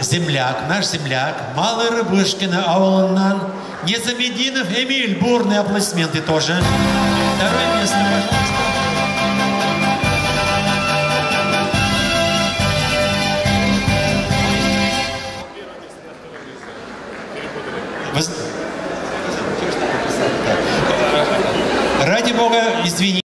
Speaker 7: земляк, наш земляк, Малый Рыбышкина ауылынан Незамединов Эмиль. Бурные аплодисменты тоже. Второе место, пожалуйста. Ради Бога, извините.